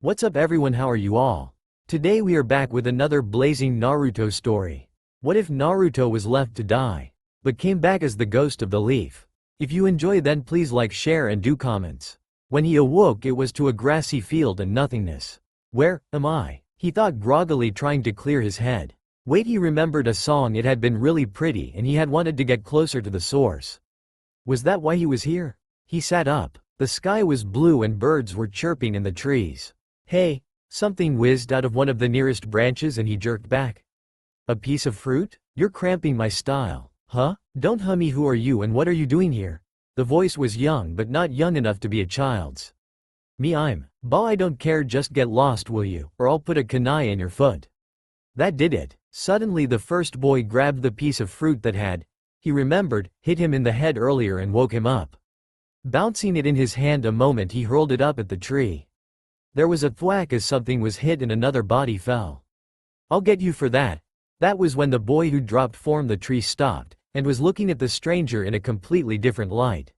What's up everyone, how are you all? Today we are back with another blazing Naruto story. What if Naruto was left to die, but came back as the ghost of the leaf? If you enjoy then please like, share and do comments. When he awoke it was to a grassy field and nothingness. Where am I? He thought groggily, trying to clear his head. Wait, he remembered a song, it had been really pretty and he had wanted to get closer to the source. Was that why he was here? He sat up. The sky was blue and birds were chirping in the trees. Hey! Something whizzed out of one of the nearest branches and he jerked back. A piece of fruit? You're cramping my style. Huh? Don't hum me, who are you and what are you doing here? The voice was young but not young enough to be a child's. Me, I'm Ba, I don't care, just get lost will you, or I'll put a kunai in your foot. That did it. Suddenly the first boy grabbed the piece of fruit that had, he remembered, hit him in the head earlier and woke him up. Bouncing it in his hand a moment he hurled it up at the tree. There was a thwack as something was hit and another body fell. I'll get you for that. That was when the boy who dropped from the tree stopped, and was looking at the stranger in a completely different light.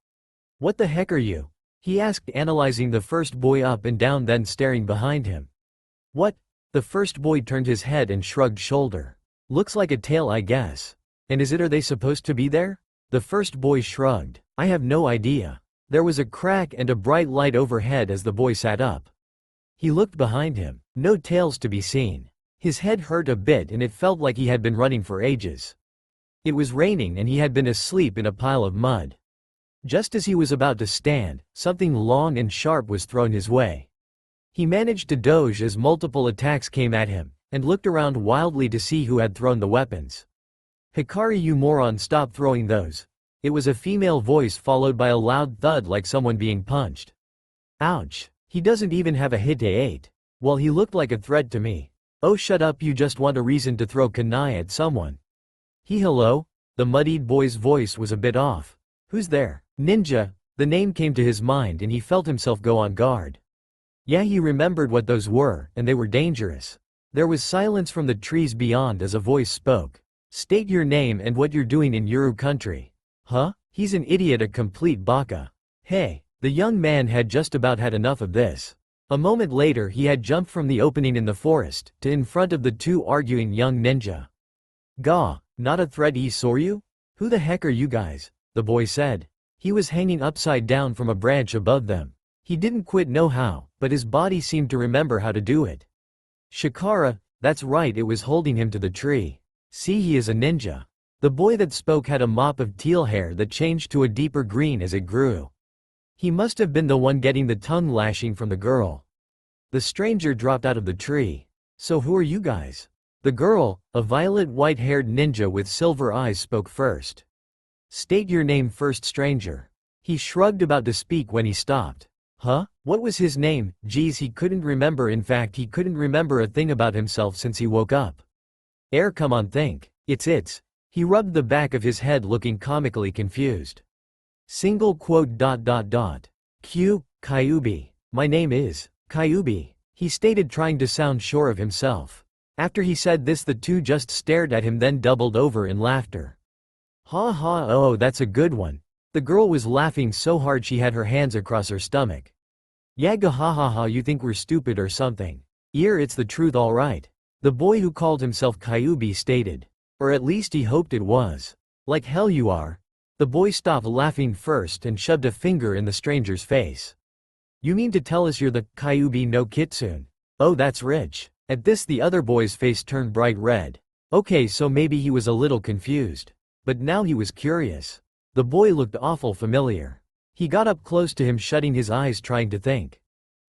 What the heck are you? He asked, analyzing the first boy up and down, then staring behind him. What? The first boy turned his head and shrugged shoulder. Looks like a tail, I guess. And is it, are they supposed to be there? The first boy shrugged. I have no idea. There was a crack and a bright light overhead as the boy sat up. He looked behind him. No tails to be seen. His head hurt a bit and it felt like he had been running for ages. It was raining and he had been asleep in a pile of mud. Just as he was about to stand, something long and sharp was thrown his way. He managed to dodge as multiple attacks came at him, and looked around wildly to see who had thrown the weapons. Hikari, you moron, stop throwing those. It was a female voice followed by a loud thud like someone being punched. Ouch. He doesn't even have a hit 8. Well, he looked like a threat to me. Oh shut up, you just want a reason to throw kunai at someone. Hello? The muddied boy's voice was a bit off. Who's there? Ninja. The name came to his mind and he felt himself go on guard. Yeah, he remembered what those were, and they were dangerous. There was silence from the trees beyond as a voice spoke. State your name and what you're doing in Yuru country. Huh? He's an idiot, a complete baka. Hey. The young man had just about had enough of this. A moment later he had jumped from the opening in the forest, to in front of the two arguing young ninja. Gah, not a threat, saw you? Who the heck are you guys? The boy said. He was hanging upside down from a branch above them. He didn't quite know how, but his body seemed to remember how to do it. Shikara, that's right, it was holding him to the tree. See, he is a ninja. The boy that spoke had a mop of teal hair that changed to a deeper green as it grew. He must have been the one getting the tongue lashing from the girl. The stranger dropped out of the tree. So who are you guys? The girl, a violet white-haired ninja with silver eyes, spoke first. State your name first, stranger. He shrugged, about to speak when he stopped. Huh? What was his name? Geez, he couldn't remember. In fact, he couldn't remember a thing about himself since he woke up. Come on, think. It's. He rubbed the back of his head, looking comically confused. Single quote ... Q, Kyubi. My name is Kyubi, he stated, trying to sound sure of himself. After he said this the two just stared at him, then doubled over in laughter. Ha ha, oh that's a good one. The girl was laughing so hard she had her hands across her stomach. Yaga ha ha ha, you think we're stupid or something? It's the truth alright. The boy who called himself Kyubi stated. Or at least he hoped it was. Like hell you are. The boy stopped laughing first and shoved a finger in the stranger's face. You mean to tell us you're the Kyubi no Kitsune? Oh, that's rich. At this the other boy's face turned bright red. Okay, so maybe he was a little confused. But now he was curious. The boy looked awful familiar. He got up close to him, shutting his eyes, trying to think.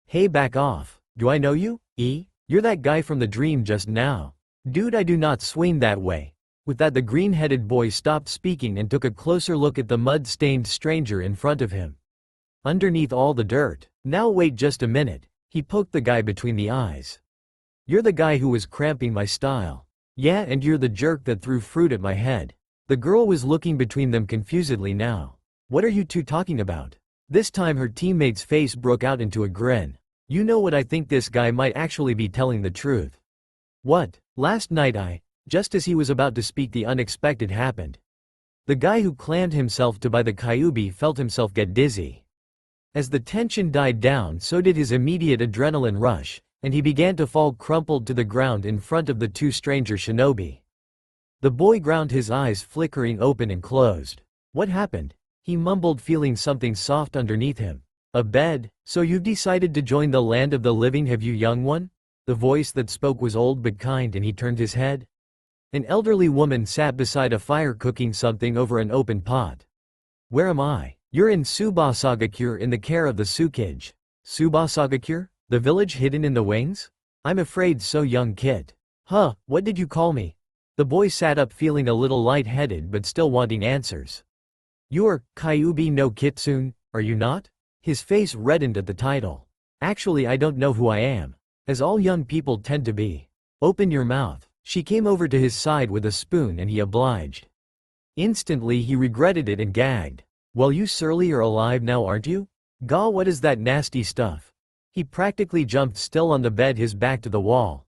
Hey, back off. Do I know you? You're that guy from the dream just now. Dude, I do not swing that way. With that the green-headed boy stopped speaking and took a closer look at the mud-stained stranger in front of him. Underneath all the dirt. Now wait just a minute. He poked the guy between the eyes. You're the guy who was cramping my style. Yeah, and you're the jerk that threw fruit at my head. The girl was looking between them confusedly now. What are you two talking about? This time her teammate's face broke out into a grin. You know what, I think this guy might actually be telling the truth. What? Last night just as he was about to speak the unexpected happened. The guy who claimed himself to be the Kyubi felt himself get dizzy. As the tension died down, so did his immediate adrenaline rush, and he began to fall crumpled to the ground in front of the two stranger shinobi. The boy ground his eyes flickering open and closed. What happened? He mumbled, feeling something soft underneath him. A bed? So you've decided to join the land of the living, have you, young one? The voice that spoke was old but kind, and he turned his head. An elderly woman sat beside a fire cooking something over an open pot. Where am I? You're in Subasagakure, in the care of the Tsukage. Subasagakure? The village hidden in the wings? I'm afraid so, young kid. Huh, what did you call me? The boy sat up, feeling a little light-headed but still wanting answers. You're Kyuubi no Kitsune, are you not? His face reddened at the title. Actually, I don't know who I am. As all young people tend to be. Open your mouth. She came over to his side with a spoon and he obliged. Instantly he regretted it and gagged. Well, you surely are alive now, aren't you? Gah, what is that nasty stuff? He practically jumped, still on the bed, his back to the wall.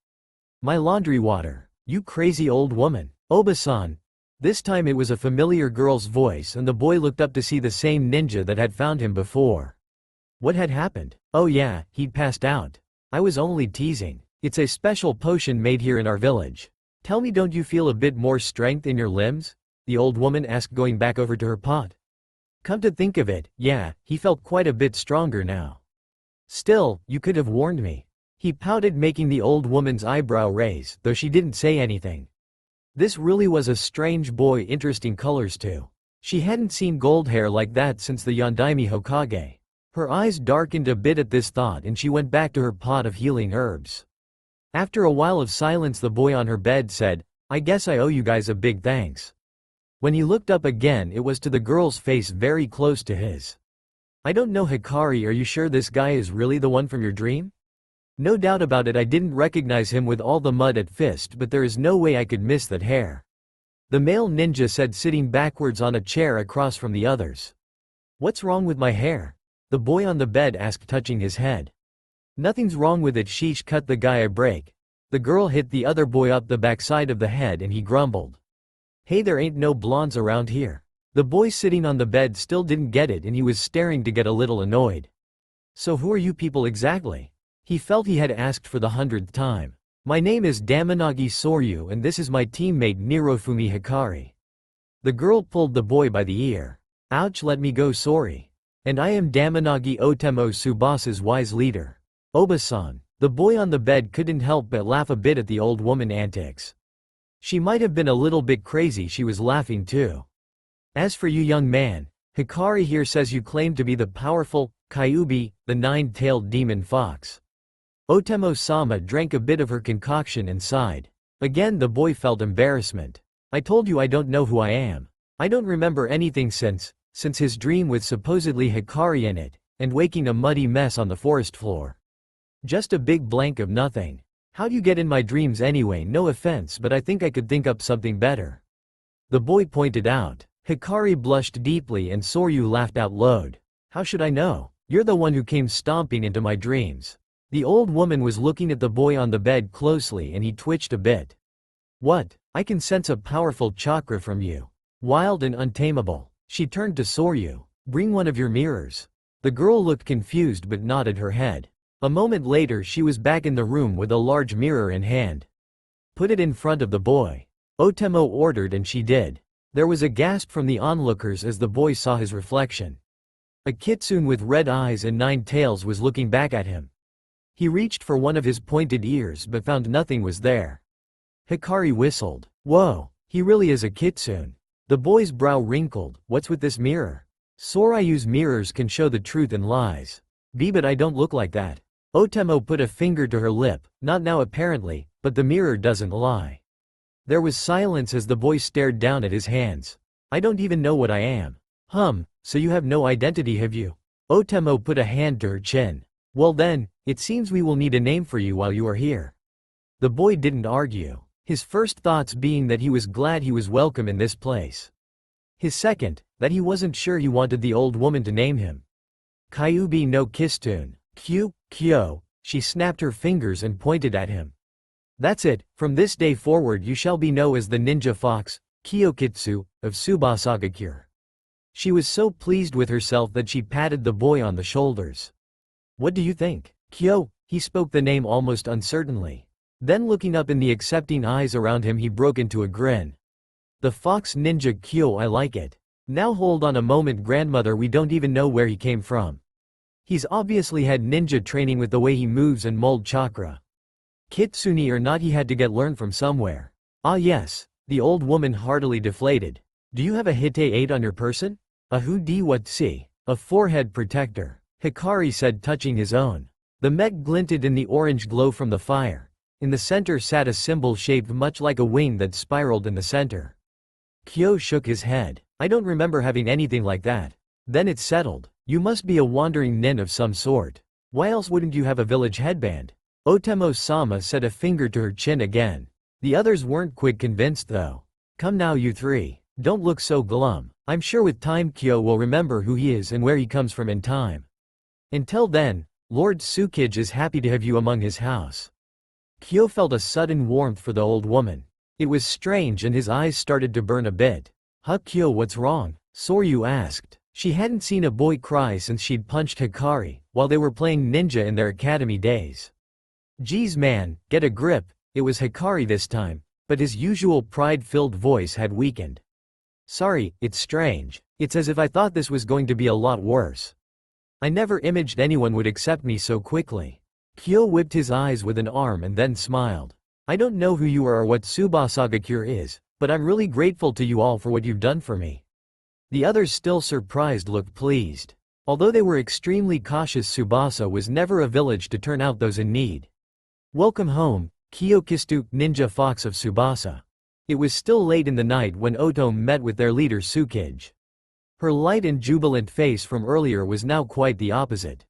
My laundry water. You crazy old woman. Oba-san. This time it was a familiar girl's voice, and the boy looked up to see the same ninja that had found him before. What had happened? Oh yeah, he'd passed out. I was only teasing. It's a special potion made here in our village. Tell me, don't you feel a bit more strength in your limbs? The old woman asked, going back over to her pot. Come to think of it, yeah, he felt quite a bit stronger now. Still, you could have warned me. He pouted, making the old woman's eyebrow raise, though she didn't say anything. This really was a strange boy, interesting colors too. She hadn't seen gold hair like that since the Yondaime Hokage. Her eyes darkened a bit at this thought and she went back to her pot of healing herbs. After a while of silence, the boy on her bed said, I guess I owe you guys a big thanks. When he looked up again, it was to the girl's face very close to his. I don't know, Hikari, are you sure this guy is really the one from your dream? No doubt about it, I didn't recognize him with all the mud at Fist, but there is no way I could miss that hair. The male ninja said, sitting backwards on a chair across from the others. What's wrong with my hair? The boy on the bed asked, touching his head. Nothing's wrong with it, sheesh, cut the guy a break. The girl hit the other boy up the backside of the head and he grumbled. Hey, there ain't no blondes around here. The boy sitting on the bed still didn't get it and he was staring to get a little annoyed. So who are you people exactly? He felt he had asked for the 100th time. My name is Damanagi Soryu and this is my teammate Nirofumi Hikari. The girl pulled the boy by the ear. Ouch, let me go, sorry. And I am Damanagi Otemo, Subasa's wise leader. Oba-san. The boy on the bed couldn't help but laugh a bit at the old woman's antics. She might have been a little bit crazy, she was laughing too. As for you, young man, Hikari here says you claim to be the powerful Kyuubi, the nine-tailed demon fox. Otemo-sama drank a bit of her concoction and sighed. Again the boy felt embarrassment. I told you I don't know who I am. I don't remember anything since his dream with supposedly Hikari in it, and waking a muddy mess on the forest floor. Just a big blank of nothing. How'd you get in my dreams anyway? No offense, but I think I could think up something better. The boy pointed out. Hikari blushed deeply and Soryu laughed out loud. How should I know? You're the one who came stomping into my dreams. The old woman was looking at the boy on the bed closely and he twitched a bit. What? I can sense a powerful chakra from you. Wild and untamable. She turned to Soryu. Bring one of your mirrors. The girl looked confused but nodded her head. A moment later she was back in the room with a large mirror in hand. Put it in front of the boy. Otemo ordered and she did. There was a gasp from the onlookers as the boy saw his reflection. A kitsune with red eyes and 9 tails was looking back at him. He reached for one of his pointed ears but found nothing was there. Hikari whistled. Whoa, he really is a kitsune. The boy's brow wrinkled. What's with this mirror? Soryu's mirrors can show the truth and lies. But I don't look like that. Otemo put a finger to her lip. Not now apparently, but the mirror doesn't lie. There was silence as the boy stared down at his hands. I don't even know what I am. So you have no identity, have you? Otemo put a hand to her chin. Well then, it seems we will need a name for you while you are here. The boy didn't argue. His first thoughts being that he was glad he was welcome in this place. His second, that he wasn't sure he wanted the old woman to name him. Kyuubi no Kitsune. Kyo. She snapped her fingers and pointed at him. That's it, from this day forward you shall be known as the ninja fox, Kyokitsu, of Subasagakure. She was so pleased with herself that she patted the boy on the shoulders. "What do you think?" "Kyo," he spoke the name almost uncertainly. Then looking up in the accepting eyes around him he broke into a grin. "The fox ninja Kyo, I like it. Now hold on a moment grandmother, we don't even know where he came from. He's obviously had ninja training with the way he moves and mold chakra. Kitsune or not, he had to get learned from somewhere." "Ah yes," the old woman heartily deflated. "Do you have a Hite 8 on your person?" "A Hu-di-wa-tsi, a forehead protector," Hikari said, touching his own. The mech glinted in the orange glow from the fire. In the center sat a symbol shaped much like a wing that spiraled in the center. Kyo shook his head. "I don't remember having anything like that." Then it settled. "You must be a wandering nin of some sort. Why else wouldn't you have a village headband?" Otemo-sama set a finger to her chin again. The others weren't quick convinced though. "Come now you three. Don't look so glum. I'm sure with time Kyo will remember who he is and where he comes from in time. Until then, Lord Tsukige is happy to have you among his house." Kyo felt a sudden warmth for the old woman. It was strange and his eyes started to burn a bit. "Huh Kyo, what's wrong?" Soryu asked. She hadn't seen a boy cry since she'd punched Hikari, while they were playing ninja in their academy days. "Geez man, get a grip," it was Hikari this time, but his usual pride-filled voice had weakened. "Sorry, it's strange. It's as if I thought this was going to be a lot worse. I never imagined anyone would accept me so quickly." Kyo whipped his eyes with an arm and then smiled. "I don't know who you are or what Subasagakure is, but I'm really grateful to you all for what you've done for me." The others, still surprised, looked pleased. Although they were extremely cautious, Subasa was never a village to turn out those in need. "Welcome home, Kyokistu, ninja fox of Subasa." It was still late in the night when Otome met with their leader Tsukige. Her light and jubilant face from earlier was now quite the opposite.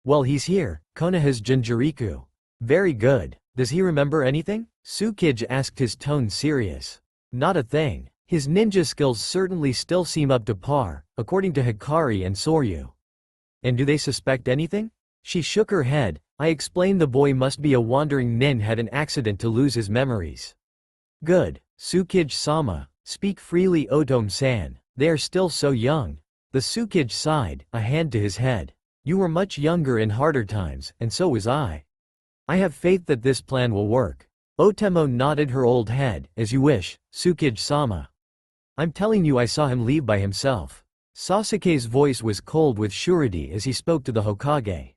"Well, he's here, Konoha's Jinjuriku. Very good. Does he remember anything?" Tsukige asked, his tone serious. "Not a thing. His ninja skills certainly still seem up to par, according to Hikari and Soryu." "And do they suspect anything?" She shook her head. "I explained the boy must be a wandering nin, had an accident to lose his memories." "Good. Tsukige-sama, speak freely Otome-san. They are still so young." The Tsukige sighed, a hand to his head. "You were much younger in harder times, and so was I. I have faith that this plan will work." Otemo nodded her old head. "As you wish, Tsukige-sama. I'm telling you, I saw him leave by himself." Sasuke's voice was cold with surety as he spoke to the Hokage.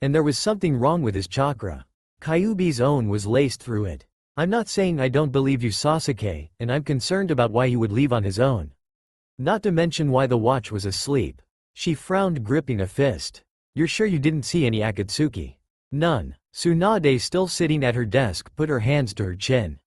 "And there was something wrong with his chakra. Kyuubi's own was laced through it. I'm not saying I don't believe you, Sasuke, and I'm concerned about why he would leave on his own. Not to mention why the watch was asleep." She frowned, gripping a fist. "You're sure you didn't see any Akatsuki?" "None." Tsunade, still sitting at her desk, put her hands to her chin.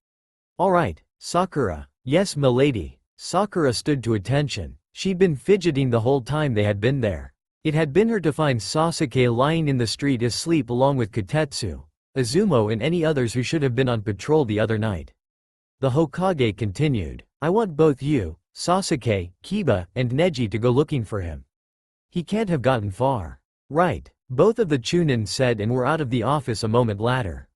"All right, Sakura." "Yes, milady." Sakura stood to attention. She'd been fidgeting the whole time they had been there. It had been her to find Sasuke lying in the street asleep along with Kotetsu, Izumo and any others who should have been on patrol the other night. The Hokage continued. "I want both you, Sasuke, Kiba, and Neji to go looking for him. He can't have gotten far." "Right," both of the Chunin said, and were out of the office a moment later.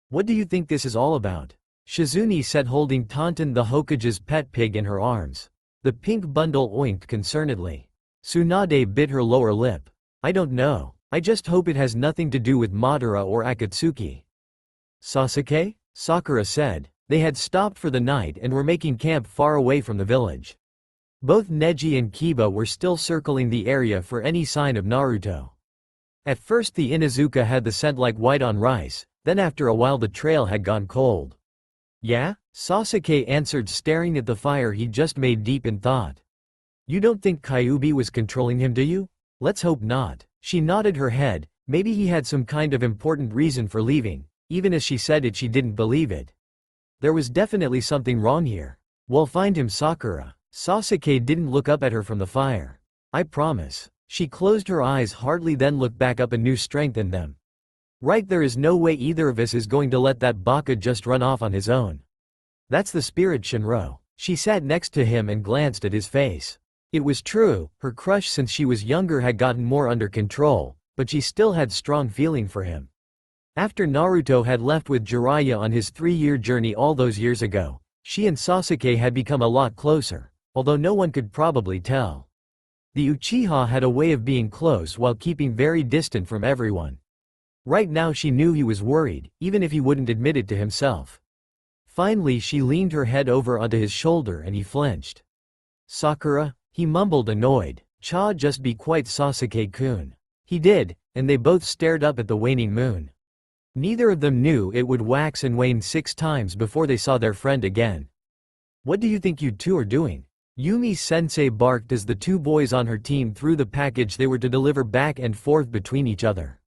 "What do you think this is all about?" Shizune said, holding Tonton the Hokage's pet pig in her arms. The pink bundle oinked concernedly. Tsunade bit her lower lip. "I don't know. I just hope it has nothing to do with Madara or Akatsuki." "Sasuke?" Sakura said. They had stopped for the night and were making camp far away from the village. Both Neji and Kiba were still circling the area for any sign of Naruto. At first the Inuzuka had the scent like white on rice, then after a while the trail had gone cold. "Yeah?" Sasuke answered, staring at the fire he'd just made, deep in thought. "You don't think Kyuubi was controlling him, do you?" "Let's hope not." She nodded her head. Maybe he had some kind of important reason for leaving. Even as she said it, she didn't believe it. There was definitely something wrong here. "We'll find him, Sakura." Sasuke didn't look up at her from the fire. "I promise." She closed her eyes, hardly then looked back up, a new strength in them. "Right, there is no way either of us is going to let that baka just run off on his own. That's the spirit, Shinro." She sat next to him and glanced at his face. It was true, her crush since she was younger had gotten more under control, but she still had strong feeling for him. After Naruto had left with Jiraiya on his 3-year journey all those years ago, she and Sasuke had become a lot closer, although no one could probably tell. The Uchiha had a way of being close while keeping very distant from everyone. Right now she knew he was worried, even if he wouldn't admit it to himself. Finally she leaned her head over onto his shoulder and he flinched. "Sakura?" he mumbled, annoyed. Just be quiet, Sasuke-kun." He did, and they both stared up at the waning moon. Neither of them knew it would wax and wane 6 times before they saw their friend again. "What do you think you two are doing?" Yumi-sensei barked as the 2 boys on her team threw the package they were to deliver back and forth between each other.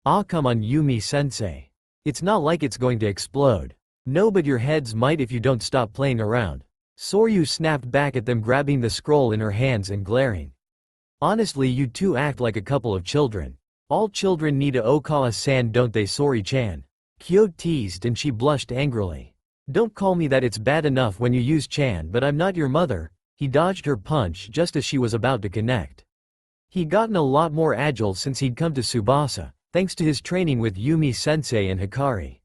"Ah, come on, Yumi-sensei. It's not like it's going to explode." "No, but your heads might if you don't stop playing around." Soryu snapped back at them, grabbing the scroll in her hands and glaring. "Honestly, you two act like a couple of children. All children need a Okawa-san, don't they, Sori-chan?" Kyo teased and she blushed angrily. "Don't call me that, it's bad enough when you use chan, but I'm not your mother." He dodged her punch just as she was about to connect. He'd gotten a lot more agile since he'd come to Subasa, thanks to his training with Yumi-sensei and Hikari.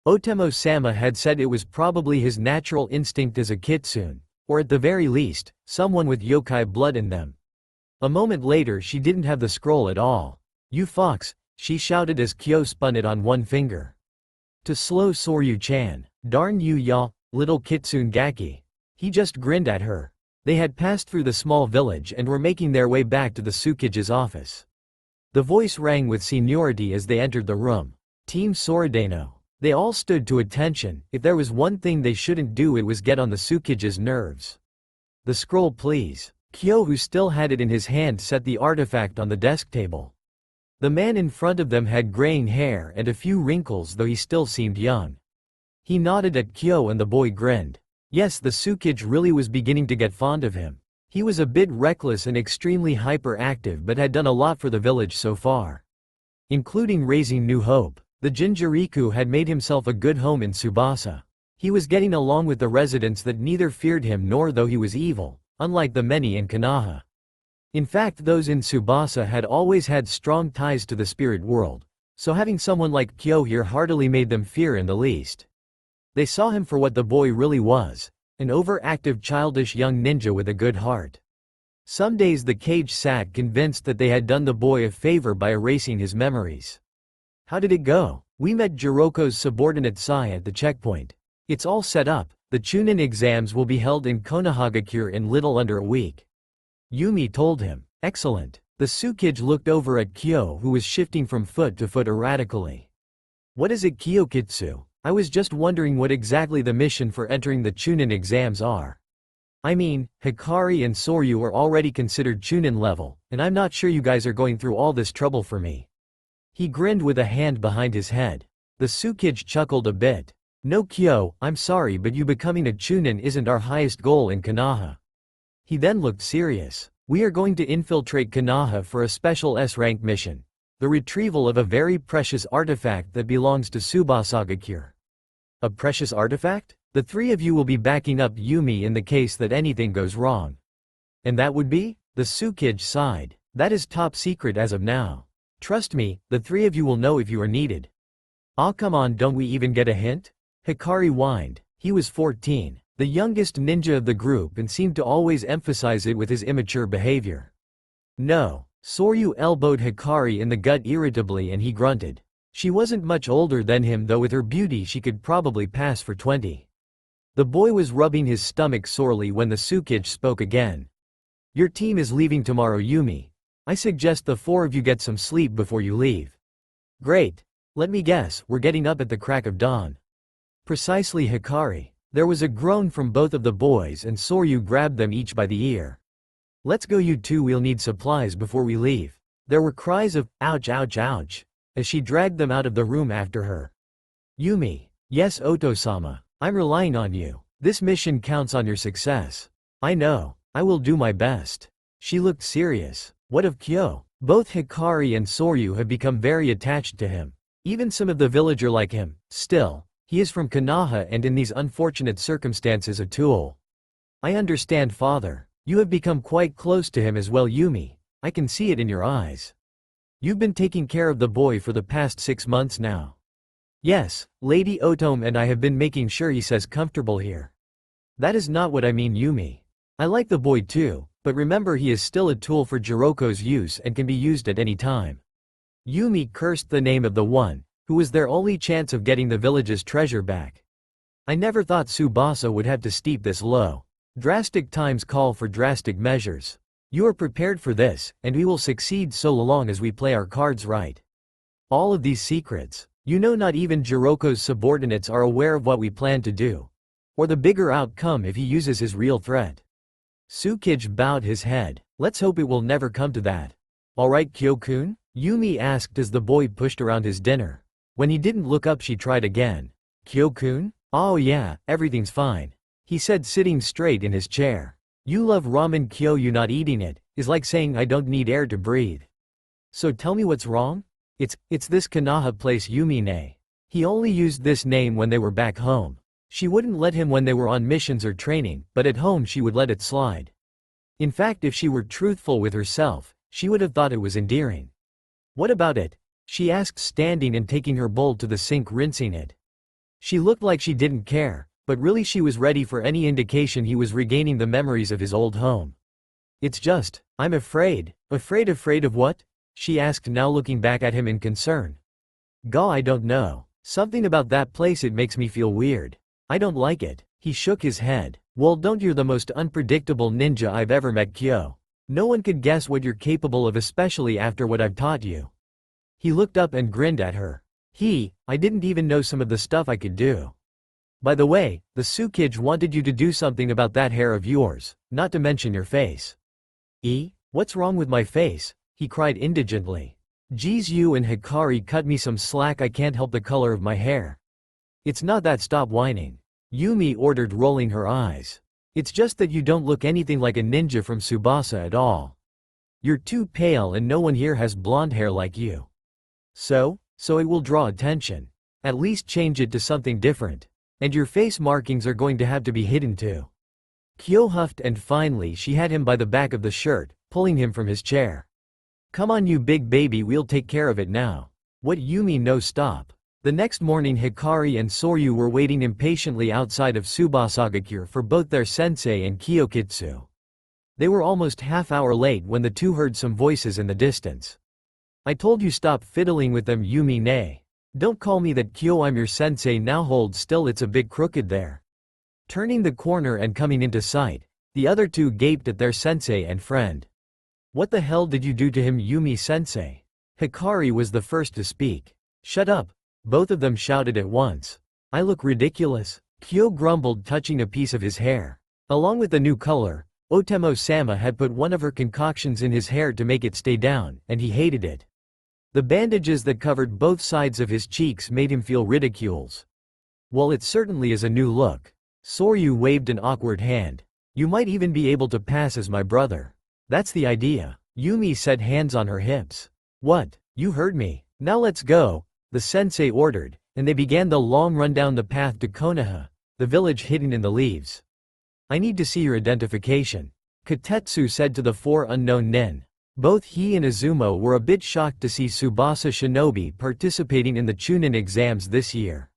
Otemo-sama had said it was probably his natural instinct as a kitsune, or at the very least, someone with yokai blood in them. A moment later she didn't have the scroll at all. "You fox," she shouted as Kyo spun it on one finger. To slow Soryu-chan. "Darn you, y'all, little kitsune gaki." He just grinned at her. They had passed through the small village and were making their way back to the Tsukige's office. The voice rang with seniority as they entered the room. "Team Sorodano." They all stood to attention. If there was one thing they shouldn't do, it was get on the Tsukige's nerves. "The scroll, please." Kyo, who still had it in his hand, set the artifact on the desk table. The man in front of them had graying hair and a few wrinkles, though he still seemed young. He nodded at Kyo and the boy grinned. Yes, the Tsukige really was beginning to get fond of him. He was a bit reckless and extremely hyperactive, but had done a lot for the village so far, including raising New Hope. The Jinjuriku had made himself a good home in Subasa. He was getting along with the residents that neither feared him nor though he was evil, unlike the many in Konoha. In fact, those in Subasa had always had strong ties to the spirit world, so having someone like Kyo here hardly made them fear in the least. They saw him for what the boy really was, an overactive childish young ninja with a good heart. Some days the cage sat convinced that they had done the boy a favor by erasing his memories. "How did it go?" "We met Jiroko's subordinate Sai at the checkpoint. It's all set up. The Chunin exams will be held in Konohagakure in little under a week." Yumi told him. "Excellent." The Tsukige looked over at Kyo, who was shifting from foot to foot erratically. "What is it, Kyokitsu? I was just wondering what exactly the mission for entering the Chunin exams are. I mean, Hikari and Soryu are already considered Chunin level, and I'm not sure you guys are going through all this trouble for me." He grinned with a hand behind his head. The Tsukige chuckled a bit. "No, Kyo, I'm sorry, but you becoming a Chunin isn't our highest goal in Konoha." He then looked serious. "We are going to infiltrate Konoha for a special S-rank mission. The retrieval of a very precious artifact that belongs to Subasagakure." "A precious artifact?" "The 3 of you will be backing up Yumi in the case that anything goes wrong." "And that would be?" The Tsukige sighed. "That is top secret as of now. Trust me, the 3 of you will know if you are needed." "Ah, come on, don't we even get a hint?" Hikari whined. He was 14, the youngest ninja of the group, and seemed to always emphasize it with his immature behavior. "No." Soryu elbowed Hikari in the gut irritably and he grunted. She wasn't much older than him, though with her beauty she could probably pass for 20. The boy was rubbing his stomach sorely when the Tsukige spoke again. "Your team is leaving tomorrow, Yumi. I suggest the 4 of you get some sleep before you leave." "Great. Let me guess, we're getting up at the crack of dawn." "Precisely, Hikari." There was a groan from both of the boys and Soryu grabbed them each by the ear. "Let's go, you two, we'll need supplies before we leave." There were cries of, "Ouch, ouch, ouch," as she dragged them out of the room after her. "Yumi." "Yes, Oto-sama. I'm relying on you. This mission counts on your success." "I know. I will do my best." She looked serious. "What of Kyo?" Both Hikari and Soryu have become very attached to him. Even some of the villager like him. Still, he is from Konoha and in these unfortunate circumstances a tool. "I understand, father. You have become quite close to him as well, Yumi. I can see it in your eyes. You've been taking care of the boy for the past 6 months now." "Yes, Lady Otome and I have been making sure he says comfortable here." "That is not what I mean, Yumi. I like the boy too, But remember, he is still a tool for Jiroko's use and can be used at any time. Yumi cursed the name of the one who was their only chance of getting the village's treasure back. I never thought Subasa would have to stoop this low. Drastic times call for drastic measures. You are prepared for this, and we will succeed so long as we play our cards right. All of these secrets, not even Jiroko's subordinates are aware of what we plan to do. Or the bigger outcome if he uses his real threat. Tsukiji bowed his head. Let's hope it will never come to that. Alright, Kyo-kun? Yumi asked as the boy pushed around his dinner. When he didn't look up, she tried again. Kyo-kun? Oh yeah, everything's fine. He said, sitting straight in his chair. You love ramen, Kyo. You not eating it is like saying I don't need air to breathe. So tell me what's wrong? It's this Konoha place, Yumi. He only used this name when they were back home. She wouldn't let him when they were on missions or training, but at home she would let it slide. In fact, if she were truthful with herself, she would have thought it was endearing. What about it? She asked, standing and taking her bowl to the sink, rinsing it. She looked like she didn't care, but really she was ready for any indication he was regaining the memories of his old home. It's just, I'm afraid. Afraid of what? She asked, now looking back at him in concern. I don't know. Something about that place, it makes me feel weird. I don't like it. He shook his head. Well, don't. You're the most unpredictable ninja I've ever met, Kyo. No one could guess what you're capable of, especially after what I've taught you. He looked up and grinned at her. I didn't even know some of the stuff I could do. By the way, the Tsukiji wanted you to do something about that hair of yours, not to mention your face. What's wrong with my face? He cried indigently. Geez, you and Hikari cut me some slack. I can't help the color of my hair. It's not that, stop whining. Yumi ordered, rolling her eyes. It's just that you don't look anything like a ninja from Subasa at all. You're too pale and no one here has blonde hair like you. So it will draw attention. At least change it to something different. And your face markings are going to have to be hidden too. Kyo huffed, and finally she had him by the back of the shirt, pulling him from his chair. Come on, you big baby, we'll take care of it now. What, Yumi? No, stop. The next morning, Hikari and Soryu were waiting impatiently outside of Subasagakure for both their sensei and Kyokitsu. They were almost half-hour late when the two heard some voices in the distance. I told you stop fiddling with them, Yumi. Don't call me that, Kyo. I'm your sensei now. Hold still, it's a bit crooked there. Turning the corner and coming into sight, the other two gaped at their sensei and friend. What the hell did you do to him, Yumi-sensei? Hikari was the first to speak. Shut up. Both of them shouted at once. I look ridiculous? Kyo grumbled, touching a piece of his hair. Along with the new color, Otemo-sama had put one of her concoctions in his hair to make it stay down, and he hated it. The bandages that covered both sides of his cheeks made him feel ridicules. Well, it certainly is a new look. Soryu waved an awkward hand. You might even be able to pass as my brother. That's the idea. Yumi said, hands on her hips. What? You heard me. Now let's go, the sensei ordered, and they began the long run down the path to Konoha, the village hidden in the leaves. I need to see your identification, Katetsu said to the four unknown nin. Both he and Izumo were a bit shocked to see Subasa shinobi participating in the Chunin exams this year.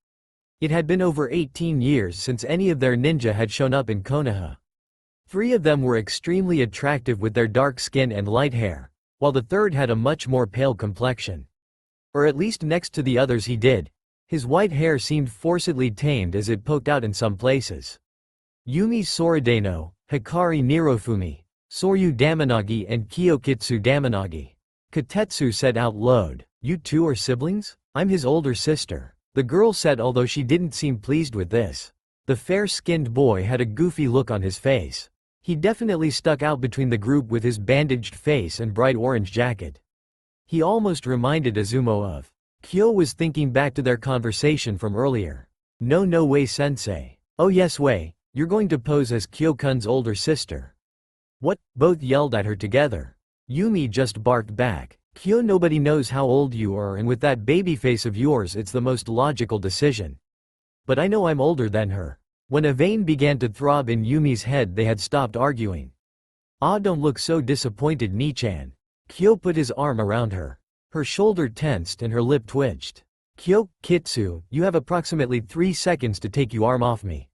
It had been over 18 years since any of their ninja had shown up in Konoha. 3 of them were extremely attractive with their dark skin and light hair, while the third had a much more pale complexion. Or at least next to the others he did. His white hair seemed forcibly tamed as it poked out in some places. Yumi Sorodano, Hikari Nirofumi, Soryu Damanagi and Kyokitsu Damanagi. Katetsu said out loud, you two are siblings? I'm his older sister, the girl said, although she didn't seem pleased with this. The fair-skinned boy had a goofy look on his face. He definitely stuck out between the group with his bandaged face and bright orange jacket. He almost reminded Izumo of. Kyo was thinking back to their conversation from earlier. No way, sensei. Oh yes way, you're going to pose as Kyo-kun's older sister. What? Both yelled at her together. Yumi just barked back. Kyo, nobody knows how old you are, and with that baby face of yours it's the most logical decision. But I know I'm older than her. When a vein began to throb in Yumi's head, they had stopped arguing. Ah, don't look so disappointed, Ni-chan. Kyo put his arm around her. Her shoulder tensed and her lip twitched. Kyo, Kitsu, you have approximately 3 seconds to take your arm off me.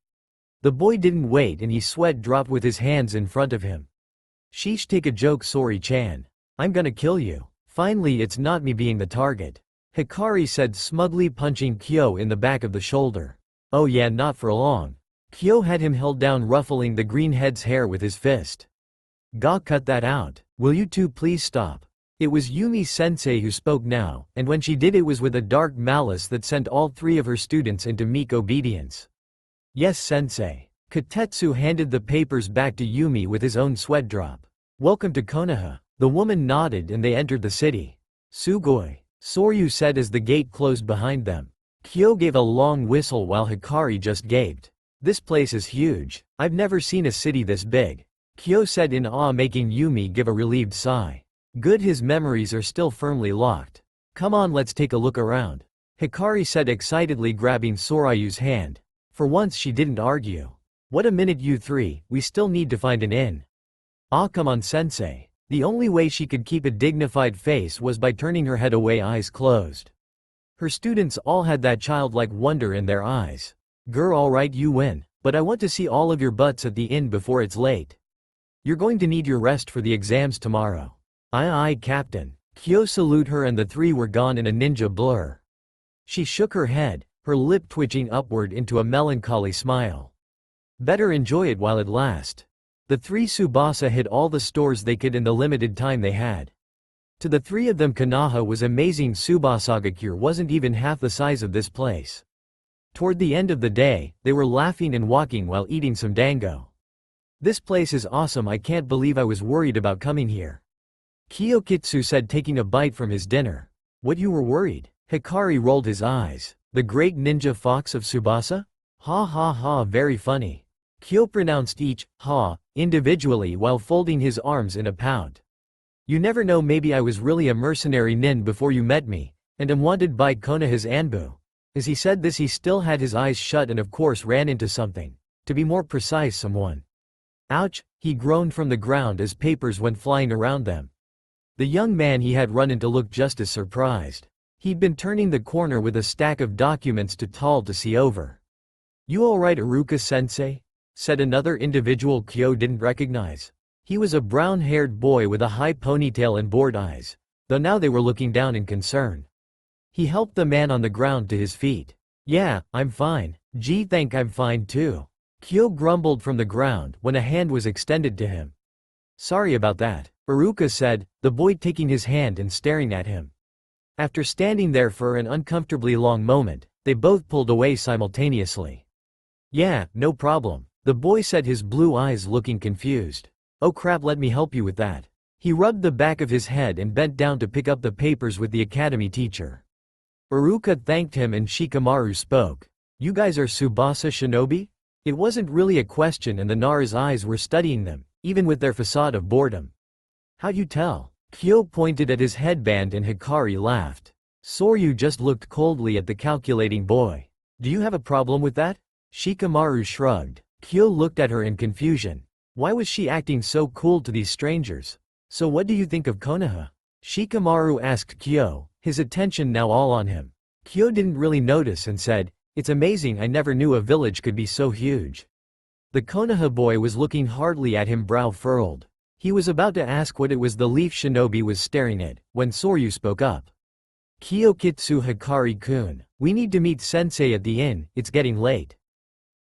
The boy didn't wait and he sweat dropped with his hands in front of him. Sheesh, take a joke, Sori-chan. I'm gonna kill you. Finally, it's not me being the target. Hikari said, smugly punching Kyo in the back of the shoulder. Oh yeah, not for long. Kyo had him held down, ruffling the greenhead's hair with his fist. Ga, cut that out. Will you two please stop? It was Yumi-sensei who spoke now, and when she did it was with a dark malice that sent all three of her students into meek obedience. Yes, sensei. Katetsu handed the papers back to Yumi with his own sweat drop. Welcome to Konoha. The woman nodded and they entered the city. Sugoi, Soryu said as the gate closed behind them. Kyo gave a long whistle while Hikari just gaped. This place is huge. I've never seen a city this big. Kyo said in awe, making Yumi give a relieved sigh. Good, his memories are still firmly locked. Come on, let's take a look around. Hikari said excitedly, grabbing Soryu's hand. For once she didn't argue. What a minute, you three, we still need to find an inn. Ah, come on, sensei. The only way she could keep a dignified face was by turning her head away, eyes closed. Her students all had that childlike wonder in their eyes. Grr, alright, you win, but I want to see all of your butts at the inn before it's late. You're going to need your rest for the exams tomorrow. Aye aye, Captain. Kyo saluted her and the three were gone in a ninja blur. She shook her head, her lip twitching upward into a melancholy smile. Better enjoy it while it lasts. The three Subasa hit all the stores they could in the limited time they had. To the three of them, Konoha was amazing. Subasagakure wasn't even half the size of this place. Toward the end of the day, they were laughing and walking while eating some dango. This place is awesome, I can't believe I was worried about coming here. Kyokitsu said, taking a bite from his dinner. What, you were worried? Hikari rolled his eyes. The great ninja fox of Subasa? Ha ha ha, very funny. Kyo pronounced each ha individually while folding his arms in a pout. You never know, maybe I was really a mercenary nin before you met me, and am wanted by Konoha's Anbu. As he said this, he still had his eyes shut and of course ran into something. To be more precise, someone. Ouch, he groaned from the ground as papers went flying around them. The young man he had run into looked just as surprised. He'd been turning the corner with a stack of documents too tall to see over. You alright, Iruka-sensei? Said another individual Kyo didn't recognize. He was a brown-haired boy with a high ponytail and bored eyes, though now they were looking down in concern. He helped the man on the ground to his feet. Yeah, I'm fine. Gee, think I'm fine too. Kyo grumbled from the ground when a hand was extended to him. Sorry about that, Iruka said, the boy taking his hand and staring at him. After standing there for an uncomfortably long moment, they both pulled away simultaneously. Yeah, no problem, the boy said, his blue eyes looking confused. Oh crap, let me help you with that. He rubbed the back of his head and bent down to pick up the papers with the academy teacher. Iruka thanked him and Shikamaru spoke. You guys are Subasa shinobi? It wasn't really a question and the Nara's eyes were studying them, even with their facade of boredom. How'd you tell? Kyo pointed at his headband and Hikari laughed. Soryu just looked coldly at the calculating boy. Do you have a problem with that? Shikamaru shrugged. Kyo looked at her in confusion. Why was she acting so cool to these strangers? So what do you think of Konoha? Shikamaru asked Kyo, his attention now all on him. Kyo didn't really notice and said, it's amazing, I never knew a village could be so huge. The Konoha boy was looking hardly at him, brow furrowed. He was about to ask what it was the leaf shinobi was staring at, when Soryu spoke up. Kyokitsu Hikari-kun, we need to meet sensei at the inn, it's getting late.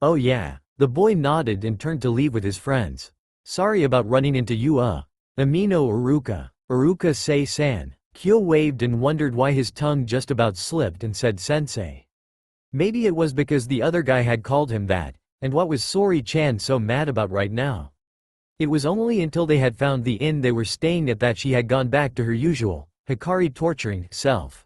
Oh yeah. The boy nodded and turned to leave with his friends. Sorry about running into you, Amino Iruka. Iruka sei-san. Kyo waved and wondered why his tongue just about slipped and said sensei. Maybe it was because the other guy had called him that, and what was Sori-chan so mad about right now? It was only until they had found the inn they were staying at that she had gone back to her usual, Hikari torturing self.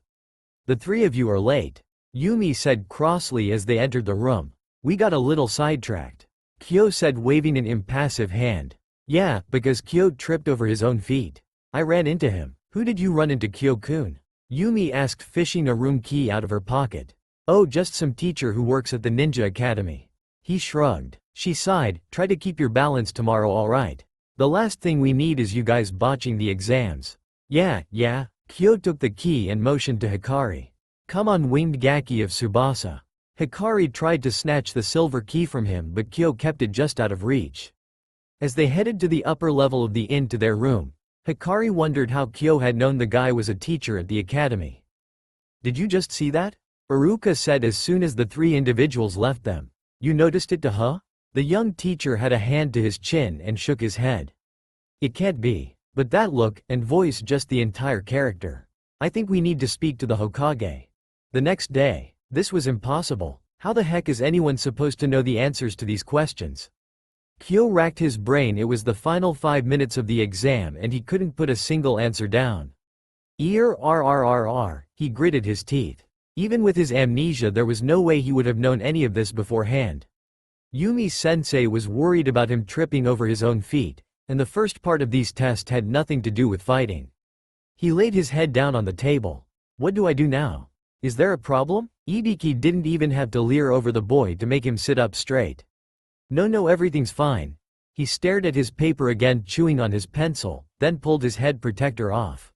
The three of you are late, Yumi said crossly as they entered the room. We got a little sidetracked. Kyo said, waving an impassive hand. Yeah, because Kyo tripped over his own feet. I ran into him. Who did you run into, Kyo-kun? Yumi asked, fishing a room key out of her pocket. Oh, just some teacher who works at the ninja academy. He shrugged. She sighed, try to keep your balance tomorrow, alright? The last thing we need is you guys botching the exams. Yeah. Kyo took the key and motioned to Hikari. Come on, winged Gaki of Subasa. Hikari tried to snatch the silver key from him but Kyo kept it just out of reach. As they headed to the upper level of the inn to their room, Hikari wondered how Kyo had known the guy was a teacher at the academy. "Did you just see that?" Iruka said as soon as the three individuals left them. "You noticed it, huh?" The young teacher had a hand to his chin and shook his head. "It can't be. But that look and voice, just the entire character. I think we need to speak to the Hokage." The next day, this was impossible. How the heck is anyone supposed to know the answers to these questions? Kyo racked his brain. It was the final 5 minutes of the exam and he couldn't put a single answer down. He gritted his teeth. Even with his amnesia, there was no way he would have known any of this beforehand. Yumi-sensei was worried about him tripping over his own feet, and the first part of these tests had nothing to do with fighting. He laid his head down on the table. "What do I do now? Is there a problem?" Ibiki didn't even have to leer over the boy to make him sit up straight. No, everything's fine." He stared at his paper again, chewing on his pencil, then pulled his head protector off.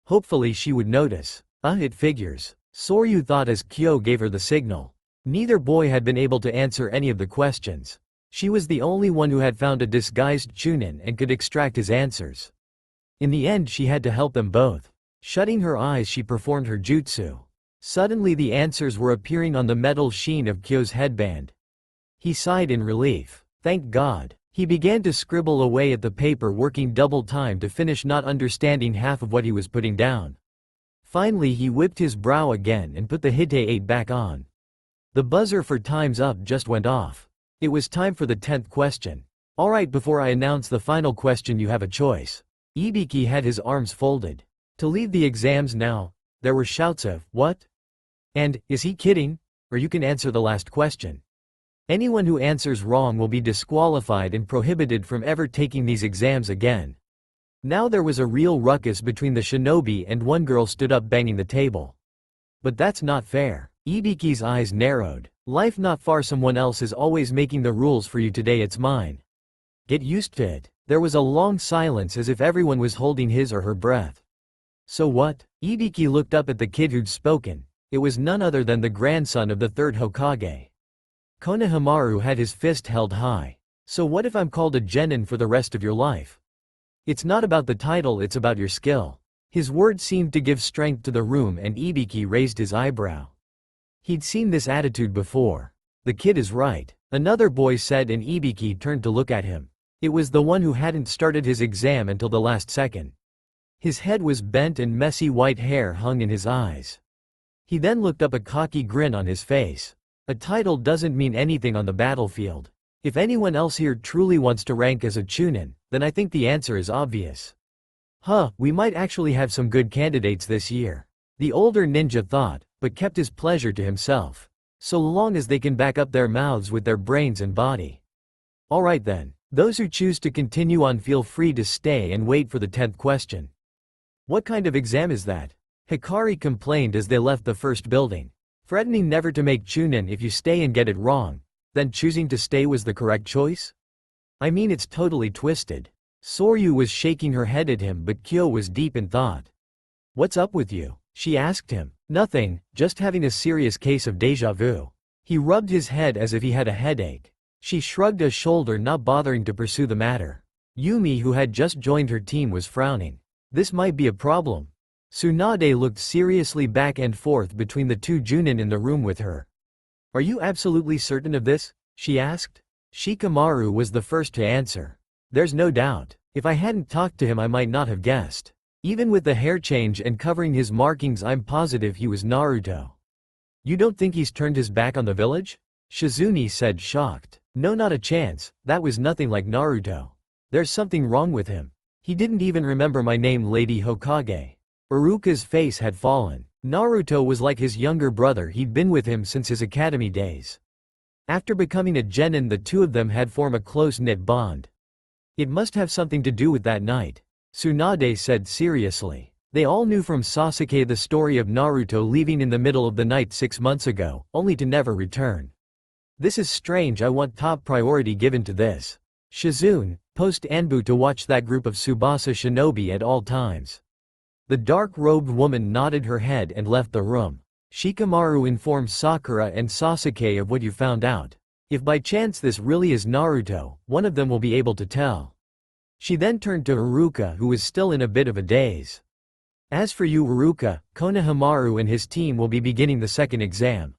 Hopefully she would notice. It figures, Soryu thought as Kyo gave her the signal. Neither boy had been able to answer any of the questions. She was the only one who had found a disguised Chunin and could extract his answers. In the end, she had to help them both. Shutting her eyes, she performed her jutsu. Suddenly the answers were appearing on the metal sheen of Kyo's headband. He sighed in relief. Thank God. He began to scribble away at the paper, working double time to finish, not understanding half of what he was putting down. Finally he whipped his brow again and put the Hite 8 back on. The buzzer for time's up just went off. It was time for the 10th question. "Alright, before I announce the final question you have a choice." Ibiki had his arms folded. "To leave the exams now?" There were shouts of, "What?" and "Is he kidding?" Or "You can answer the last question. Anyone who answers wrong will be disqualified and prohibited from ever taking these exams again." Now there was a real ruckus between the shinobi, and one girl stood up, banging the table. "But that's not fair." Ibiki's eyes narrowed. "Life not far, someone else is always making the rules for you. Today it's mine. Get used to it." There was a long silence, as if everyone was holding his or her breath. "So what?" Ibiki looked up at the kid who'd spoken. It was none other than the grandson of the third Hokage. Konohamaru had his fist held high. "So what if I'm called a genin for the rest of your life? It's not about the title, it's about your skill." His words seemed to give strength to the room, and Ibiki raised his eyebrow. He'd seen this attitude before. "The kid is right," another boy said, and Ibiki turned to look at him. It was the one who hadn't started his exam until the last second. His head was bent and messy white hair hung in his eyes. He then looked up, a cocky grin on his face. "A title doesn't mean anything on the battlefield. If anyone else here truly wants to rank as a Chunin, then I think the answer is obvious." We might actually have some good candidates this year. The older ninja thought, but kept his pleasure to himself. So long as they can back up their mouths with their brains and body. Alright then, those who choose to continue on feel free to stay and wait for the 10th question. "What kind of exam is that?" Hikari complained as they left the first building. "Threatening never to make Chunin if you stay and get it wrong. Then choosing to stay was the correct choice? I mean, it's totally twisted." Soryu was shaking her head at him, but Kyo was deep in thought. "What's up with you?" she asked him. "Nothing, just having a serious case of déjà vu." He rubbed his head as if he had a headache. She shrugged a shoulder, not bothering to pursue the matter. Yumi, who had just joined her team, was frowning. This might be a problem. Tsunade looked seriously back and forth between the two Junin in the room with her. "Are you absolutely certain of this?" she asked. Shikamaru was the first to answer. "There's no doubt. If I hadn't talked to him I might not have guessed. Even with the hair change and covering his markings, I'm positive he was Naruto." "You don't think he's turned his back on the village?" Shizune said, shocked. "No, not a chance. That was nothing like Naruto. There's something wrong with him. He didn't even remember my name, Lady Hokage." Iruka's face had fallen. Naruto was like his younger brother, he'd been with him since his academy days. After becoming a genin, the two of them had formed a close-knit bond. "It must have something to do with that night," Tsunade said seriously. "They all knew from Sasuke the story of Naruto leaving in the middle of the night 6 months ago, only to never return. This is strange. I want top priority given to this. Shizune, post Anbu to watch that group of Subasa shinobi at all times." The dark-robed woman nodded her head and left the room. "Shikamaru informed Sakura and Sasuke of what you found out." If by chance this really is Naruto, one of them will be able to tell. She then turned to Haruka, who was still in a bit of a daze. As for you Haruka, Konohamaru and his team will be beginning the second exam.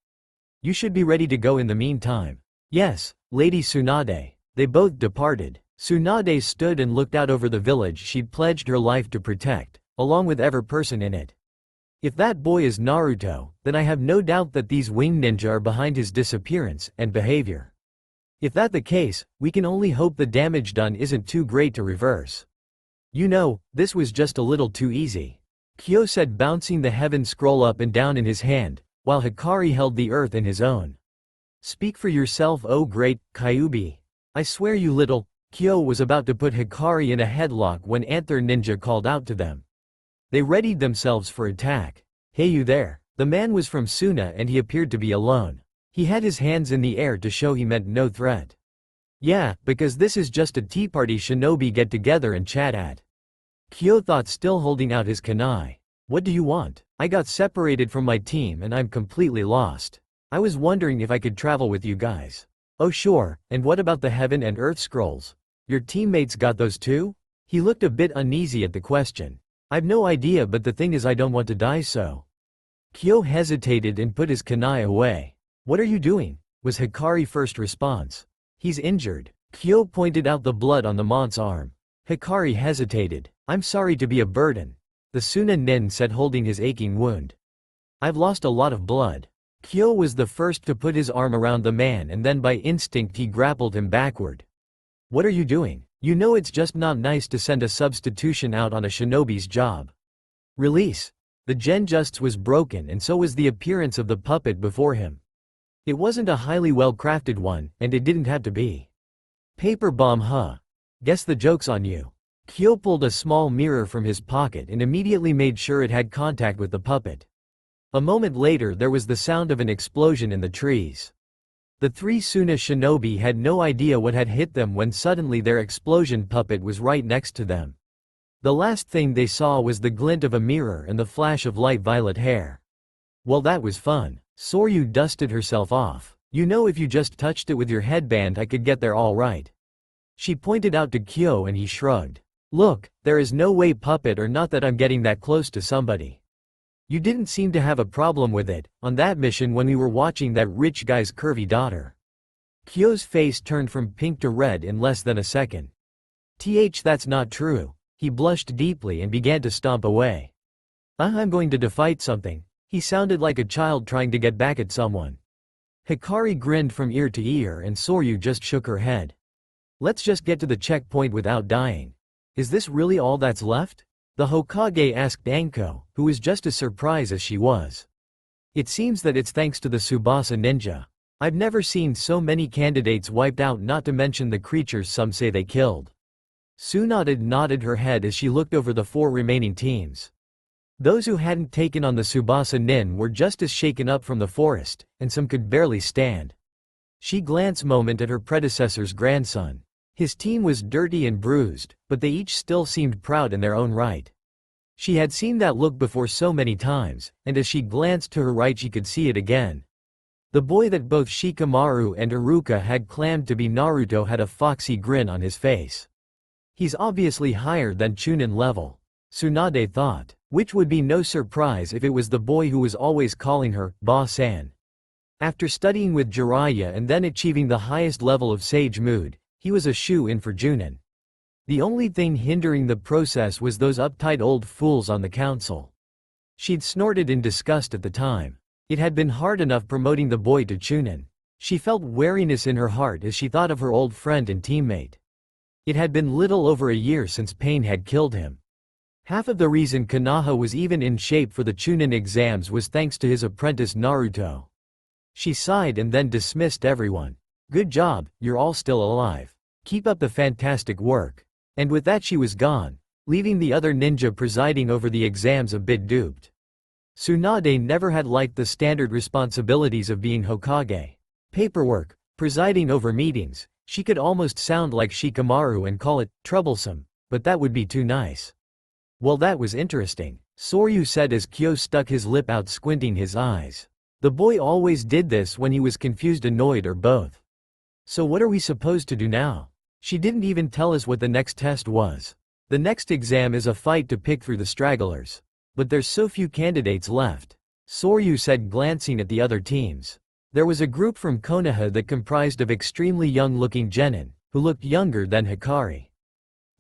You should be ready to go in the meantime. Yes, Lady Tsunade. They both departed. Tsunade stood and looked out over the village she'd pledged her life to protect, along with every person in it. If that boy is Naruto, then I have no doubt that these winged ninja are behind his disappearance and behavior. If that the case, we can only hope the damage done isn't too great to reverse. You know, this was just a little too easy. Kyo said, bouncing the heaven scroll up and down in his hand, while Hikari held the earth in his own. Speak for yourself, oh great Kyuubi. I swear you little. Kyo was about to put Hikari in a headlock when Anther Ninja called out to them. They readied themselves for attack. Hey you there. The man was from Suna and he appeared to be alone. He had his hands in the air to show he meant no threat. Yeah, because this is just a tea party shinobi get together and chat at. Kyo thought, still holding out his kunai. What do you want? I got separated from my team and I'm completely lost. I was wondering if I could travel with you guys. Oh sure, and what about the heaven and earth scrolls? Your teammates got those too? He looked a bit uneasy at the question. I've no idea, but the thing is I don't want to die so. Kyo hesitated and put his kunai away. What are you doing? Was Hikari's first response. He's injured. Kyo pointed out the blood on the mont's arm. Hikari hesitated. I'm sorry to be a burden. The Suna nin said, holding his aching wound. I've lost a lot of blood. Kyo was the first to put his arm around the man and then by instinct he grappled him backward. What are you doing? You know it's just not nice to send a substitution out on a shinobi's job. Release. The genjutsu was broken and so was the appearance of the puppet before him. It wasn't a highly well-crafted one, and it didn't have to be. Paper bomb huh? Guess the joke's on you. Kyo pulled a small mirror from his pocket and immediately made sure it had contact with the puppet. A moment later there was the sound of an explosion in the trees. The three Suna shinobi had no idea what had hit them when suddenly their explosion puppet was right next to them. The last thing they saw was the glint of a mirror and the flash of light violet hair. Well, that was fun. Soryu dusted herself off. You know, if you just touched it with your headband I could get there all right. She pointed out to Kyo and he shrugged. Look, there is no way, puppet or not, that I'm getting that close to somebody. You didn't seem to have a problem with it, on that mission when we were watching that rich guy's curvy daughter. Kyo's face turned from pink to red in less than a second. That's not true. He blushed deeply and began to stomp away. I'm going to defight something. He sounded like a child trying to get back at someone. Hikari grinned from ear to ear and Soryu just shook her head. Let's just get to the checkpoint without dying. Is this really all that's left? The Hokage asked Anko, who was just as surprised as she was. It seems that it's thanks to the Subasa ninja. I've never seen so many candidates wiped out, not to mention the creatures some say they killed. Tsunade nodded her head as she looked over the four remaining teams. Those who hadn't taken on the Subasa nin were just as shaken up from the forest, and some could barely stand. She glanced moment at her predecessor's grandson. His team was dirty and bruised, but they each still seemed proud in their own right. She had seen that look before so many times, and as she glanced to her right she could see it again. The boy that both Shikamaru and Iruka had claimed to be Naruto had a foxy grin on his face. He's obviously higher than Chunin level, Tsunade thought, which would be no surprise if it was the boy who was always calling her Ba-san. After studying with Jiraiya and then achieving the highest level of sage mood, he was a shoo-in for Chunin. The only thing hindering the process was those uptight old fools on the council. She'd snorted in disgust at the time. It had been hard enough promoting the boy to Chunin. She felt wariness in her heart as she thought of her old friend and teammate. It had been little over a year since pain had killed him. Half of the reason Konoha was even in shape for the Chunin exams was thanks to his apprentice Naruto. She sighed and then dismissed everyone. Good job, you're all still alive. Keep up the fantastic work. And with that she was gone, leaving the other ninja presiding over the exams a bit duped. Tsunade never had liked the standard responsibilities of being Hokage. Paperwork, presiding over meetings, she could almost sound like Shikamaru and call it troublesome, but that would be too nice. Well, that was interesting, Soryu said as Kyo stuck his lip out, squinting his eyes. The boy always did this when he was confused, annoyed, or both. So what are we supposed to do now? She didn't even tell us what the next test was. The next exam is a fight to pick through the stragglers. But there's so few candidates left. Soryu said, glancing at the other teams. There was a group from Konoha that comprised of extremely young-looking genin, who looked younger than Hikari.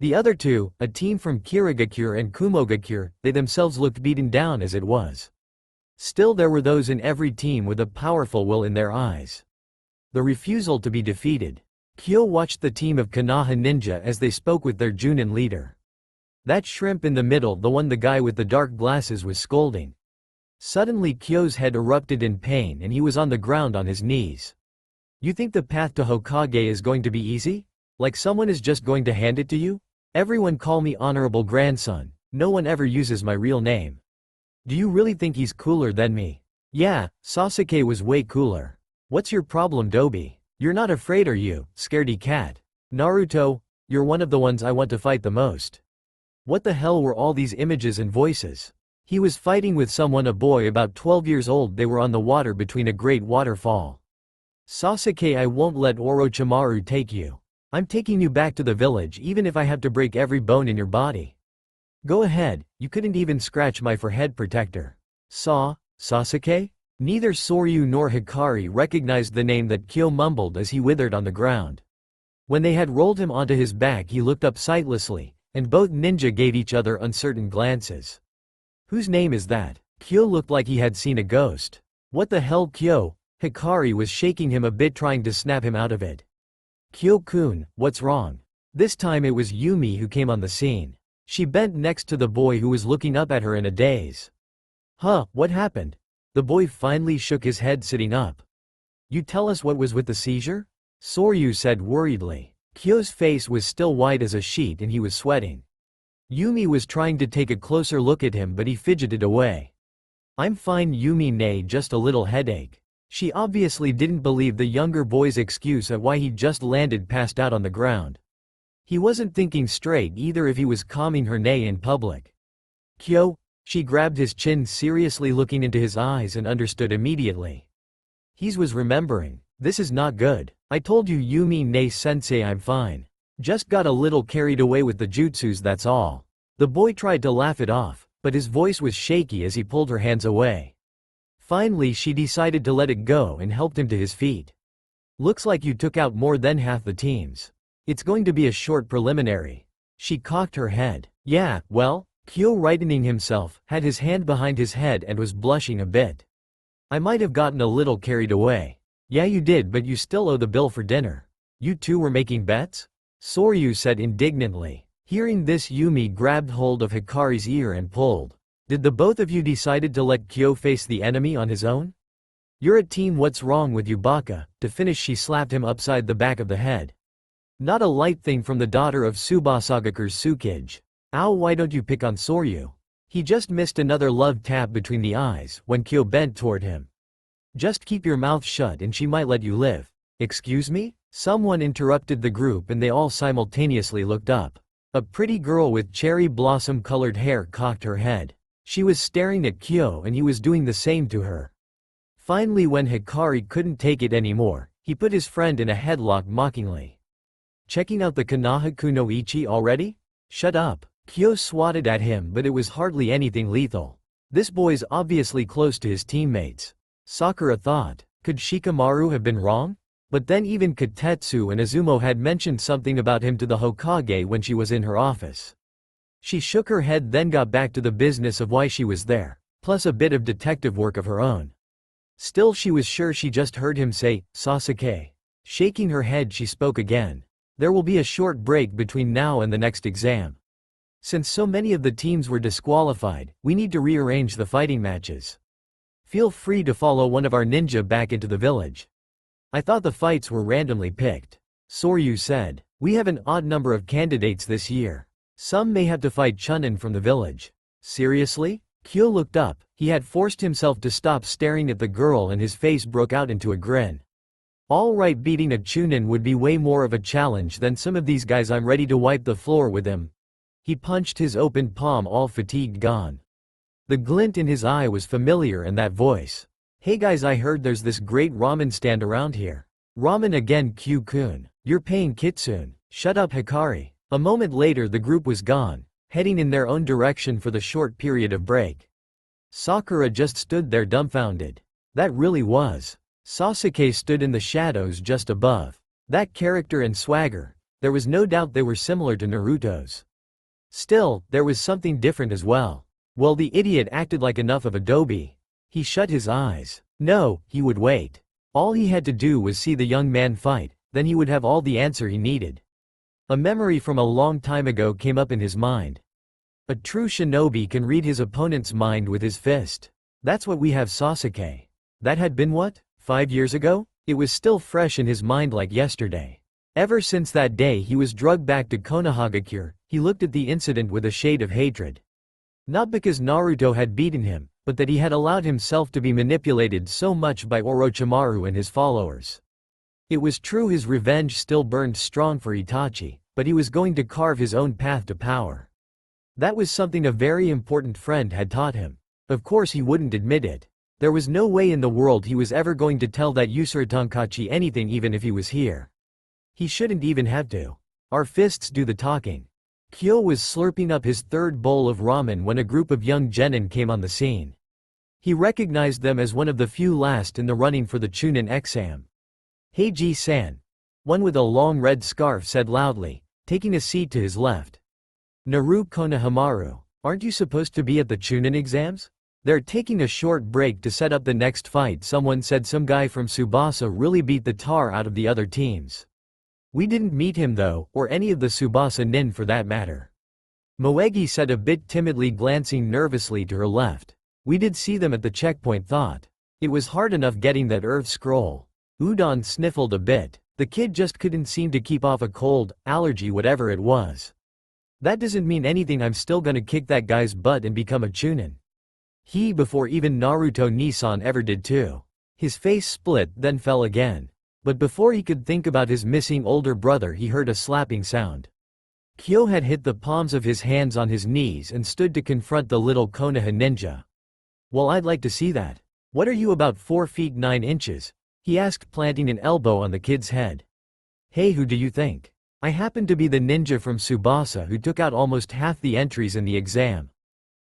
The other two, a team from Kirigakure and Kumogakure, they themselves looked beaten down as it was. Still there were those in every team with a powerful will in their eyes. The refusal to be defeated. Kyo watched the team of Konoha ninja as they spoke with their Chunin leader. That shrimp in the middle, the guy with the dark glasses, was scolding. Suddenly Kyo's head erupted in pain and he was on the ground on his knees. You think the path to Hokage is going to be easy? Like someone is just going to hand it to you? Everyone call me honorable grandson, no one ever uses my real name. Do you really think he's cooler than me? Yeah, Sasuke was way cooler. What's your problem, Dobi? You're not afraid, are you, scaredy cat? Naruto, you're one of the ones I want to fight the most. What the hell were all these images and voices? He was fighting with someone, a boy about 12 years old. They were on the water between a great waterfall. Sasuke, I won't let Orochimaru take you. I'm taking you back to the village even if I have to break every bone in your body. Go ahead, you couldn't even scratch my forehead protector. Sasuke? Neither Soryu nor Hikari recognized the name that Kyo mumbled as he withered on the ground. When they had rolled him onto his back, he looked up sightlessly, and both ninja gave each other uncertain glances. Whose name is that? Kyo looked like he had seen a ghost. What the hell, Kyo? Hikari was shaking him a bit, trying to snap him out of it. Kyo-kun, what's wrong? This time it was Yumi who came on the scene. She bent next to the boy who was looking up at her in a daze. Huh, what happened? The boy finally shook his head, sitting up. You tell us what was with the seizure? Soryu said worriedly. Kyo's face was still white as a sheet and he was sweating. Yumi was trying to take a closer look at him, but he fidgeted away. I'm fine, Yumi, nay, just a little headache. She obviously didn't believe the younger boy's excuse at why he just landed passed out on the ground. He wasn't thinking straight either if he was calming her nay in public. Kyo? She grabbed his chin, seriously looking into his eyes, and understood immediately. He was remembering. This is not good. I told you, Yumi, nay sensei, I'm fine. Just got a little carried away with the jutsus, that's all. The boy tried to laugh it off, but his voice was shaky as he pulled her hands away. Finally she decided to let it go and helped him to his feet. Looks like you took out more than half the teams. It's going to be a short preliminary. She cocked her head. Yeah, well, Kyo, rightening himself, had his hand behind his head and was blushing a bit. I might have gotten a little carried away. Yeah, you did, but you still owe the bill for dinner. You two were making bets? Soryu said indignantly. Hearing this, Yumi grabbed hold of Hikari's ear and pulled. Did the both of you decided to let Kyo face the enemy on his own? You're a team, what's wrong with you, Baka? To finish, she slapped him upside the back of the head. Not a light thing from the daughter of Tsubasagakure's Tsukage. Ow, why don't you pick on Soryu? He just missed another love tap between the eyes when Kyo bent toward him. Just keep your mouth shut and she might let you live. Excuse me? Someone interrupted the group and they all simultaneously looked up. A pretty girl with cherry blossom colored hair cocked her head. She was staring at Kyo and he was doing the same to her. Finally, when Hikari couldn't take it anymore, he put his friend in a headlock mockingly. Checking out the Konoha kunoichi already? Shut up. Kyo swatted at him, but it was hardly anything lethal. This boy's obviously close to his teammates. Sakura thought. Could Shikamaru have been wrong? But then even Katetsu and Izumo had mentioned something about him to the Hokage when she was in her office. She shook her head, then got back to the business of why she was there, plus a bit of detective work of her own. Still, she was sure she just heard him say, Sasuke. Shaking her head, she spoke again. There will be a short break between now and the next exam. Since so many of the teams were disqualified, we need to rearrange the fighting matches. Feel free to follow one of our ninja back into the village. I thought the fights were randomly picked. Soryu said. We have an odd number of candidates this year. Some may have to fight Chunin from the village. Seriously? Kyo looked up. He had forced himself to stop staring at the girl and his face broke out into a grin. All right, beating a Chunin would be way more of a challenge than some of these guys. I'm ready to wipe the floor with him. He punched his open palm, all fatigued gone. The glint in his eye was familiar, and that voice. Hey guys, I heard there's this great ramen stand around here. Ramen again Q-kun. You're paying Kitsune. Shut up Hikari. A moment later the group was gone, heading in their own direction for the short period of break. Sakura just stood there dumbfounded. That really was. Sasuke stood in the shadows just above. That character and swagger. There was no doubt they were similar to Naruto's. Still, there was something different as well. Well, the idiot acted like enough of a doby. He shut his eyes. No, he would wait. All he had to do was see the young man fight, then he would have all the answer he needed. A memory from a long time ago came up in his mind. A true shinobi can read his opponent's mind with his fist. That's what we have Sasuke. That had been what? 5 years ago? It was still fresh in his mind like yesterday. Ever since that day he was drugged back to Konohagakure, he looked at the incident with a shade of hatred. Not because Naruto had beaten him, but that he had allowed himself to be manipulated so much by Orochimaru and his followers. It was true his revenge still burned strong for Itachi, but he was going to carve his own path to power. That was something a very important friend had taught him. Of course he wouldn't admit it. There was no way in the world he was ever going to tell that Yusura Tonkaichi anything even if he was here. He shouldn't even have to. Our fists do the talking. Kyo was slurping up his third bowl of ramen when a group of young genin came on the scene. He recognized them as one of the few last in the running for the Chunin exam. Heiji-san. One with a long red scarf said loudly, taking a seat to his left. Naru Konohamaru, aren't you supposed to be at the Chunin exams? They're taking a short break to set up the next fight. Someone said some guy from Subasa really beat the tar out of the other teams. We didn't meet him though, or any of the Subasa nin for that matter. Moegi said a bit timidly, glancing nervously to her left. We did see them at the checkpoint. Thought it was hard enough getting that earth scroll. Udon sniffled a bit. The kid just couldn't seem to keep off a cold, allergy, whatever it was. That doesn't mean anything. I'm still gonna kick that guy's butt and become a Chunin. He before even Naruto Nissan ever did too. His face split then fell again. But before he could think about his missing older brother he heard a slapping sound. Kyo had hit the palms of his hands on his knees and stood to confront the little Konoha ninja. Well, I'd like to see that. What are you, about 4 feet 9 inches? He asked, planting an elbow on the kid's head. Hey, who do you think? I happen to be the ninja from Subasa who took out almost half the entries in the exam.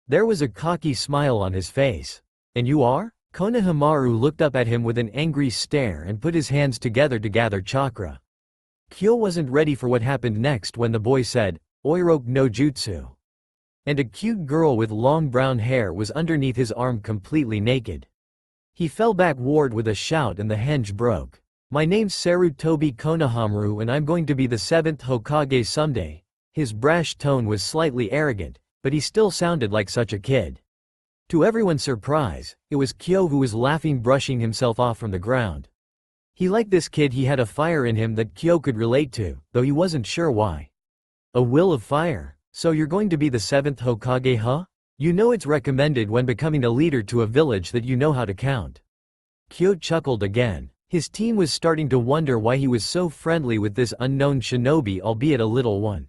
There was a cocky smile on his face. And you are? Konohamaru looked up at him with an angry stare and put his hands together to gather chakra. Kyo wasn't ready for what happened next when the boy said, Oiroke no jutsu. And a cute girl with long brown hair was underneath his arm, completely naked. He fell backward with a shout and the henge broke. My name's Sarutobi Konohamaru and I'm going to be the 7th Hokage someday. His brash tone was slightly arrogant, but he still sounded like such a kid. To everyone's surprise, it was Kyo who was laughing, brushing himself off from the ground. He liked this kid. He had a fire in him that Kyo could relate to, though he wasn't sure why. A will of fire? So you're going to be the 7th Hokage, huh? You know it's recommended when becoming a leader to a village that you know how to count. Kyo chuckled again. His team was starting to wonder why he was so friendly with this unknown shinobi, albeit a little one.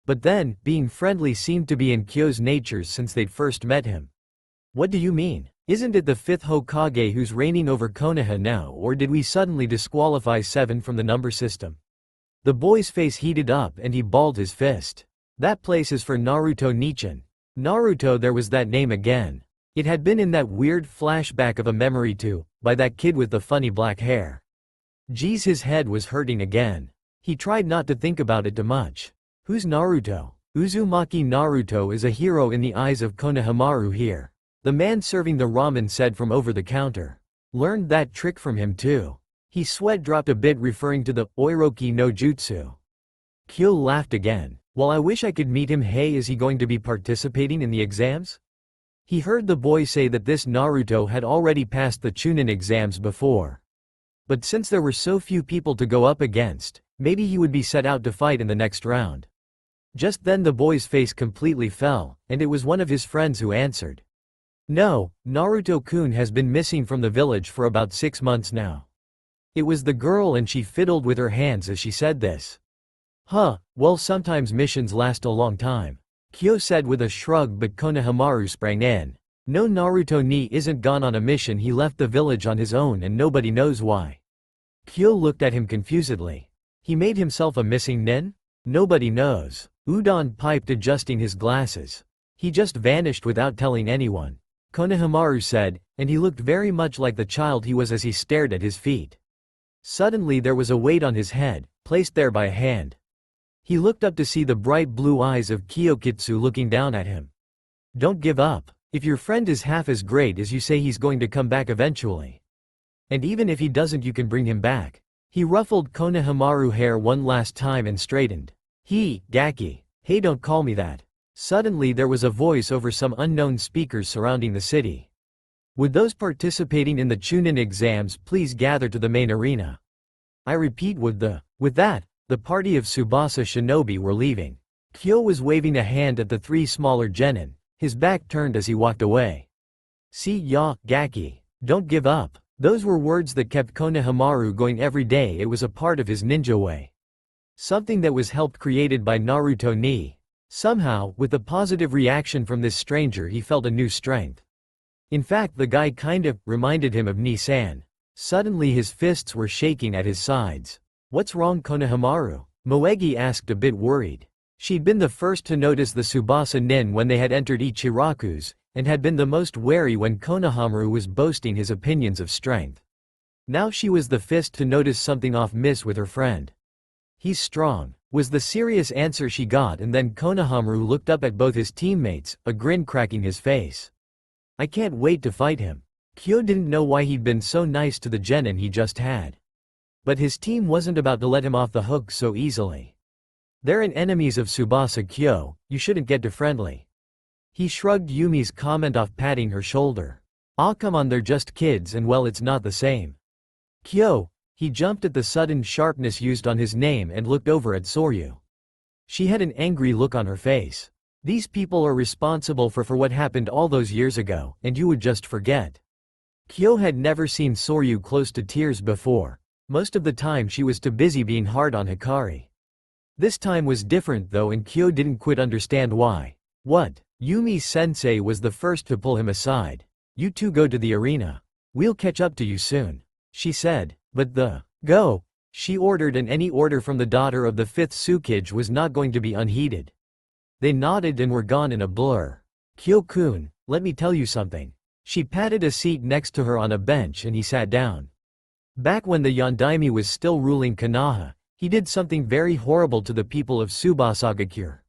But then, being friendly seemed to be in Kyo's nature since they'd first met him. What do you mean? Isn't it the 5th Hokage who's reigning over Konoha now, or did we suddenly disqualify 7 from the number system? The boy's face heated up and he balled his fist. That place is for Naruto Nichan. Naruto, there was that name again. It had been in that weird flashback of a memory too, by that kid with the funny black hair. Geez, his head was hurting again. He tried not to think about it too much. Who's Naruto? Uzumaki Naruto is a hero in the eyes of Konohamaru here. The man serving the ramen said from over the counter. Learned that trick from him too. His sweat dropped a bit, referring to the Oiroki no Jutsu. Kyo laughed again. Well, I wish I could meet him. Hey, is he going to be participating in the exams? He heard the boy say that this Naruto had already passed the Chunin exams before. But since there were so few people to go up against, maybe he would be set out to fight in the next round. Just then the boy's face completely fell, and it was one of his friends who answered. No, Naruto-kun has been missing from the village for about 6 months now. It was the girl and she fiddled with her hands as she said this. Huh, well, sometimes missions last a long time. Kyo said with a shrug, but Konohamaru sprang in. No, Naruto ni isn't gone on a mission. He left the village on his own and nobody knows why. Kyo looked at him confusedly. He made himself a missing nin? Nobody knows. Udon piped, adjusting his glasses. He just vanished without telling anyone. Konohamaru said, and he looked very much like the child he was as he stared at his feet. Suddenly there was a weight on his head, placed there by a hand. He looked up to see the bright blue eyes of Kyokitsu looking down at him. Don't give up. If your friend is half as great as you say, he's going to come back eventually. And even if he doesn't, you can bring him back. He ruffled Konohamaru's hair one last time and straightened. Gaki. Hey, don't call me that. Suddenly there was a voice over some unknown speakers surrounding the city. Would those participating in the Chunin exams please gather to the main arena? I repeat, would the. With that, the party of Subasa shinobi were leaving. Kyo was waving a hand at the three smaller genin, his back turned as he walked away. See ya, Gaki. Don't give up. Those were words that kept Konohamaru going every day. It was a part of his ninja way. Something that was helped created by Naruto ni. Somehow, with the positive reaction from this stranger, he felt a new strength. In fact, the guy kind of reminded him of Ni-san. Suddenly his fists were shaking at his sides. What's wrong, Konohamaru? Moegi asked, a bit worried. She'd been the first to notice the Subasa nin when they had entered Ichiraku's, and had been the most wary when Konohamaru was boasting his opinions of strength. Now she was the fifth to notice something off miss with her friend. He's strong, was the serious answer she got, and then Konohamaru looked up at both his teammates, a grin cracking his face. I can't wait to fight him. Kyo didn't know why he'd been so nice to the genin he just had. But his team wasn't about to let him off the hook so easily. They're an enemies of Subasa, Kyo, you shouldn't get too friendly. He shrugged Yumi's comment off, patting her shoulder. Ah, come on, they're just kids, and well, it's not the same. Kyo. He jumped at the sudden sharpness used on his name and looked over at Soryu. She had an angry look on her face. These people are responsible for what happened all those years ago, and you would just forget. Kyo had never seen Soryu close to tears before. Most of the time she was too busy being hard on Hikari. This time was different though, and Kyo didn't quite understand why. What? Yumi-sensei was the first to pull him aside. You two go to the arena. We'll catch up to you soon, she said. But go, she ordered, and any order from the daughter of the fifth Tsukage was not going to be unheeded. They nodded and were gone in a blur. Kyo-kun, let me tell you something. She patted a seat next to her on a bench and he sat down. Back when the Yondaime was still ruling Konoha, he did something very horrible to the people of Subasagakure.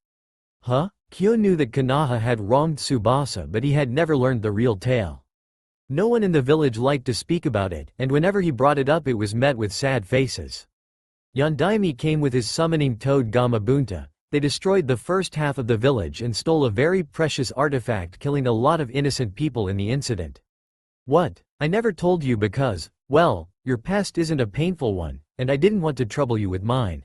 Huh? Kyo knew that Konoha had wronged Subasa, but he had never learned the real tale. No one in the village liked to speak about it, and whenever he brought it up it was met with sad faces. Yondaime came with his summoning toad Gamabunta. They destroyed the first half of the village and stole a very precious artifact, killing a lot of innocent people in the incident. What? I never told you because, well, your past isn't a painful one, and I didn't want to trouble you with mine.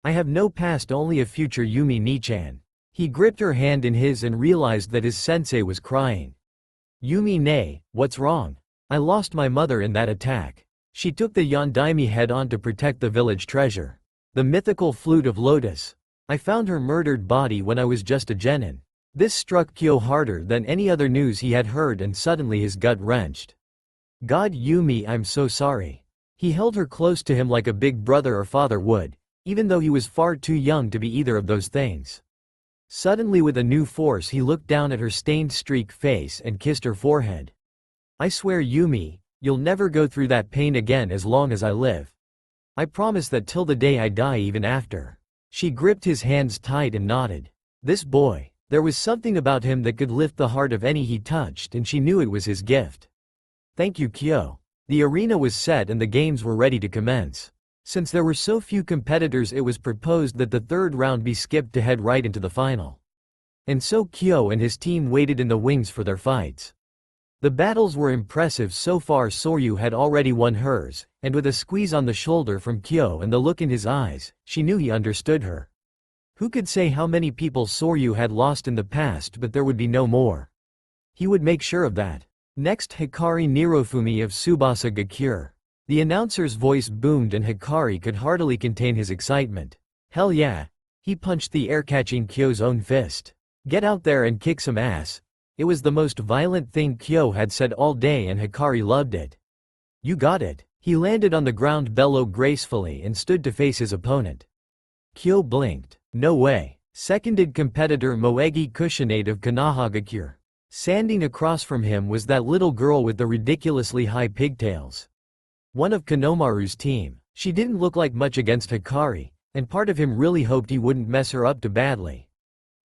I have no past, only a future, Yumi-ni-chan. He gripped her hand in his and realized that his sensei was crying. Yumi-ne, what's wrong? I lost my mother in that attack. She took the Yondaime head on to protect the village treasure. The mythical Flute of Lotus. I found her murdered body when I was just a genin. This struck Kyo harder than any other news he had heard, and suddenly his gut wrenched. God, Yumi, I'm so sorry. He held her close to him like a big brother or father would, even though he was far too young to be either of those things. Suddenly, with a new force, he looked down at her stained streak face and kissed her forehead. I swear, Yumi, you'll never go through that pain again as long as I live. I promise that till the day I die, even after. She gripped his hands tight and nodded. This boy, there was something about him that could lift the heart of any he touched, and she knew it was his gift. Thank you, Kyo. The arena was set and the games were ready to commence. Since there were so few competitors, it was proposed that the third round be skipped to head right into the final. And so Kyo and his team waited in the wings for their fights. The battles were impressive so far. Soryu had already won hers, and with a squeeze on the shoulder from Kyo and the look in his eyes, she knew he understood her. Who could say how many people Soryu had lost in the past, but there would be no more. He would make sure of that. Next, Hikari Nirofumi of Subasa Gakure. The announcer's voice boomed and Hikari could hardly contain his excitement. Hell yeah. He punched the air, catching Kyo's own fist. Get out there and kick some ass. It was the most violent thing Kyo had said all day, and Hikari loved it. You got it. He landed on the ground bellow gracefully and stood to face his opponent. Kyo blinked. No way. Seconded competitor Moegi Kusanade of Konohagakure. Standing across from him was that little girl with the ridiculously high pigtails. One of Konohamaru's team. She didn't look like much against Hikari, and part of him really hoped he wouldn't mess her up too badly.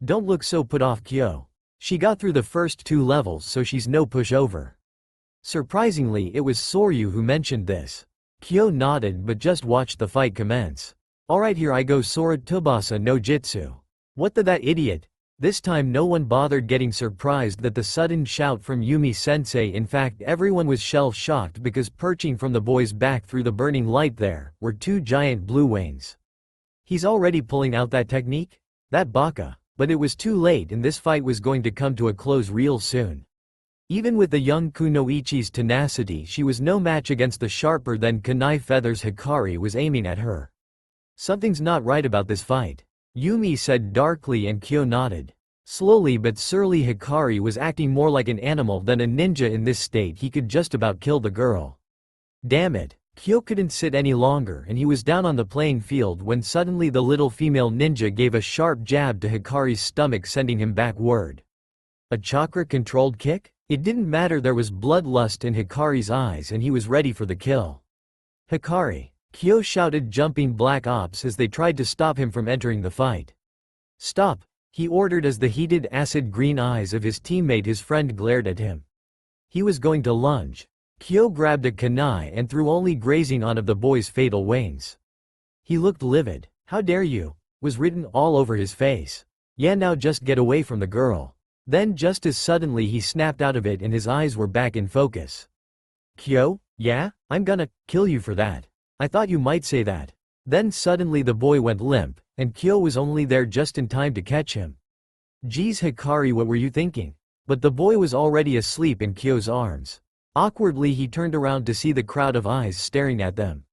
Don't look so put off, Kyo. She got through the first 2 levels, so she's no pushover. Surprisingly, it was Soryu who mentioned this. Kyo nodded but just watched the fight commence. Alright, here I go, Sora Sububasa no Jitsu. What the that idiot? This time no one bothered getting surprised that the sudden shout from Yumi sensei. In fact, everyone was shell-shocked because perching from the boy's back through the burning light there were 2 giant blue wings. He's already pulling out that technique? That baka. But it was too late and this fight was going to come to a close real soon. Even with the young Kunoichi's tenacity, she was no match against the sharper than kunai feathers Hikari was aiming at her. Something's not right about this fight, Yumi said darkly, and Kyo nodded. Slowly but surely Hikari was acting more like an animal than a ninja. In this state he could just about kill the girl. Damn it. Kyo couldn't sit any longer and he was down on the playing field when suddenly the little female ninja gave a sharp jab to Hikari's stomach, sending him backward. A chakra-controlled kick? It didn't matter, there was bloodlust in Hikari's eyes and he was ready for the kill. Hikari! Kyo shouted, jumping Black Ops as they tried to stop him from entering the fight. Stop! He ordered as the heated acid green eyes of his teammate, his friend, glared at him. He was going to lunge. Kyo grabbed a kunai and threw, only grazing on of the boy's fatal wings. He looked livid. How dare you? Was written all over his face. Yeah, now just get away from the girl. Then just as suddenly he snapped out of it and his eyes were back in focus. Kyo? Yeah? I'm gonna kill you for that. I thought you might say that. Then suddenly the boy went limp, and Kyo was only there just in time to catch him. Geez Hikari, what were you thinking? But the boy was already asleep in Kyo's arms. Awkwardly he turned around to see the crowd of eyes staring at them.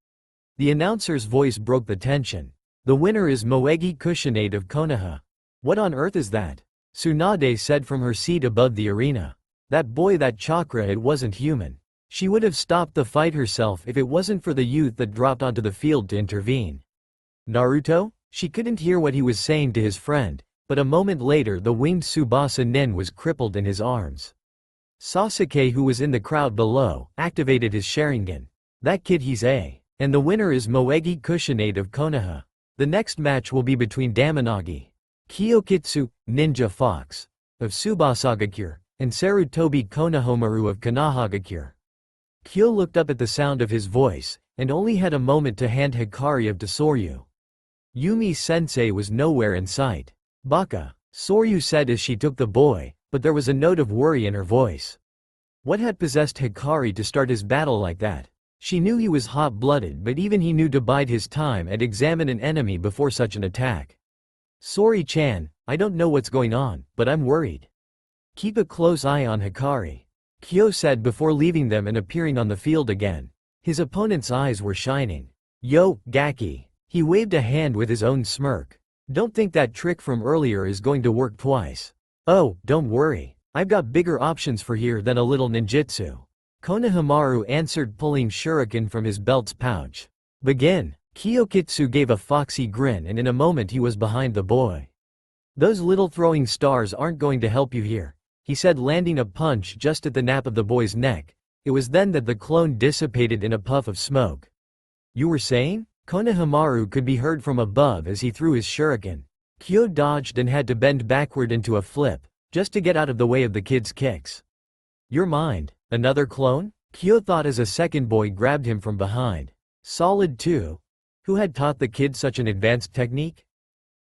The announcer's voice broke the tension. The winner is Moegi Kusanade of Konoha. What on earth is that? Tsunade said from her seat above the arena. That boy, that chakra, it wasn't human. She would have stopped the fight herself if it wasn't for the youth that dropped onto the field to intervene. Naruto? She couldn't hear what he was saying to his friend, but a moment later the winged Subasa nin was crippled in his arms. Sasuke, who was in the crowd below, activated his Sharingan. That kid, he's A. And the winner is Moegi Kusanade of Konoha. The next match will be between Damanagi Kyokitsu, Ninja Fox, of Subasagakure, and Sarutobi Konohamaru of Konohagakure. Kyo looked up at the sound of his voice, and only had a moment to hand Hikari of to Soryu. Yumi-sensei was nowhere in sight. Baka, Soryu said as she took the boy, but there was a note of worry in her voice. What had possessed Hikari to start his battle like that? She knew he was hot-blooded, but even he knew to bide his time and examine an enemy before such an attack. Sori-chan, I don't know what's going on, but I'm worried. Keep a close eye on Hikari, Kyo said before leaving them and appearing on the field again. His opponent's eyes were shining. Yo, Gaki. He waved a hand with his own smirk. Don't think that trick from earlier is going to work twice. Oh, don't worry. I've got bigger options for here than a little ninjutsu. Konohamaru answered, pulling shuriken from his belt's pouch. Begin. Kyokitsu gave a foxy grin and in a moment he was behind the boy. Those little throwing stars aren't going to help you here, he said, landing a punch just at the nape of the boy's neck. It was then that the clone dissipated in a puff of smoke. You were saying? Konohamaru could be heard from above as he threw his shuriken. Kyo dodged and had to bend backward into a flip, just to get out of the way of the kid's kicks. Your mind, another clone? Kyo thought as a second boy grabbed him from behind. Solid too. Who had taught the kid such an advanced technique?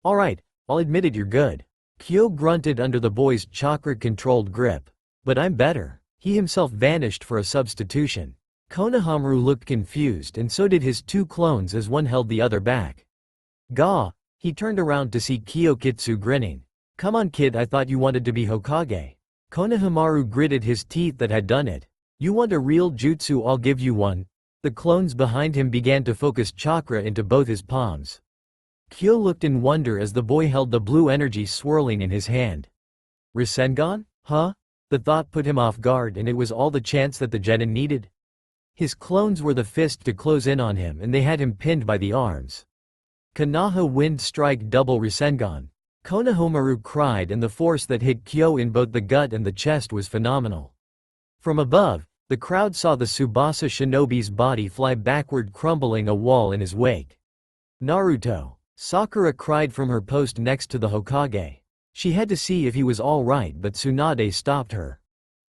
Alright, I'll admit it, you're good. Kyo grunted under the boy's chakra-controlled grip. But I'm better. He himself vanished for a substitution. Konohamaru looked confused and so did his two clones as one held the other back. Gah! He turned around to see Kyokitsu grinning. Come on kid, I thought you wanted to be Hokage. Konohamaru gritted his teeth that had done it. You want a real jutsu, I'll give you one. The clones behind him began to focus chakra into both his palms. Kyo looked in wonder as the boy held the blue energy swirling in his hand. Rasengan? Huh? The thought put him off guard, and it was all the chance that the genin needed. His clones were the fist to close in on him and they had him pinned by the arms. Konoha Wind Strike Double Rasengan. Konohamaru cried and the force that hit Kyo in both the gut and the chest was phenomenal. From above, the crowd saw the Subasa shinobi's body fly backward, crumbling a wall in his wake. Naruto. Sakura cried from her post next to the Hokage. She had to see if he was all right, but Tsunade stopped her.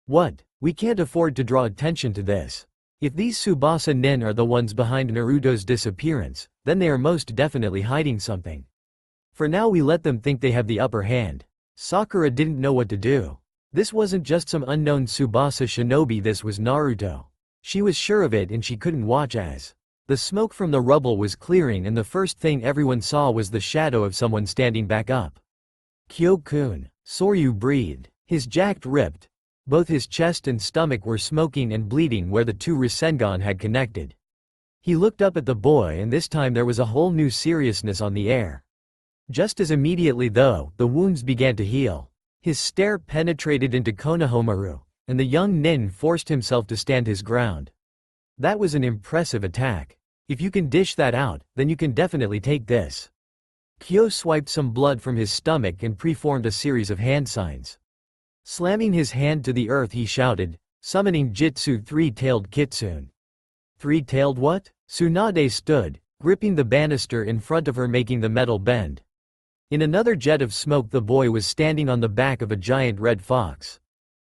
What? We can't afford to draw attention to this. If these Subasa nin are the ones behind Naruto's disappearance, then they are most definitely hiding something. For now we let them think they have the upper hand. Sakura didn't know what to do. This wasn't just some unknown Subasa shinobi, this was Naruto. She was sure of it and she couldn't watch as the smoke from the rubble was clearing and the first thing everyone saw was the shadow of someone standing back up. Kyo-kun. Soryu breathed. His jacket ripped. Both his chest and stomach were smoking and bleeding where the two Rasengan had connected. He looked up at the boy and this time there was a whole new seriousness on the air. Just as immediately though, the wounds began to heal. His stare penetrated into Konohamaru, and the young nin forced himself to stand his ground. That was an impressive attack. If you can dish that out, then you can definitely take this. Kyo swiped some blood from his stomach and preformed a series of hand signs. Slamming his hand to the earth he shouted, summoning Jitsu Three-Tailed Kitsune. Three-tailed what? Tsunade stood, gripping the banister in front of her, making the metal bend. In another jet of smoke the boy was standing on the back of a giant red fox.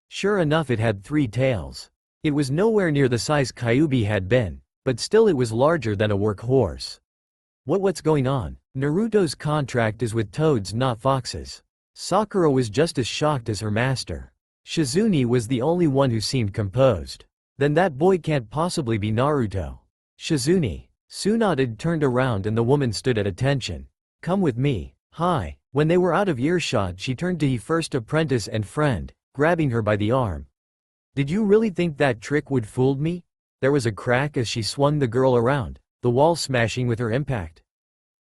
Sure enough, it had 3 tails. It was nowhere near the size Kyuubi had been, but still it was larger than a workhorse. What's going on? Naruto's contract is with toads, not foxes. Sakura was just as shocked as her master. Shizune was the only one who seemed composed. Then that boy can't possibly be Naruto. Shizune. Tsunade turned around and the woman stood at attention. Come with me. Hi. When they were out of earshot she turned to her first apprentice and friend, grabbing her by the arm. Did you really think that trick would fool me? There was a crack as she swung the girl around, the wall smashing with her impact.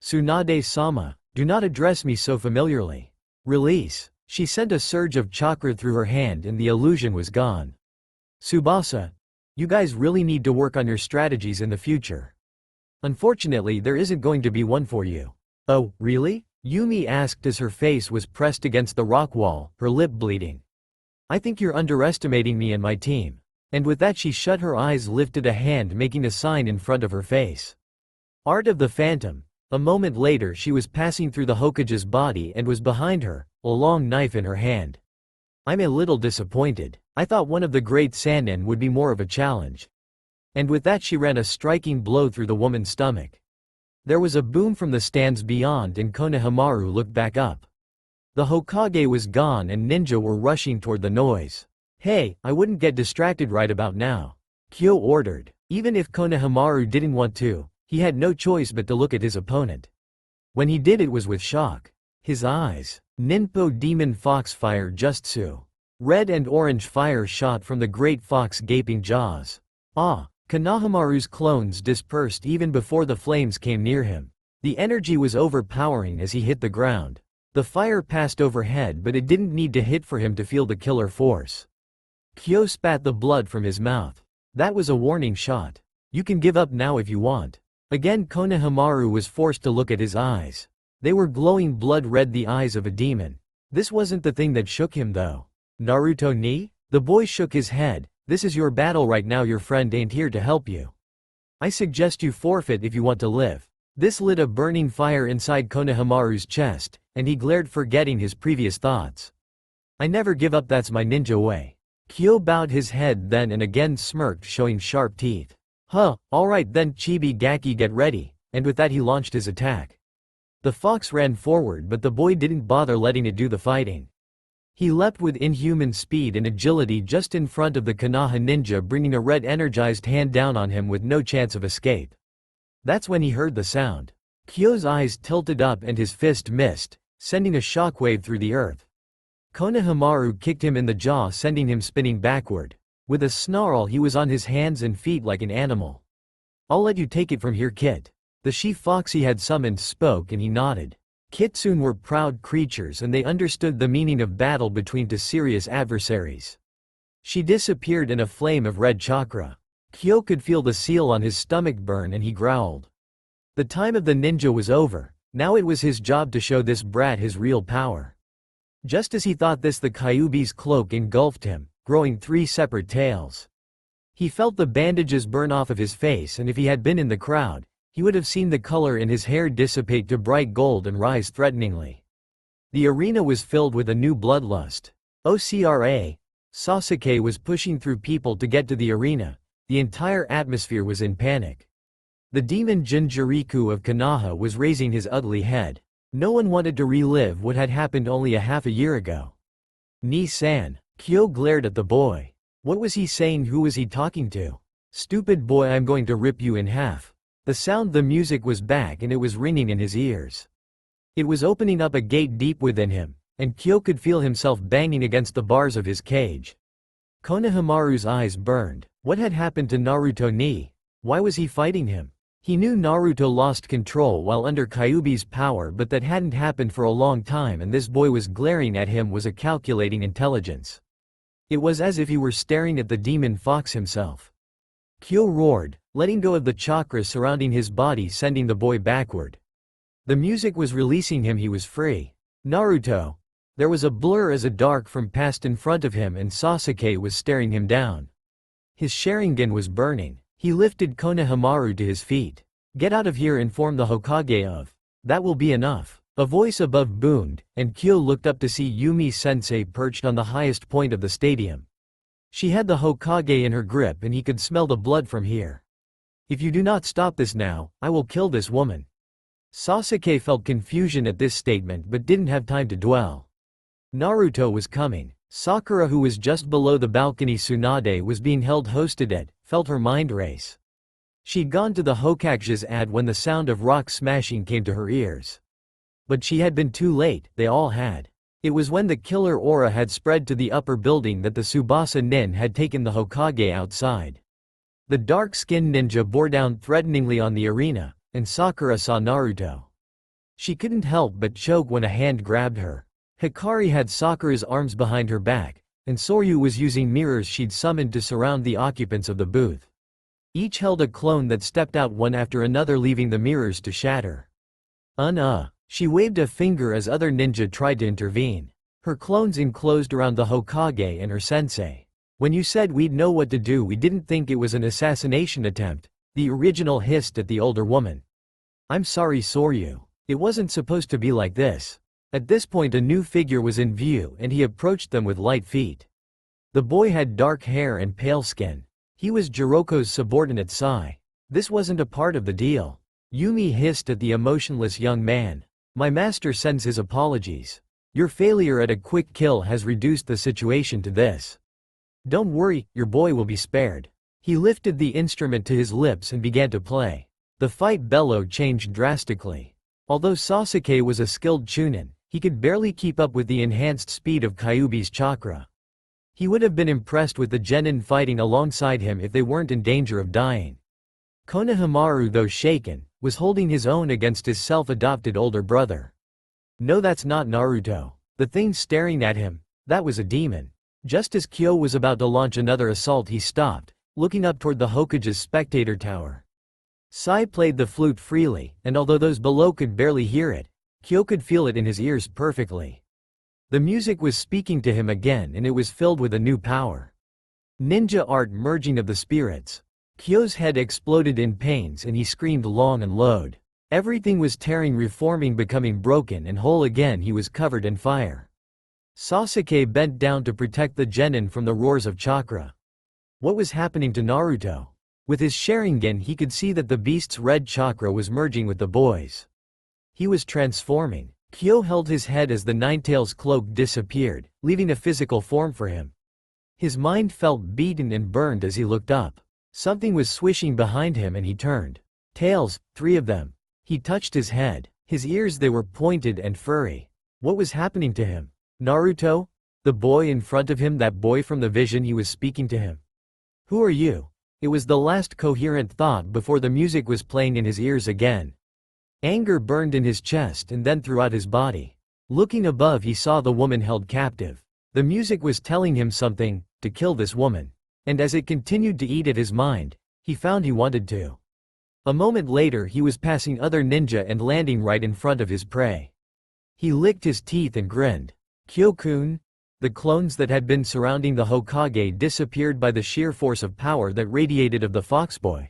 Tsunade-sama, do not address me so familiarly. Release. She sent a surge of chakra through her hand and the illusion was gone. Subasa, you guys really need to work on your strategies in the future. Unfortunately there isn't going to be one for you. Oh, really? Yumi asked as her face was pressed against the rock wall, her lip bleeding. I think you're underestimating me and my team. And with that she shut her eyes, lifted a hand making a sign in front of her face. Art of the Phantom. A moment later she was passing through the Hokage's body and was behind her, a long knife in her hand. I'm a little disappointed. I thought one of the great Sannin would be more of a challenge. And with that she ran a striking blow through the woman's stomach. There was a boom from the stands beyond and Konohamaru looked back up. The Hokage was gone and ninja were rushing toward the noise. Hey, I wouldn't get distracted right about now. Kyo ordered. Even if Konohamaru didn't want to, he had no choice but to look at his opponent. When he did it was with shock. His eyes. Ninpo Demon Fox Fire Jutsu. Red and orange fire shot from the great fox gaping jaws. Ah! Konohamaru's clones dispersed even before the flames came near him. The energy was overpowering as he hit the ground. The fire passed overhead but it didn't need to hit for him to feel the killer force. Kyo spat the blood from his mouth. That was a warning shot. You can give up now if you want. Again Konohamaru was forced to look at his eyes. They were glowing blood red, the eyes of a demon. This wasn't the thing that shook him though. Naruto ni? The boy shook his head. This is your battle right now, your friend ain't here to help you. I suggest you forfeit if you want to live. This lit a burning fire inside Konohamaru's chest, and he glared, forgetting his previous thoughts. I never give up, that's my ninja way. Kyo bowed his head then and again smirked, showing sharp teeth. Huh, alright then Chibi Gaki, get ready, and with that he launched his attack. The fox ran forward but the boy didn't bother letting it do the fighting. He leapt with inhuman speed and agility just in front of the Konoha ninja, bringing a red energized hand down on him with no chance of escape. That's when he heard the sound. Kyo's eyes tilted up and his fist missed, sending a shockwave through the earth. Konohamaru kicked him in the jaw, sending him spinning backward. With a snarl he was on his hands and feet like an animal. I'll let you take it from here, Kit. The she-fox he had summoned spoke and he nodded. Kitsune were proud creatures and they understood the meaning of battle between two serious adversaries. She disappeared in a flame of red chakra. Kyo could feel the seal on his stomach burn and he growled. The time of the ninja was over, now it was his job to show this brat his real power. Just as he thought this, the Kyuubi's cloak engulfed him, growing 3 separate tails. He felt the bandages burn off of his face, and if he had been in the crowd, he would have seen the color in his hair dissipate to bright gold and rise threateningly. The arena was filled with a new bloodlust. OCRA. Sasuke was pushing through people to get to the arena. The entire atmosphere was in panic. The demon Jinjuriku of Konoha was raising his ugly head. No one wanted to relive what had happened only a half a year ago. Ni-san. Kyo glared at the boy. What was he saying? Who was he talking to? Stupid boy, I'm going to rip you in half. The music was back and it was ringing in his ears. It was opening up a gate deep within him, and Kyo could feel himself banging against the bars of his cage. Konohamaru's eyes burned. What had happened to Naruto Ni? Why was he fighting him? He knew Naruto lost control while under Kyuubi's power, but that hadn't happened for a long time, and this boy was glaring at him was a calculating intelligence. It was as if he were staring at the demon fox himself. Kyo roared, letting go of the chakra surrounding his body, sending the boy backward. The music was releasing him, he was free. Naruto. There was a blur as a dark form passed in front of him and Sasuke was staring him down. His Sharingan was burning. He lifted Konohamaru to his feet. Get out of here, inform the Hokage of. That will be enough. A voice above boomed, and Kyo looked up to see Yumi sensei perched on the highest point of the stadium. She had the Hokage in her grip and he could smell the blood from here. If you do not stop this now, I will kill this woman. Sasuke felt confusion at this statement but didn't have time to dwell. Naruto was coming. Sakura, who was just below the balcony Tsunade was being held hostage, felt her mind race. She'd gone to the Hokage's ad when the sound of rock smashing came to her ears. But she had been too late, they all had. It was when the killer aura had spread to the upper building that the Subasa nin had taken the Hokage outside. The dark-skinned ninja bore down threateningly on the arena, and Sakura saw Naruto. She couldn't help but choke when a hand grabbed her. Hikari had Sakura's arms behind her back, and Soryu was using mirrors she'd summoned to surround the occupants of the booth. Each held a clone that stepped out one after another, leaving the mirrors to shatter. She waved a finger as other ninja tried to intervene. Her clones enclosed around the Hokage and her sensei. When you said we'd know what to do, we didn't think it was an assassination attempt, the original hissed at the older woman. I'm sorry, Soryu. It wasn't supposed to be like this. At this point a new figure was in view and he approached them with light feet. The boy had dark hair and pale skin. He was Jiroko's subordinate Sai. This wasn't a part of the deal. Yumi hissed at the emotionless young man. My master sends his apologies. Your failure at a quick kill has reduced the situation to this. Don't worry, your boy will be spared. He lifted the instrument to his lips and began to play. The fight bellow changed drastically. Although Sasuke was a skilled Chunin, he could barely keep up with the enhanced speed of Kyuubi's chakra. He would have been impressed with the genin fighting alongside him if they weren't in danger of dying. Konohamaru, though shaken, was holding his own against his self-adopted older brother. No, that's not Naruto. The thing staring at him, that was a demon. Just as Kyo was about to launch another assault, he stopped, looking up toward the Hokage's spectator tower. Sai played the flute freely, and although those below could barely hear it, Kyo could feel it in his ears perfectly. The music was speaking to him again and it was filled with a new power. Ninja art merging of the spirits. Kyo's head exploded in pains and he screamed long and loud. Everything was tearing, reforming, becoming broken and whole again. He was covered in fire. Sasuke bent down to protect the genin from the roars of chakra. What was happening to Naruto? With his Sharingan he could see that the beast's red chakra was merging with the boy's. He was transforming. Kyo held his head as the Ninetales cloak disappeared, leaving a physical form for him. His mind felt beaten and burned as he looked up. Something was swishing behind him and he turned. Tails, 3 of them. He touched his head. His ears, they were pointed and furry. What was happening to him? Naruto? The boy in front of him, that boy from the vision, he was speaking to him. Who are you? It was the last coherent thought before the music was playing in his ears again. Anger burned in his chest and then throughout his body. Looking above he saw the woman held captive. The music was telling him something, to kill this woman. And as it continued to eat at his mind, He found he wanted to. A moment later he was passing other ninja and landing right in front of his prey. He licked his teeth and grinned. Kyo-kun? The clones that had been surrounding the Hokage disappeared by the sheer force of power that radiated of the foxboy.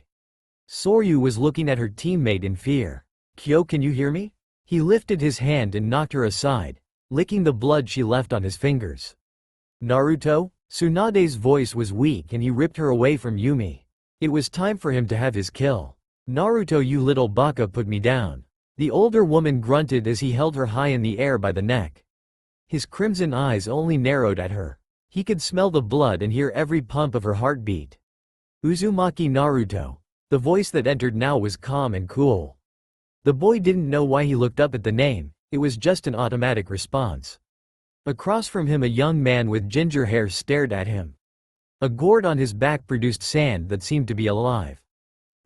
Soryu was looking at her teammate in fear. Kyo, can you hear me? He lifted his hand and knocked her aside, licking the blood she left on his fingers. Naruto? Tsunade's voice was weak and he ripped her away from Yumi. It was time for him to have his kill. Naruto, you little baka, put me down. The older woman grunted as he held her high in the air by the neck. His crimson eyes only narrowed at her. He could smell the blood and hear every pump of her heartbeat. Uzumaki Naruto. The voice that entered now was calm and cool. The boy didn't know why he looked up at the name, it was just an automatic response. Across from him a young man with ginger hair stared at him. A gourd on his back produced sand that seemed to be alive.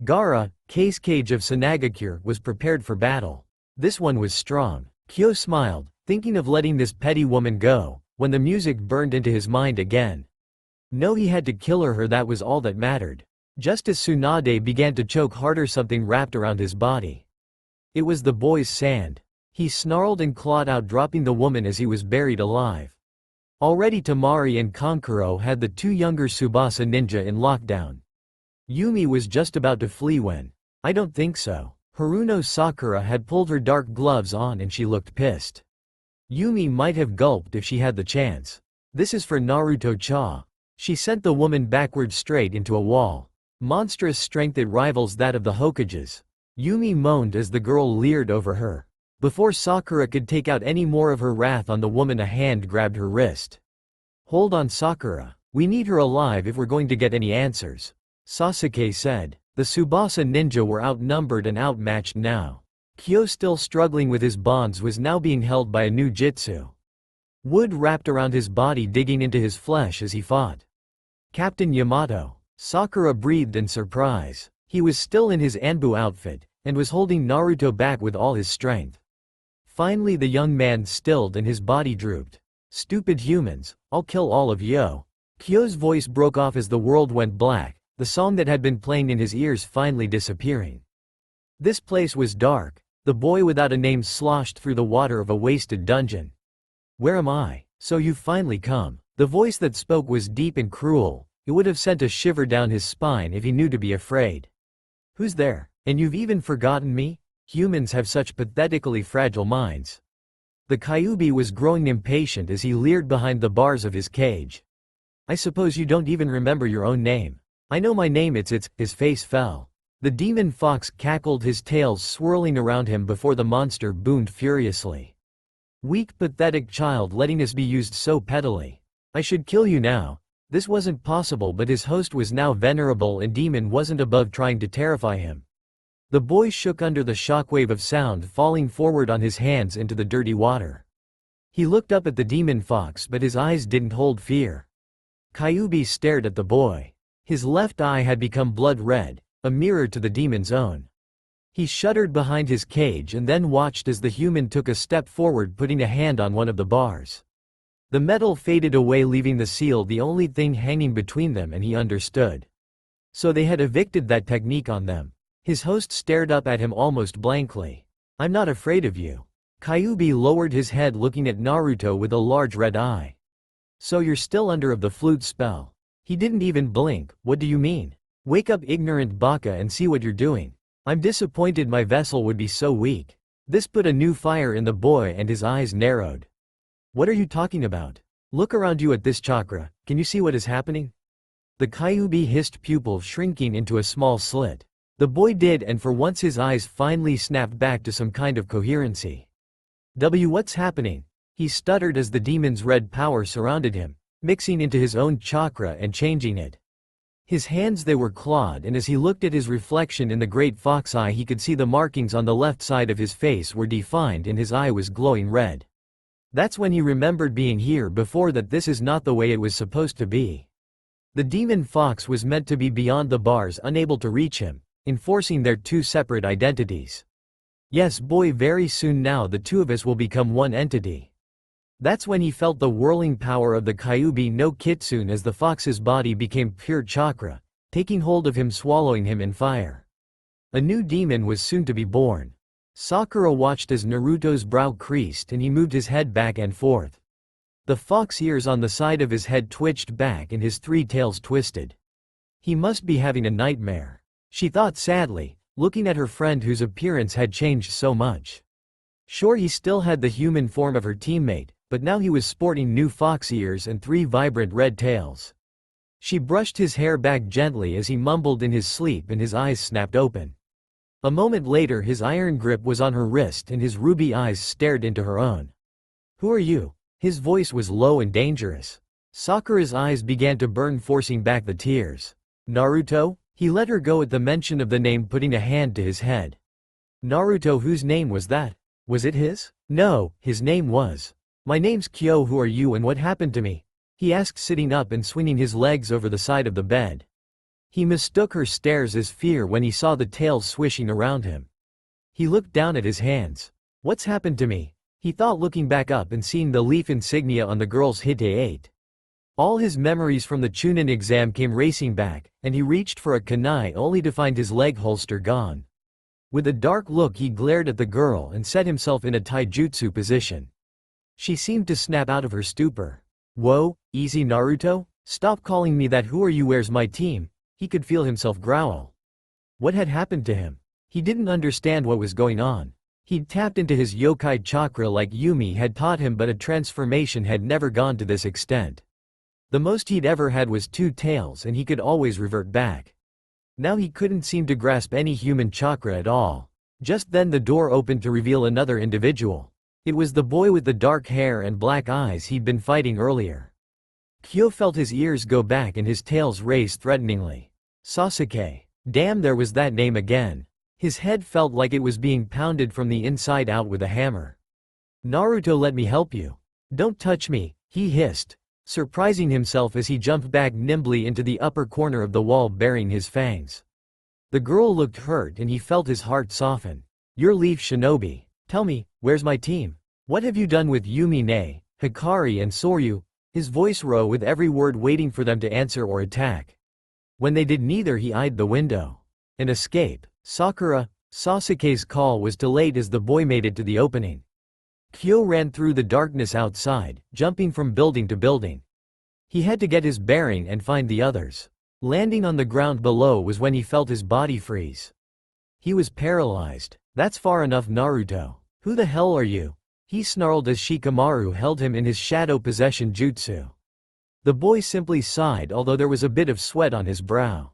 Gaara, case cage of Sanagakure, was prepared for battle. This one was strong. Kyo smiled, thinking of letting this petty woman go, when the music burned into his mind again. No, he had to kill her, that was all that mattered. Just as Tsunade began to choke harder, something wrapped around his body. It was the boy's sand. He snarled and clawed out, dropping the woman as he was buried alive. Already Tamari and Kankuro had the two younger Subasa ninja in lockdown. Yumi was just about to flee when, I don't think so. Haruno Sakura had pulled her dark gloves on and she looked pissed. Yumi might have gulped if she had the chance. This is for Naruto-cha. She sent the woman backwards straight into a wall. Monstrous strength, it rivals that of the Hokages. Yumi moaned as the girl leered over her. Before Sakura could take out any more of her wrath on the woman, a hand grabbed her wrist. Hold on, Sakura. We need her alive if we're going to get any answers, Sasuke said. The Subasa ninja were outnumbered and outmatched now. Kyo, still struggling with his bonds, was now being held by a new jutsu. Wood wrapped around his body, digging into his flesh as he fought. Captain Yamato. Sakura breathed in surprise. He was still in his Anbu outfit, and was holding Naruto back with all his strength. Finally the young man stilled and his body drooped. Stupid humans, I'll kill all of you. Kyo's voice broke off as the world went black, the song that had been playing in his ears finally disappearing. This place was dark. The boy without a name sloshed through the water of a wasted dungeon. Where am I? So you've finally come. The voice that spoke was deep and cruel. It would have sent a shiver down his spine if he knew to be afraid. Who's there? And you've even forgotten me? Humans have such pathetically fragile minds. The Kyuubi was growing impatient as he leered behind the bars of his cage. I suppose you don't even remember your own name. I know my name, it's his face fell. The demon fox cackled, his tails swirling around him before the monster boomed furiously. Weak, pathetic child, letting us be used so pettily. I should kill you now. This wasn't possible, but his host was now venerable and demon wasn't above trying to terrify him. The boy shook under the shockwave of sound, falling forward on his hands into the dirty water. He looked up at the demon fox, but his eyes didn't hold fear. Kyuubi stared at the boy. His left eye had become blood red, a mirror to the demon's own. He shuddered behind his cage and then watched as the human took a step forward, putting a hand on one of the bars. The metal faded away, leaving the seal the only thing hanging between them, and he understood. So they had evicted that technique on them. His host stared up at him almost blankly. I'm not afraid of you. Kyuubi lowered his head, looking at Naruto with a large red eye. So you're still under of the flute spell. He didn't even blink. What do you mean? Wake up, ignorant baka, and see what you're doing. I'm disappointed my vessel would be so weak. This put a new fire in the boy and his eyes narrowed. What are you talking about? Look around you at this chakra, can you see what is happening? The Kyuubi hissed, pupil shrinking into a small slit. The boy did, and for once his eyes finally snapped back to some kind of coherency. What's happening? He stuttered as the demon's red power surrounded him, mixing into his own chakra and changing it. His hands, they were clawed, and as he looked at his reflection in the great fox eye, he could see the markings on the left side of his face were defined and his eye was glowing red. That's when he remembered being here before, that this is not the way it was supposed to be. The demon fox was meant to be beyond the bars, unable to reach him, enforcing their two separate identities. Yes, boy, very soon now the two of us will become one entity. That's when he felt the whirling power of the Kyuubi no Kitsune as the fox's body became pure chakra, taking hold of him, swallowing him in fire. A new demon was soon to be born. Sakura watched as Naruto's brow creased and he moved his head back and forth. The fox ears on the side of his head twitched back and his three tails twisted. He must be having a nightmare, she thought sadly, looking at her friend whose appearance had changed so much. Sure, he still had the human form of her teammate, but now he was sporting new fox ears and three vibrant red tails. She brushed his hair back gently as he mumbled in his sleep and his eyes snapped open. A moment later his iron grip was on her wrist and his ruby eyes stared into her own. "Who are you?" His voice was low and dangerous. Sakura's eyes began to burn, forcing back the tears. "Naruto?" He let her go at the mention of the name, putting a hand to his head. "Naruto? Whose name was that? Was it his?" "No, his name was." "My name's Kyo. Who are you and what happened to me?" he asked, sitting up and swinging his legs over the side of the bed. He mistook her stares as fear when he saw the tails swishing around him. He looked down at his hands. "What's happened to me?" he thought, looking back up and seeing the leaf insignia on the girl's hite. All his memories from the Chunin exam came racing back, and he reached for a kunai only to find his leg holster gone. With a dark look he glared at the girl and set himself in a taijutsu position. She seemed to snap out of her stupor. "Whoa, easy Naruto, stop calling me that. Who are you? Where's my team?" He could feel himself growl. What had happened to him? He didn't understand what was going on. He'd tapped into his yokai chakra like Yumi had taught him, but a transformation had never gone to this extent. The most he'd ever had was 2 tails and he could always revert back. Now he couldn't seem to grasp any human chakra at all. Just then the door opened to reveal another individual. It was the boy with the dark hair and black eyes he'd been fighting earlier. Kyo felt his ears go back and his tails raise threateningly. Sasuke. Damn, there was that name again. His head felt like it was being pounded from the inside out with a hammer. "Naruto, let me help you." "Don't touch me," he hissed, surprising himself as he jumped back nimbly into the upper corner of the wall, baring his fangs. The girl looked hurt and he felt his heart soften. "You're Leaf Shinobi. Tell me, where's my team? What have you done with Yumi, Ne, Hikari and Soryu?" His voice rose with every word, waiting for them to answer or attack. When they did neither, he eyed the window. An escape. Sakura. Sasuke's call was delayed as the boy made it to the opening. Kyo ran through the darkness outside, jumping from building to building. He had to get his bearing and find the others. Landing on the ground below was when he felt his body freeze. He was paralyzed. "That's far enough, Naruto. Who the hell are you?" he snarled as Shikamaru held him in his shadow possession jutsu. The boy simply sighed, although there was a bit of sweat on his brow.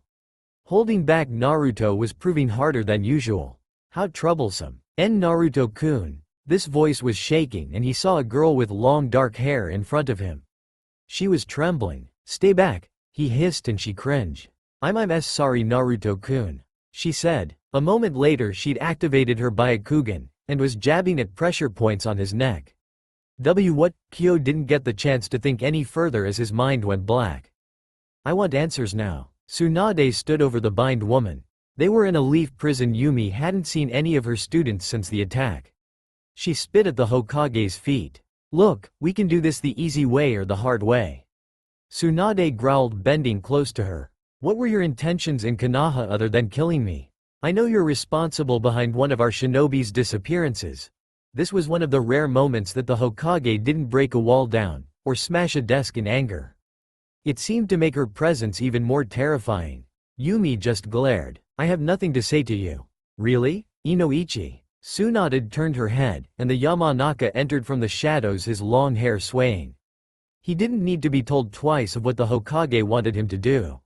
Holding back Naruto was proving harder than usual. How troublesome. Naruto-kun." This voice was shaking and he saw a girl with long dark hair in front of him. She was trembling. "Stay back," he hissed, and she cringed. I'm sorry Naruto-kun," she said. A moment later she'd activated her Byakugan, and was jabbing at pressure points on his neck. What? Kyo didn't get the chance to think any further as his mind went black. "I want answers now." Tsunade stood over the bind woman. They were in a leaf prison. Yumi hadn't seen any of her students since the attack. She spit at the Hokage's feet. "Look, we can do this the easy way or the hard way." Tsunade growled, bending close to her. "What were your intentions in Konoha other than killing me? I know you're responsible behind one of our shinobi's disappearances." This was one of the rare moments that the Hokage didn't break a wall down, or smash a desk in anger. It seemed to make her presence even more terrifying. Yumi just glared. "I have nothing to say to you." "Really? Inoichi?" Tsunade turned her head, and the Yamanaka entered from the shadows, his long hair swaying. He didn't need to be told twice of what the Hokage wanted him to do.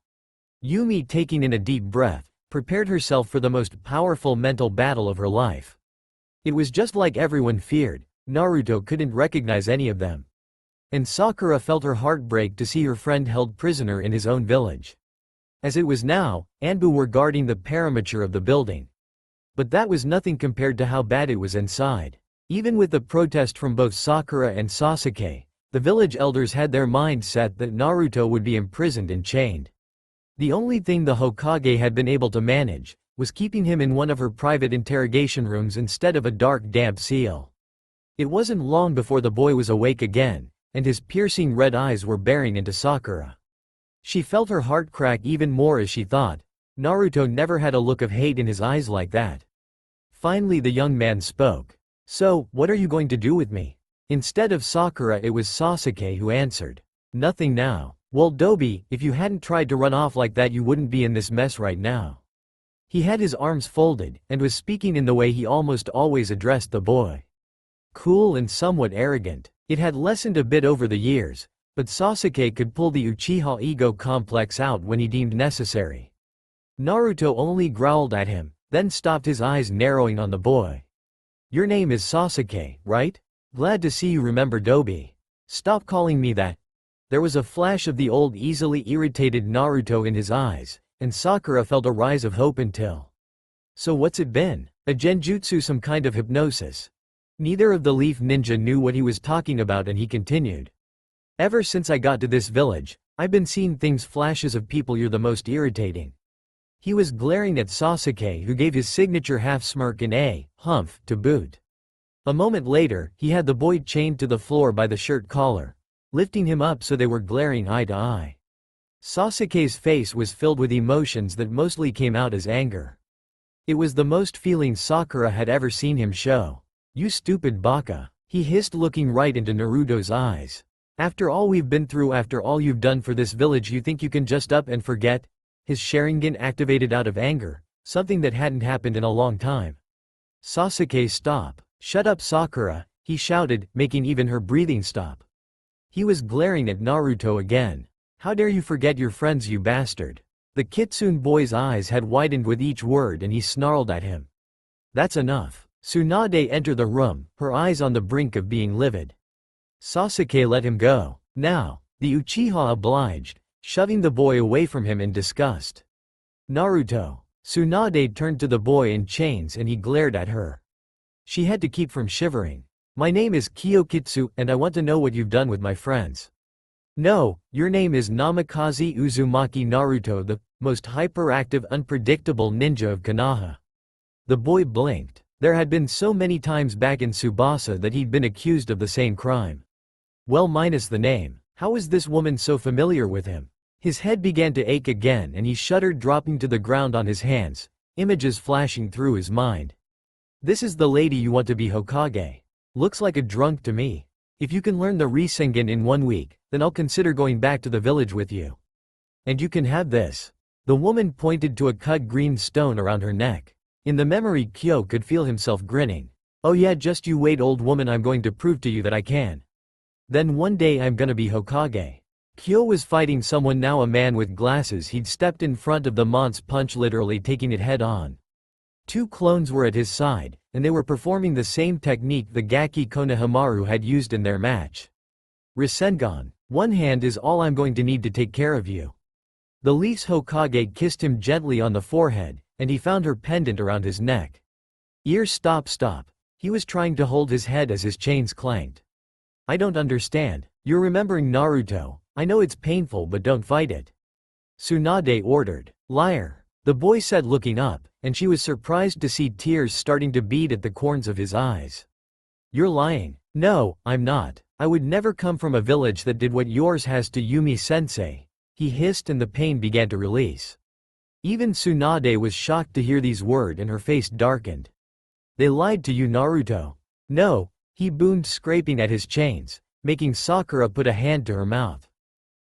Yumi, taking in a deep breath, prepared herself for the most powerful mental battle of her life. It was just like everyone feared. Naruto couldn't recognize any of them. And Sakura felt her heart break to see her friend held prisoner in his own village. As it was now, Anbu were guarding the perimeter of the building. But that was nothing compared to how bad it was inside. Even with the protest from both Sakura and Sasuke, the village elders had their mind set that Naruto would be imprisoned and chained. The only thing the Hokage had been able to manage was keeping him in one of her private interrogation rooms instead of a dark, damp cell. It wasn't long before the boy was awake again, and his piercing red eyes were bearing into Sakura. She felt her heart crack even more as she thought, Naruto never had a look of hate in his eyes like that. Finally the young man spoke. So, what are you going to do with me? Instead of Sakura it was Sasuke who answered. Nothing now. Well Dobi, if you hadn't tried to run off like that you wouldn't be in this mess right now. He had his arms folded, and was speaking in the way he almost always addressed the boy. Cool and somewhat arrogant. It had lessened a bit over the years, but Sasuke could pull the Uchiha ego complex out when he deemed necessary. Naruto only growled at him, then stopped, his eyes narrowing on the boy. Your name is Sasuke, right? Glad to see you remember Dobi. Stop calling me that. There was a flash of the old easily irritated Naruto in his eyes, and Sakura felt a rise of hope until. So what's it been? A genjutsu, some kind of hypnosis? Neither of the Leaf Ninja knew what he was talking about and he continued. Ever since I got to this village, I've been seeing things, flashes of people. You're the most irritating. He was glaring at Sasuke, who gave his signature half smirk and a humph to boot. A moment later, he had the boy chained to the floor by the shirt collar, lifting him up so they were glaring eye to eye. Sasuke's face was filled with emotions that mostly came out as anger. It was the most feelings Sakura had ever seen him show. You stupid baka, he hissed, looking right into Naruto's eyes. After all we've been through, after all you've done for this village, you think you can just up and forget? His Sharingan activated out of anger, something that hadn't happened in a long time. Sasuke, stop. Shut up Sakura, he shouted, making even her breathing stop. He was glaring at Naruto again. How dare you forget your friends, you bastard. The Kitsune boy's eyes had widened with each word and he snarled at him. That's enough. Tsunade entered the room, her eyes on the brink of being livid. Sasuke let him go. Now, the Uchiha obliged, shoving the boy away from him in disgust. Naruto. Tsunade turned to the boy in chains and he glared at her. She had to keep from shivering. My name is Kyokitsu and I want to know what you've done with my friends. No, your name is Namikaze Uzumaki Naruto, the most hyperactive, unpredictable ninja of Konoha. The boy blinked. There had been so many times back in Subasa that he'd been accused of the same crime. Well, minus the name. How was this woman so familiar with him? His head began to ache again and he shuddered, dropping to the ground on his hands, images flashing through his mind. This is the lady you want to be Hokage. Looks like a drunk to me. If you can learn the Rasengan in 1 week, then I'll consider going back to the village with you. And you can have this. The woman pointed to a cut green stone around her neck. In the memory, Kyo could feel himself grinning. Oh yeah, just you wait, old woman, I'm going to prove to you that I can. Then one day I'm gonna be Hokage. Kyo was fighting someone now, a man with glasses. He'd stepped in front of the Mon's punch, literally taking it head on. 2 clones were at his side, and they were performing the same technique the Gaki Konohamaru had used in their match. Rasengan. One hand is all I'm going to need to take care of you. The Leaf's Hokage kissed him gently on the forehead, and he found her pendant around his neck. Ears, stop. He was trying to hold his head as his chains clanked. I don't understand. You're remembering Naruto. I know it's painful, but don't fight it. Tsunade ordered. Liar. The boy said, looking up, and she was surprised to see tears starting to bead at the corners of his eyes. You're lying. No, I'm not. I would never come from a village that did what yours has to Yumi-sensei. He hissed and the pain began to release. Even Tsunade was shocked to hear these words and her face darkened. They lied to you, Naruto. No, he boomed, scraping at his chains, making Sakura put a hand to her mouth.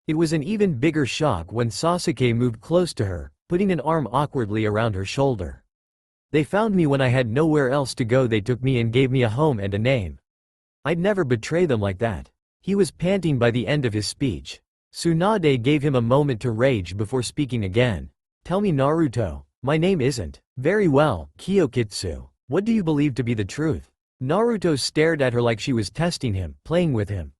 It was an even bigger shock when Sasuke moved close to her, putting an arm awkwardly around her shoulder. They found me when I had nowhere else to go. They took me and gave me a home and a name. I'd never betray them like that. He was panting by the end of his speech. Tsunade gave him a moment to rage before speaking again. Tell me, Naruto. My name isn't. Very well, Kyokitsu. What do you believe to be the truth? Naruto stared at her like she was testing him, playing with him.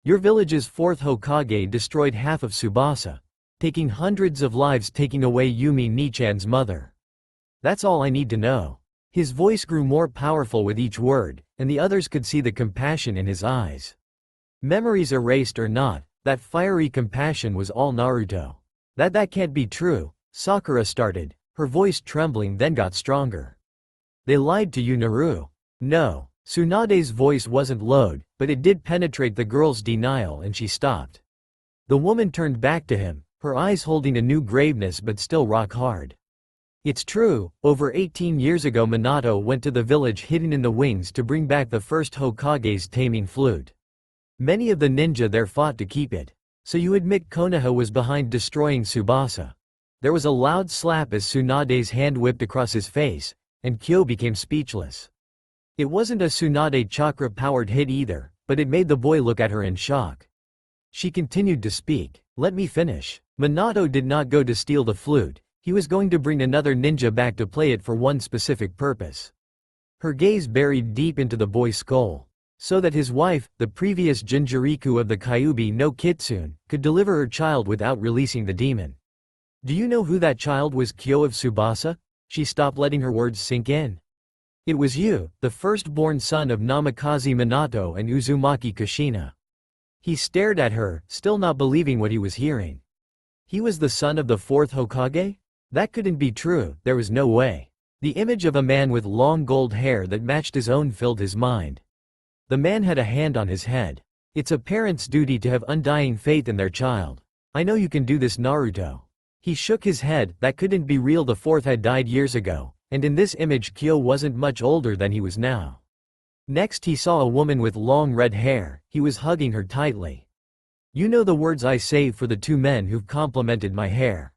Your village's 4th Hokage destroyed half of Subasa, taking hundreds of lives, taking away Yumi Nichan's mother. That's all I need to know. His voice grew more powerful with each word, and the others could see the compassion in his eyes. Memories erased or not, that fiery compassion was all Naruto. That can't be true, Sakura started, her voice trembling, then got stronger. They lied to you, Naru. No. Tsunade's voice wasn't loud, but it did penetrate the girl's denial and she stopped. The woman turned back to him, her eyes holding a new graveness but still rock hard. It's true, over 18 years ago Minato went to the village hidden in the wings to bring back the first Hokage's taming flute. Many of the ninja there fought to keep it. So you admit Konoha was behind destroying Subasa. There was a loud slap as Tsunade's hand whipped across his face, and Kyo became speechless. It wasn't a Tsunade chakra-powered hit either, but it made the boy look at her in shock. She continued to speak. Let me finish. Minato did not go to steal the flute, he was going to bring another ninja back to play it for one specific purpose. Her gaze buried deep into the boy's skull. So that his wife, the previous Jinchuriku of the Kyuubi no Kitsune, could deliver her child without releasing the demon. Do you know who that child was? Kyo of Tsubasa? She stopped letting her words sink in. It was you, the firstborn son of Namikaze Minato and Uzumaki Kushina. He stared at her, still not believing what he was hearing. He was the son of the fourth Hokage? That couldn't be true, there was no way. The image of a man with long gold hair that matched his own filled his mind. The man had a hand on his head. It's a parent's duty to have undying faith in their child. I know you can do this, Naruto. He shook his head, that couldn't be real, the fourth had died years ago, and in this image Kyo wasn't much older than he was now. Next he saw a woman with long red hair, he was hugging her tightly. You know the words I say for the two men who've complimented my hair.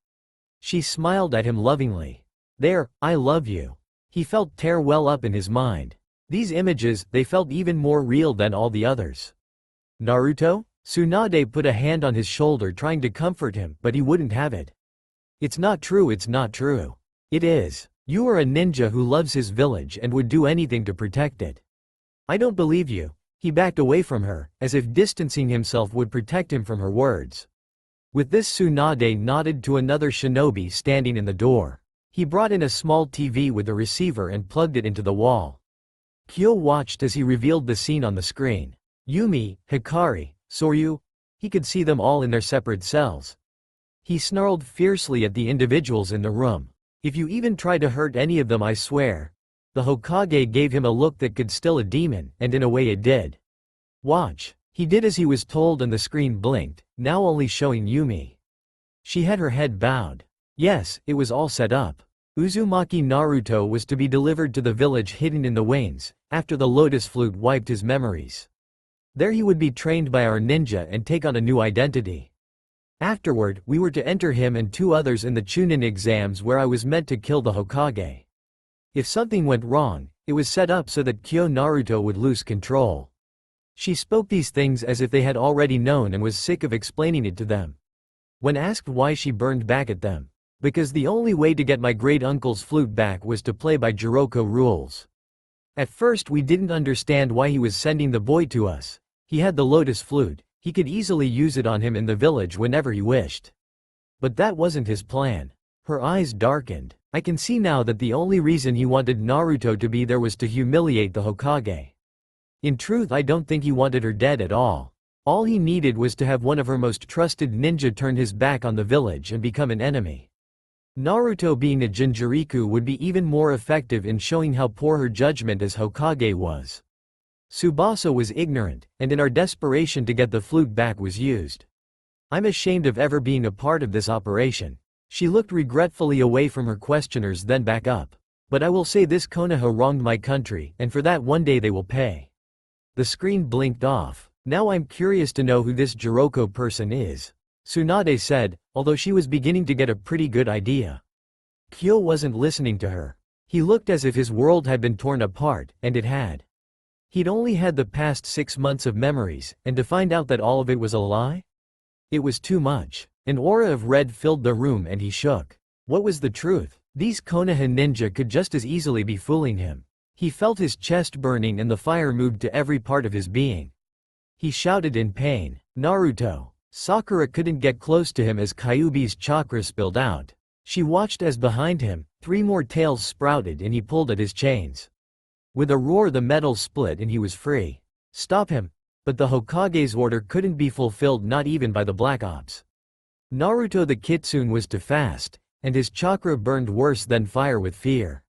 She smiled at him lovingly. There, I love you. He felt terror well up in his mind. These images, they felt even more real than all the others. Naruto? Tsunade put a hand on his shoulder trying to comfort him, but he wouldn't have it. It's not true, it's not true. It is. You are a ninja who loves his village and would do anything to protect it. I don't believe you. He backed away from her, as if distancing himself would protect him from her words. With this Tsunade nodded to another shinobi standing in the door. He brought in a small TV with a receiver and plugged it into the wall. Kyo watched as he revealed the scene on the screen. Yumi, Hikari, Soryu. He could see them all in their separate cells. He snarled fiercely at the individuals in the room. If you even try to hurt any of them, I swear. The Hokage gave him a look that could still a demon, and in a way it did. Watch. He did as he was told and the screen blinked, now only showing Yumi. She had her head bowed. Yes, it was all set up. Uzumaki Naruto was to be delivered to the village hidden in the wings, after the Lotus flute wiped his memories. There he would be trained by our ninja and take on a new identity. Afterward, we were to enter him and two others in the Chunin exams where I was meant to kill the Hokage. If something went wrong, it was set up so that Kyo Naruto would lose control. She spoke these things as if they had already known and was sick of explaining it to them. When asked why, she burned back at them. Because the only way to get my great uncle's flute back was to play by Jiroko rules. At first we didn't understand why he was sending the boy to us. He had the Lotus flute, he could easily use it on him in the village whenever he wished. But that wasn't his plan. Her eyes darkened. I can see now that the only reason he wanted Naruto to be there was to humiliate the Hokage. In truth, I don't think he wanted her dead at all. All he needed was to have one of her most trusted ninja turn his back on the village and become an enemy. Naruto being a Jinchuriku would be even more effective in showing how poor her judgment as Hokage was. Subasa was ignorant, and in our desperation to get the flute back was used. I'm ashamed of ever being a part of this operation. She looked regretfully away from her questioners, then back up. But I will say this: Konoha wronged my country, and for that one day they will pay. The screen blinked off. Now I'm curious to know who this Jiroko person is, Tsunade said, although she was beginning to get a pretty good idea. Kyo wasn't listening to her. He looked as if his world had been torn apart, and it had. He'd only had the past 6 months of memories, and to find out that all of it was a lie? It was too much. An aura of red filled the room and he shook. What was the truth? These Konoha ninja could just as easily be fooling him. He felt his chest burning and the fire moved to every part of his being. He shouted in pain, Naruto! Sakura couldn't get close to him as Kyuubi's chakra spilled out. She watched as behind him, 3 more tails sprouted and he pulled at his chains. With a roar the metal split and he was free. Stop him! But the Hokage's order couldn't be fulfilled, not even by the Black Ops. Naruto the Kitsune was too fast, and his chakra burned worse than fire with fear.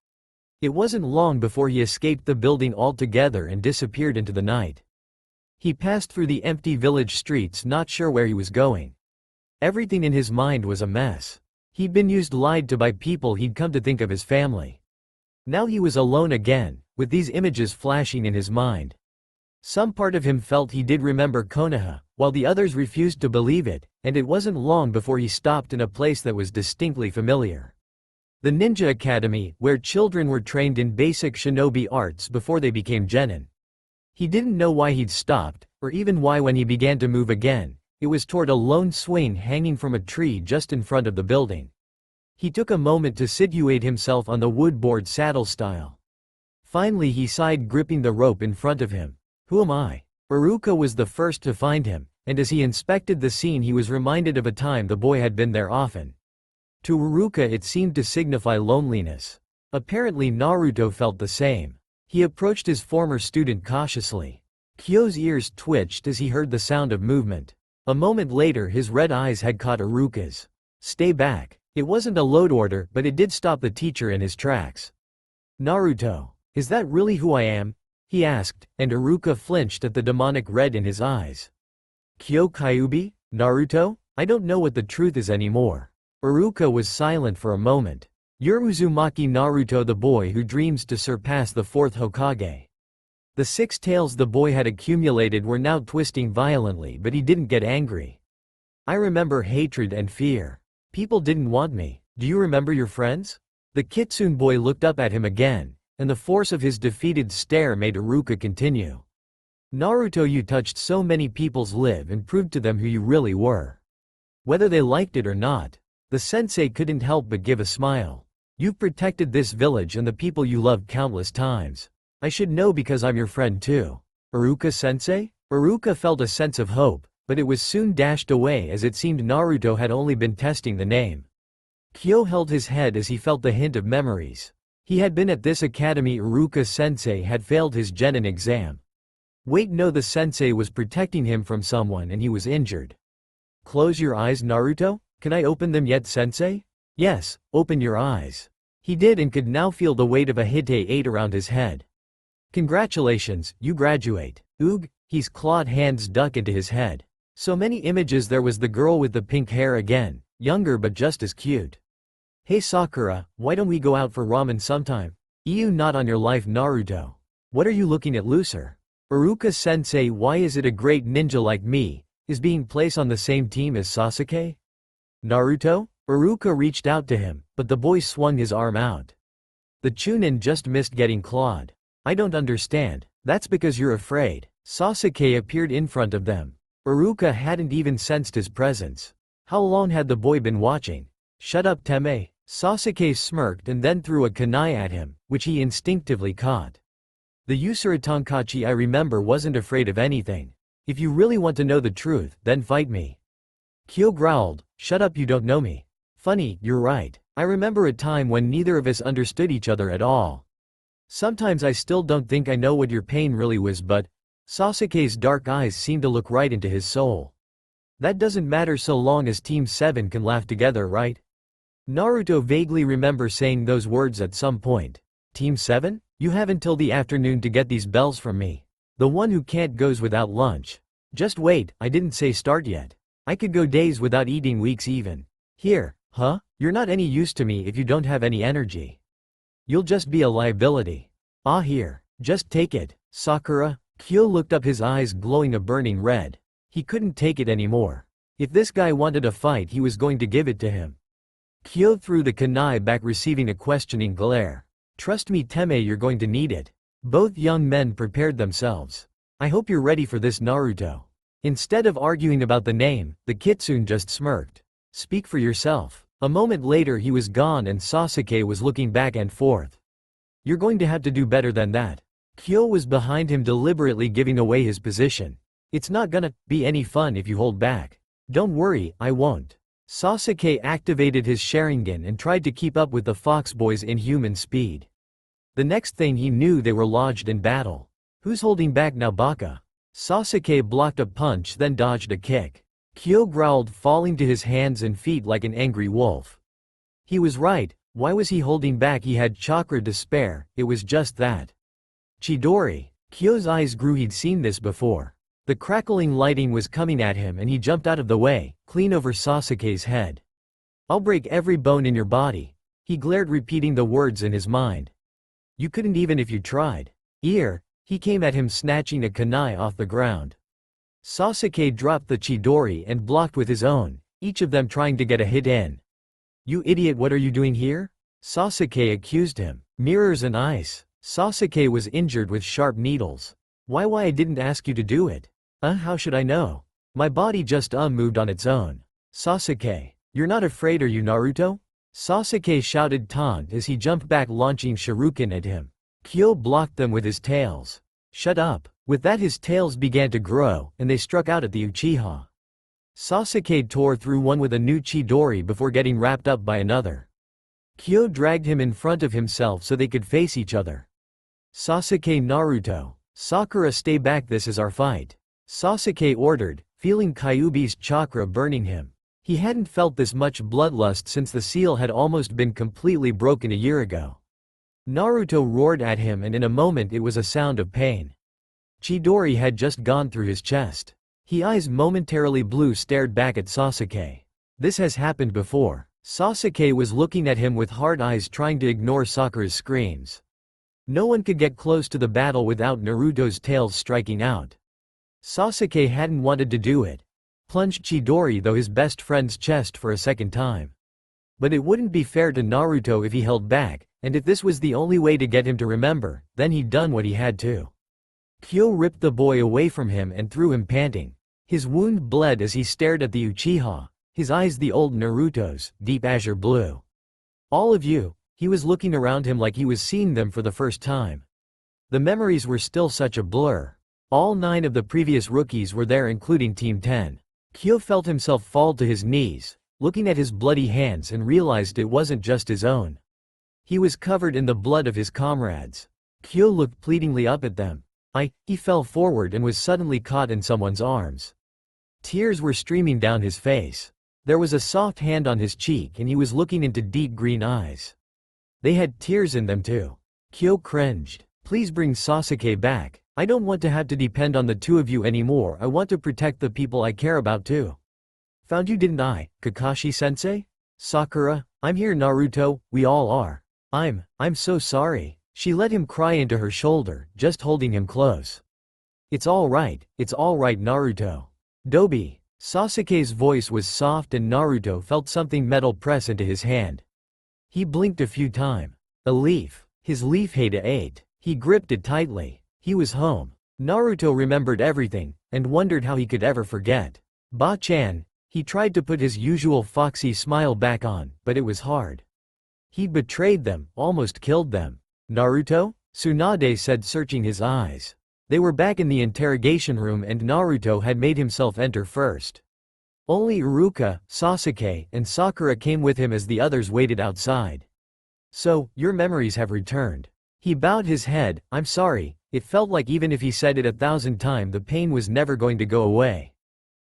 It wasn't long before he escaped the building altogether and disappeared into the night. He passed through the empty village streets, not sure where he was going. Everything in his mind was a mess. He'd been used, lied to by people he'd come to think of as family. Now he was alone again, with these images flashing in his mind. Some part of him felt he did remember Konoha, while the others refused to believe it, and it wasn't long before he stopped in a place that was distinctly familiar. The Ninja Academy, where children were trained in basic shinobi arts before they became genin. He didn't know why he'd stopped, or even why when he began to move again, it was toward a lone swing hanging from a tree just in front of the building. He took a moment to situate himself on the wood-board saddle style. Finally he sighed, gripping the rope in front of him. Who am I? Iruka was the first to find him, and as he inspected the scene he was reminded of a time the boy had been there often. To Iruka it seemed to signify loneliness. Apparently Naruto felt the same. He approached his former student cautiously. Kyo's ears twitched as he heard the sound of movement. A moment later his red eyes had caught Iruka's. Stay back. It wasn't a load order, but it did stop the teacher in his tracks. Naruto, is that really who I am? He asked, and Iruka flinched at the demonic red in his eyes. Kyo Kyuubi? Naruto? I don't know what the truth is anymore. Iruka was silent for a moment. You're Uzumaki Naruto, the boy who dreams to surpass the fourth Hokage. The 6 tails the boy had accumulated were now twisting violently, but he didn't get angry. I remember hatred and fear. People didn't want me. Do you remember your friends? The Kitsune boy looked up at him again, and the force of his defeated stare made Iruka continue. Naruto, you touched so many people's lives and proved to them who you really were. Whether they liked it or not. The sensei couldn't help but give a smile. You've protected this village and the people you loved countless times. I should know because I'm your friend too. Iruka-sensei? Iruka felt a sense of hope, but it was soon dashed away as it seemed Naruto had only been testing the name. Kyo held his head as he felt the hint of memories. He had been at this academy. Iruka-sensei had failed his genin exam. Wait, no, the sensei was protecting him from someone and he was injured. Close your eyes, Naruto? Can I open them yet, sensei? Yes, open your eyes. He did and could now feel the weight of a Hite 8 around his head. Congratulations, you graduate. Oog, his clawed hands dug into his head. So many images. There was the girl with the pink hair again, younger but just as cute. Hey Sakura, why don't we go out for ramen sometime? You not on your life, Naruto. What are you looking at, loser? Iruka-sensei, why is it a great ninja like me is being placed on the same team as Sasuke? Naruto? Iruka reached out to him, but the boy swung his arm out. The Chunin just missed getting clawed. I don't understand. That's because you're afraid. Sasuke appeared in front of them. Iruka hadn't even sensed his presence. How long had the boy been watching? Shut up, Teme. Sasuke smirked and then threw a kunai at him, which he instinctively caught. The Usura Tonkachi I remember wasn't afraid of anything. If you really want to know the truth, then fight me. Kyo growled, shut up, you don't know me. Funny, you're right. I remember a time when neither of us understood each other at all. Sometimes I still don't think I know what your pain really was, but Sasuke's dark eyes seemed to look right into his soul. That doesn't matter so long as Team 7 can laugh together, right? Naruto vaguely remembers saying those words at some point. Team 7? You have until the afternoon to get these bells from me. The one who can't goes without lunch. Just wait, I didn't say start yet. I could go days without eating, weeks even. Here, huh? You're not any use to me if you don't have any energy. You'll just be a liability. Ah, here, just take it, Sakura. Kyo looked up, his eyes glowing a burning red. He couldn't take it anymore. If this guy wanted a fight, he was going to give it to him. Kyo threw the kunai back, receiving a questioning glare. Trust me, Teme, you're going to need it. Both young men prepared themselves. I hope you're ready for this, Naruto. Instead of arguing about the name, the Kitsune just smirked. Speak for yourself. A moment later he was gone and Sasuke was looking back and forth. You're going to have to do better than that. Kyo was behind him, deliberately giving away his position. It's not gonna be any fun if you hold back. Don't worry, I won't. Sasuke activated his Sharingan and tried to keep up with the Fox Boys' inhuman speed. The next thing he knew, they were lodged in battle. Who's holding back now, Baka? Sasuke blocked a punch, then dodged a kick. Kyo growled, falling to his hands and feet like an angry wolf. He was right. Why was he holding back? He had chakra to spare. It was just that. Chidori. Kyo's eyes grew. He'd seen this before. The crackling lighting was coming at him and he jumped out of the way, clean over Sasuke's head. "I'll break every bone in your body." He glared, repeating the words in his mind. "You couldn't even if you tried." He came at him, snatching a kunai off the ground. Sasuke dropped the Chidori and blocked with his own, each of them trying to get a hit in. "You idiot, what are you doing here?" Sasuke accused him. "Mirrors and ice." Sasuke was injured with sharp needles. Why I didn't ask you to do it." How should I know? My body just moved on its own." "Sasuke, you're not afraid, are you, Naruto?" Sasuke shouted taunt as he jumped back, launching shuriken at him. Kyo blocked them with his tails. "Shut up." With that, his tails began to grow, and they struck out at the Uchiha. Sasuke tore through one with a new Chidori before getting wrapped up by another. Kyo dragged him in front of himself so they could face each other. "Sasuke, Naruto. Sakura, stay back, this is our fight," Sasuke ordered, feeling Kyuubi's chakra burning him. He hadn't felt this much bloodlust since the seal had almost been completely broken a year ago. Naruto roared at him, and in a moment it was a sound of pain. Chidori had just gone through his chest. His eyes momentarily blue, stared back at Sasuke. This has happened before. Sasuke was looking at him with hard eyes, trying to ignore Sakura's screams. No one could get close to the battle without Naruto's tails striking out. Sasuke hadn't wanted to do it. Plunged Chidori through his best friend's chest for a second time. But it wouldn't be fair to Naruto if he held back, and if this was the only way to get him to remember, then he'd done what he had to. Kyo ripped the boy away from him and threw him, panting. His wound bled as he stared at the Uchiha, his eyes the old Naruto's, deep azure blue. "All of you," he was looking around him like he was seeing them for the first time. The memories were still such a blur. All 9 of the previous rookies were there, including Team 10. Kyo felt himself fall to his knees, looking at his bloody hands, and realized it wasn't just his own. He was covered in the blood of his comrades. Kyo looked pleadingly up at them. He fell forward and was suddenly caught in someone's arms. Tears were streaming down his face. There was a soft hand on his cheek and he was looking into deep green eyes. They had tears in them too. Kyo cringed. "Please bring Sasuke back. I don't want to have to depend on the 2 of you anymore. I want to protect the people I care about too." "Found you, didn't I, Kakashi-sensei?" "Sakura, I'm here, Naruto, we all are. I'm so sorry." She let him cry into her shoulder, just holding him close. It's all right, Naruto. Dobi." Sasuke's voice was soft and Naruto felt something metal press into his hand. He blinked a few times. A leaf. His leaf had ate. He gripped it tightly. He was home. Naruto remembered everything, and wondered how he could ever forget. Ba-chan. He tried to put his usual foxy smile back on, but it was hard. He'd betrayed them, almost killed them. "Naruto?" Tsunade said, searching his eyes. They were back in the interrogation room and Naruto had made himself enter first. Only Iruka, Sasuke, and Sakura came with him as the others waited outside. "So, your memories have returned." He bowed his head. "I'm sorry." It felt like even if he said it 1,000 times the pain was never going to go away.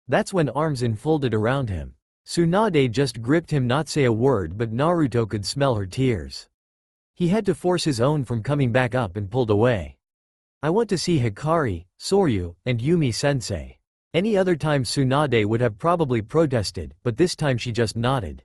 That's when arms enfolded around him. Tsunade just gripped him, not say a word, but Naruto could smell her tears. He had to force his own from coming back up and pulled away. "I want to see Hikari, Soryu, and Yumi-sensei." Any other time Tsunade would have probably protested, but this time she just nodded.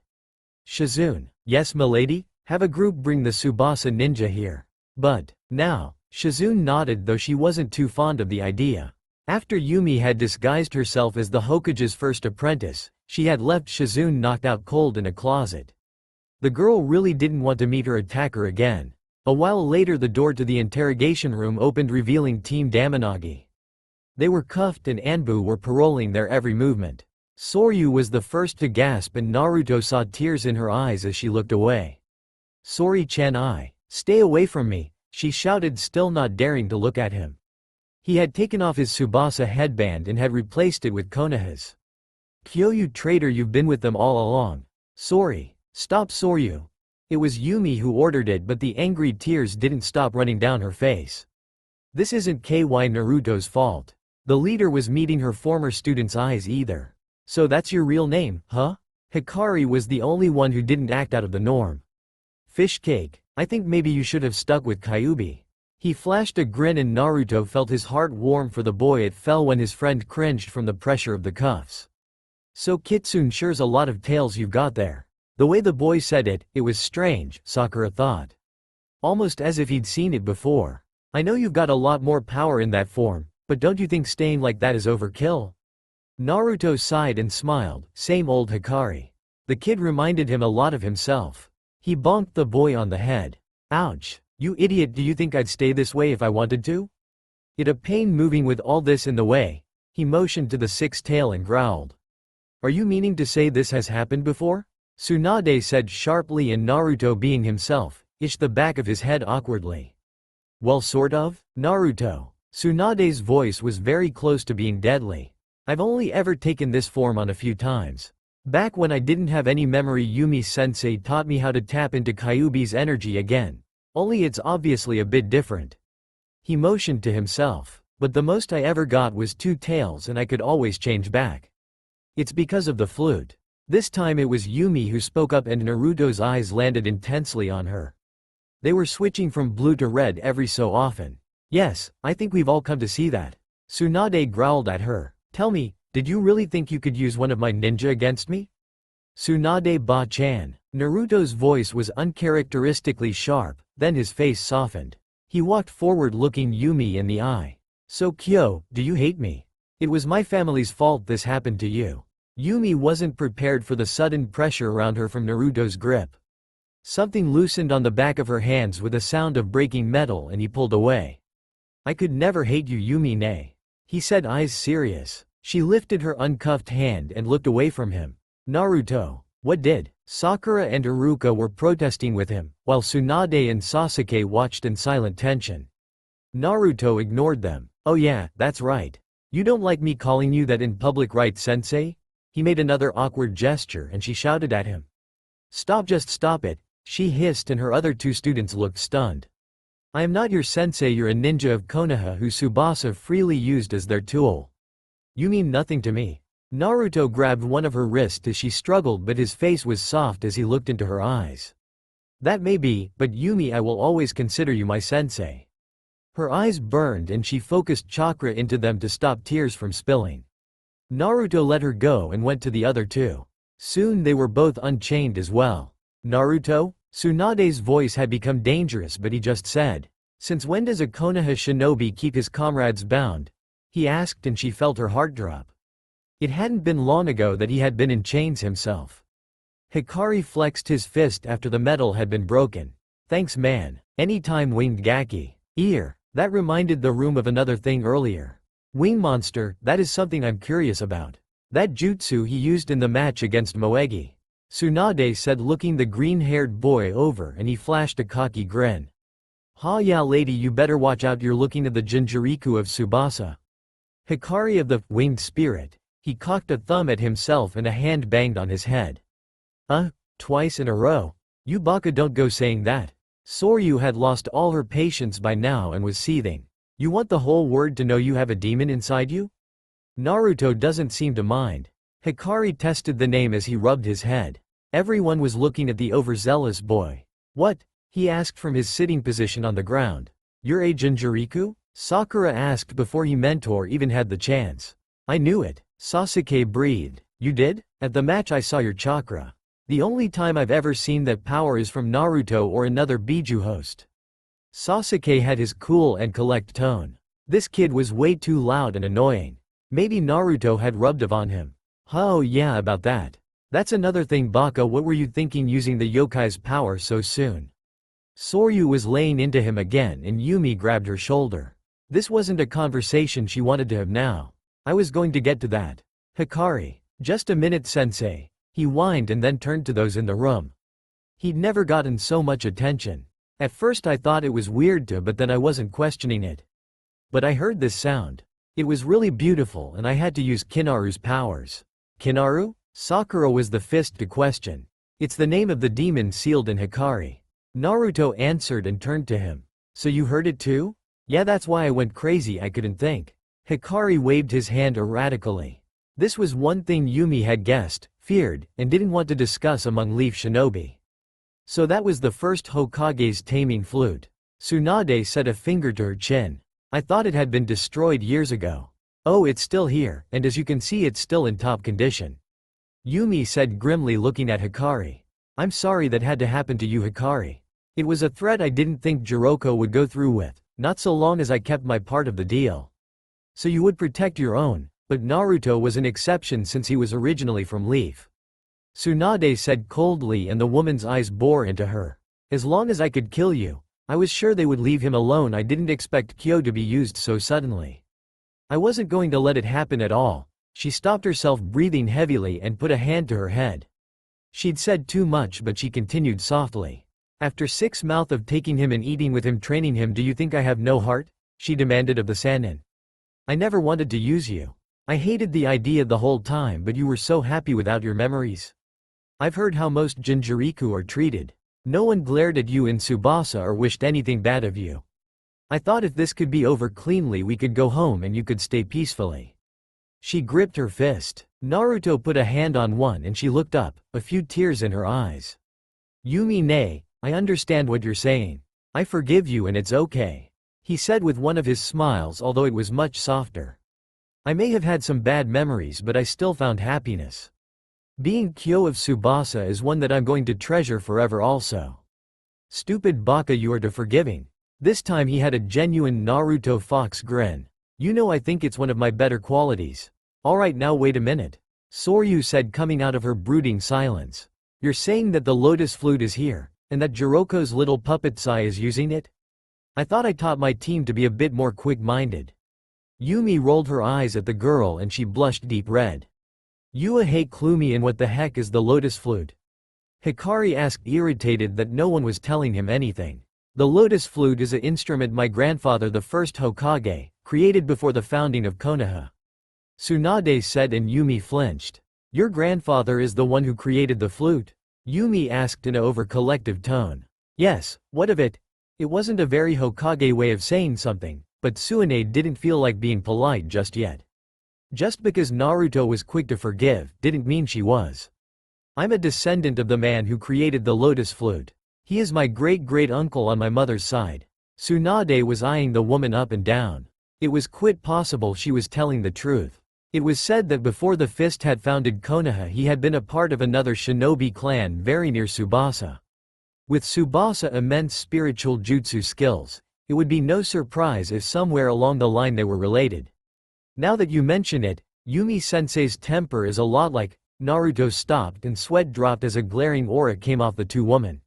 "Shizune." "Yes, milady? Have a group bring the Subasa ninja here." "But, now." Shizune nodded, though she wasn't too fond of the idea. After Yumi had disguised herself as the Hokage's first apprentice, she had left Shizune knocked out cold in a closet. The girl really didn't want to meet her attacker again. A while later the door to the interrogation room opened, revealing Team Damanagi. They were cuffed and Anbu were paroling their every movement. Soryu was the first to gasp and Naruto saw tears in her eyes as she looked away. "Sori-chan, stay away from me," she shouted, still not daring to look at him. He had taken off his Subasa headband and had replaced it with Konoha's. "Kyo, you traitor, you've been with them all along." "Sorry. Stop, Soryu." It was Yumi who ordered it, but the angry tears didn't stop running down her face. This isn't KY Naruto's fault. The leader was meeting her former student's eyes either. "So that's your real name, huh?" Hikari was the only one who didn't act out of the norm. "Fish cake, I think maybe you should have stuck with Kyuubi." He flashed a grin and Naruto felt his heart warm for the boy. It fell when his friend cringed from the pressure of the cuffs. So Kitsune sure's a lot of tails you've got there. The way the boy said it, it was strange, Sakura thought. Almost as if he'd seen it before. I know you've got a lot more power in that form, but don't you think staying like that is overkill? Naruto sighed and smiled, same old Hikari. The kid reminded him a lot of himself. He bonked the boy on the head. Ouch, you idiot, do you think I'd stay this way if I wanted to? It a pain moving with all this in the way. He motioned to the sixth tail and growled. Are you meaning to say this has happened before? Tsunade said sharply, and Naruto, being himself, itched the back of his head awkwardly. Well, sort of, Naruto. Tsunade's voice was very close to being deadly. I've only ever taken this form on a few times. Back when I didn't have any memory, Yumi-sensei taught me how to tap into Kyuubi's energy again. Only it's obviously a bit different. He motioned to himself. But the most I ever got was 2 tails, and I could always change back. It's because of the flute. This time it was Yumi who spoke up, and Naruto's eyes landed intensely on her. They were switching from blue to red every so often. Yes, I think we've all come to see that. Tsunade growled at her. Tell me, did you really think you could use one of my ninja against me? Tsunade Ba-chan. Naruto's voice was uncharacteristically sharp, then his face softened. He walked forward, looking Yumi in the eye. So Kyo, do you hate me? It was my family's fault this happened to you. Yumi wasn't prepared for the sudden pressure around her from Naruto's grip. Something loosened on the back of her hands with a sound of breaking metal, and he pulled away. I could never hate you, Yumi, nay. He said, eyes serious. She lifted her uncuffed hand and looked away from him. Naruto. What did? Sakura and Iruka were protesting with him, while Tsunade and Sasuke watched in silent tension. Naruto ignored them. Oh yeah, that's right. You don't like me calling you that in public, right, sensei? He made another awkward gesture and she shouted at him. Stop, just stop it, she hissed, and her other 2 students looked stunned. I am not your sensei, you're a ninja of Konoha who Subasa freely used as their tool. You mean nothing to me. Naruto grabbed one of her wrists as she struggled, but his face was soft as he looked into her eyes. That may be, but Yumi, I will always consider you my sensei. Her eyes burned and she focused chakra into them to stop tears from spilling. Naruto let her go and went to the other 2. Soon they were both unchained as well. Naruto? Tsunade's voice had become dangerous, but he just said, since when does a Konoha shinobi keep his comrades bound? He asked, and she felt her heart drop. It hadn't been long ago that he had been in chains himself. Hikari flexed his fist after the metal had been broken. Thanks, man. Anytime, winged Gaki. Ear. That reminded the room of another thing earlier. Wing monster, that is something I'm curious about. That jutsu he used in the match against Moegi. Tsunade said, looking the green-haired boy over, and he flashed a cocky grin. Ha yeah, lady, you better watch out, you're looking at the Jinchuriku of Subasa. Hikari of the winged spirit. He cocked a thumb at himself and a hand banged on his head. Twice in a row. You baka, don't go saying that. Soryu had lost all her patience by now and was seething. You want the whole world to know you have a demon inside you? Naruto doesn't seem to mind. Hikari tested the name as he rubbed his head. Everyone was looking at the overzealous boy. What? He asked from his sitting position on the ground. You're a Jinchuriku? Sakura asked before he mentor even had the chance. I knew it. Sasuke breathed. You did? At the match I saw your chakra. The only time I've ever seen that power is from Naruto or another Biju host. Sasuke had his cool and collect tone. This kid was way too loud and annoying. Maybe Naruto had rubbed off on him. Oh yeah, about that. That's another thing, Baka, what were you thinking using the yokai's power so soon? Soryu was laying into him again and Yumi grabbed her shoulder. This wasn't a conversation she wanted to have now. I was going to get to that. Hikari. Just a minute, sensei. He whined and then turned to those in the room. He'd never gotten so much attention. At first I thought it was weird too, but then I wasn't questioning it. But I heard this sound. It was really beautiful and I had to use Kinaru's powers. Kinaru? Sakura was the fist to question. It's the name of the demon sealed in Hikari. Naruto answered and turned to him. So you heard it too? Yeah, that's why I went crazy, I couldn't think. Hikari waved his hand erratically. This was one thing Yumi had guessed, feared, and didn't want to discuss among Leaf Shinobi. So that was the first Hokage's taming flute. Tsunade set a finger to her chin. I thought it had been destroyed years ago. Oh, it's still here, and as you can see it's still in top condition. Yumi said grimly, looking at Hikari. I'm sorry that had to happen to you, Hikari. It was a threat I didn't think Jiroko would go through with, not so long as I kept my part of the deal. So you would protect your own, but Naruto was an exception since he was originally from Leaf. Tsunade said coldly, and the woman's eyes bore into her. As long as I could kill you, I was sure they would leave him alone. I didn't expect Kyo to be used so suddenly. I wasn't going to let it happen at all. She stopped herself, breathing heavily, and put a hand to her head. She'd said too much, but she continued softly. After 6 months of taking him and eating with him, training him, do you think I have no heart? She demanded of the Sannin. I never wanted to use you. I hated the idea the whole time, but you were so happy without your memories. I've heard how most Jinchuriku are treated. No one glared at you in Subasa or wished anything bad of you. I thought if this could be over cleanly we could go home and you could stay peacefully. She gripped her fist. Naruto put a hand on one and she looked up, a few tears in her eyes. Yumi, nay, I understand what you're saying. I forgive you and it's okay, he said with one of his smiles, although it was much softer. I may have had some bad memories, but I still found happiness. Being Kyo of Subasa is one that I'm going to treasure forever also. Stupid Baka, you are too forgiving. This time he had a genuine Naruto fox grin. You know, I think it's one of my better qualities. Alright, now wait a minute. Soryu said, coming out of her brooding silence. You're saying that the Lotus Flute is here, and that Jiroko's little puppet Sai is using it? I thought I taught my team to be a bit more quick-minded. Yumi rolled her eyes at the girl and she blushed deep red. You hate Klumi, and what the heck is the Lotus Flute? Hikari asked, irritated that no one was telling him anything. The Lotus Flute is an instrument my grandfather, the first Hokage, created before the founding of Konoha. Tsunade said, and Yumi flinched. Your grandfather is the one who created the flute? Yumi asked in an over-collective tone. Yes, what of it? It wasn't a very Hokage way of saying something, but Tsunade didn't feel like being polite just yet. Just because Naruto was quick to forgive, didn't mean she was. I'm a descendant of the man who created the Lotus Flute. He is my great-great-uncle on my mother's side. Tsunade was eyeing the woman up and down. It was quite possible she was telling the truth. It was said that before the Fist had founded Konoha he had been a part of another shinobi clan very near Subasa. With Subasa immense spiritual jutsu skills, it would be no surprise if somewhere along the line they were related. Now that you mention it, Yumi-sensei's temper is a lot like. Naruto stopped and sweat dropped as a glaring aura came off the two women.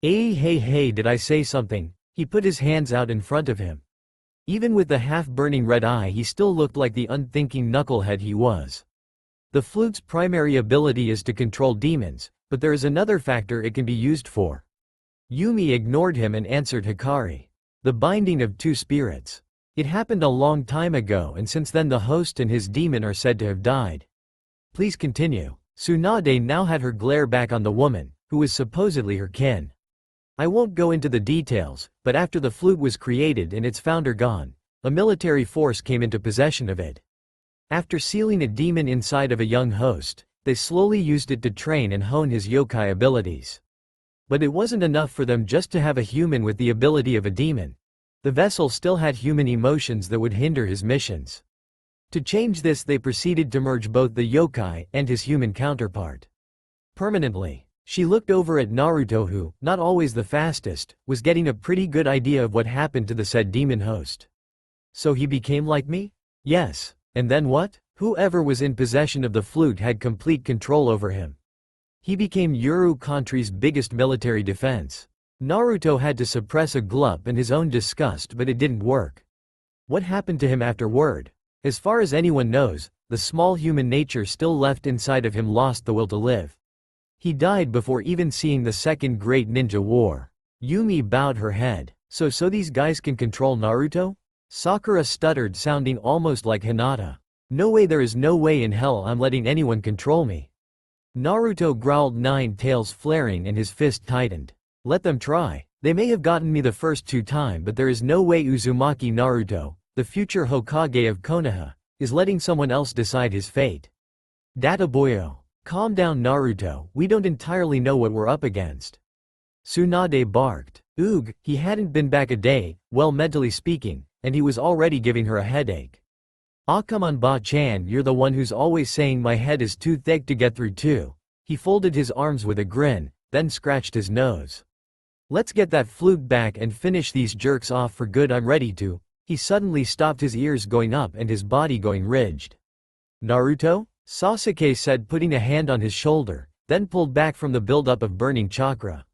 Hey, did I say something? He put his hands out in front of him. Even with the half-burning red eye he still looked like the unthinking knucklehead he was. The flute's primary ability is to control demons, but there is another factor it can be used for. Yumi ignored him and answered Hikari. The binding of two spirits. It happened a long time ago, and since then the host and his demon are said to have died. Please continue. Tsunade now had her glare back on the woman, who was supposedly her kin. I won't go into the details, but after the flute was created and its founder gone, a military force came into possession of it. After sealing a demon inside of a young host, they slowly used it to train and hone his yokai abilities. But it wasn't enough for them just to have a human with the ability of a demon. The vessel still had human emotions that would hinder his missions. To change this they proceeded to merge both the yokai and his human counterpart. Permanently. She looked over at Naruto who, not always the fastest, was getting a pretty good idea of what happened to the said demon host. So he became like me? Yes. And then what? Whoever was in possession of the flute had complete control over him. He became Uru country's biggest military defense. Naruto had to suppress a glup and his own disgust, but it didn't work. What happened to him afterward? As far as anyone knows, the small human nature still left inside of him lost the will to live. He died before even seeing the second great ninja war. Yumi bowed her head. So these guys can control Naruto? Sakura stuttered, sounding almost like Hinata. No way, there is no way in hell I'm letting anyone control me. Naruto growled, nine tails flaring and his fist tightened. Let them try. They may have gotten me the first 2 times, but there is no way Uzumaki Naruto, the future Hokage of Konoha, is letting someone else decide his fate. Databoyo. Calm down Naruto, we don't entirely know what we're up against. Tsunade barked. Oog, he hadn't been back a day, well mentally speaking, and he was already giving her a headache. "Ah, come on Ba-chan, you're the one who's always saying my head is too thick to get through too." He folded his arms with a grin, then scratched his nose. "Let's get that flute back and finish these jerks off for good, I'm ready to." He suddenly stopped, his ears going up and his body going ridged. "Naruto?" Sasuke said, putting a hand on his shoulder, then pulled back from the buildup of burning chakra.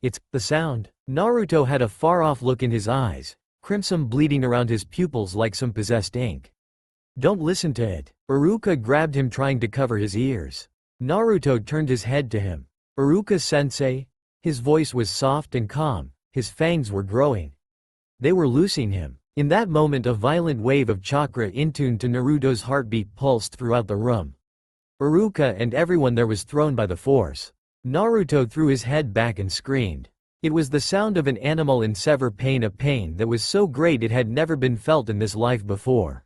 "It's the sound." Naruto had a far-off look in his eyes, crimson bleeding around his pupils like some possessed ink. "Don't listen to it." Iruka grabbed him, trying to cover his ears. Naruto turned his head to him. "Iruka-sensei?" His voice was soft and calm, his fangs were growing. They were loosing him. In that moment, a violent wave of chakra in tune to Naruto's heartbeat pulsed throughout the room. Iruka and everyone there was thrown by the force. Naruto threw his head back and screamed. It was the sound of an animal in severe pain, a pain that was so great it had never been felt in this life before.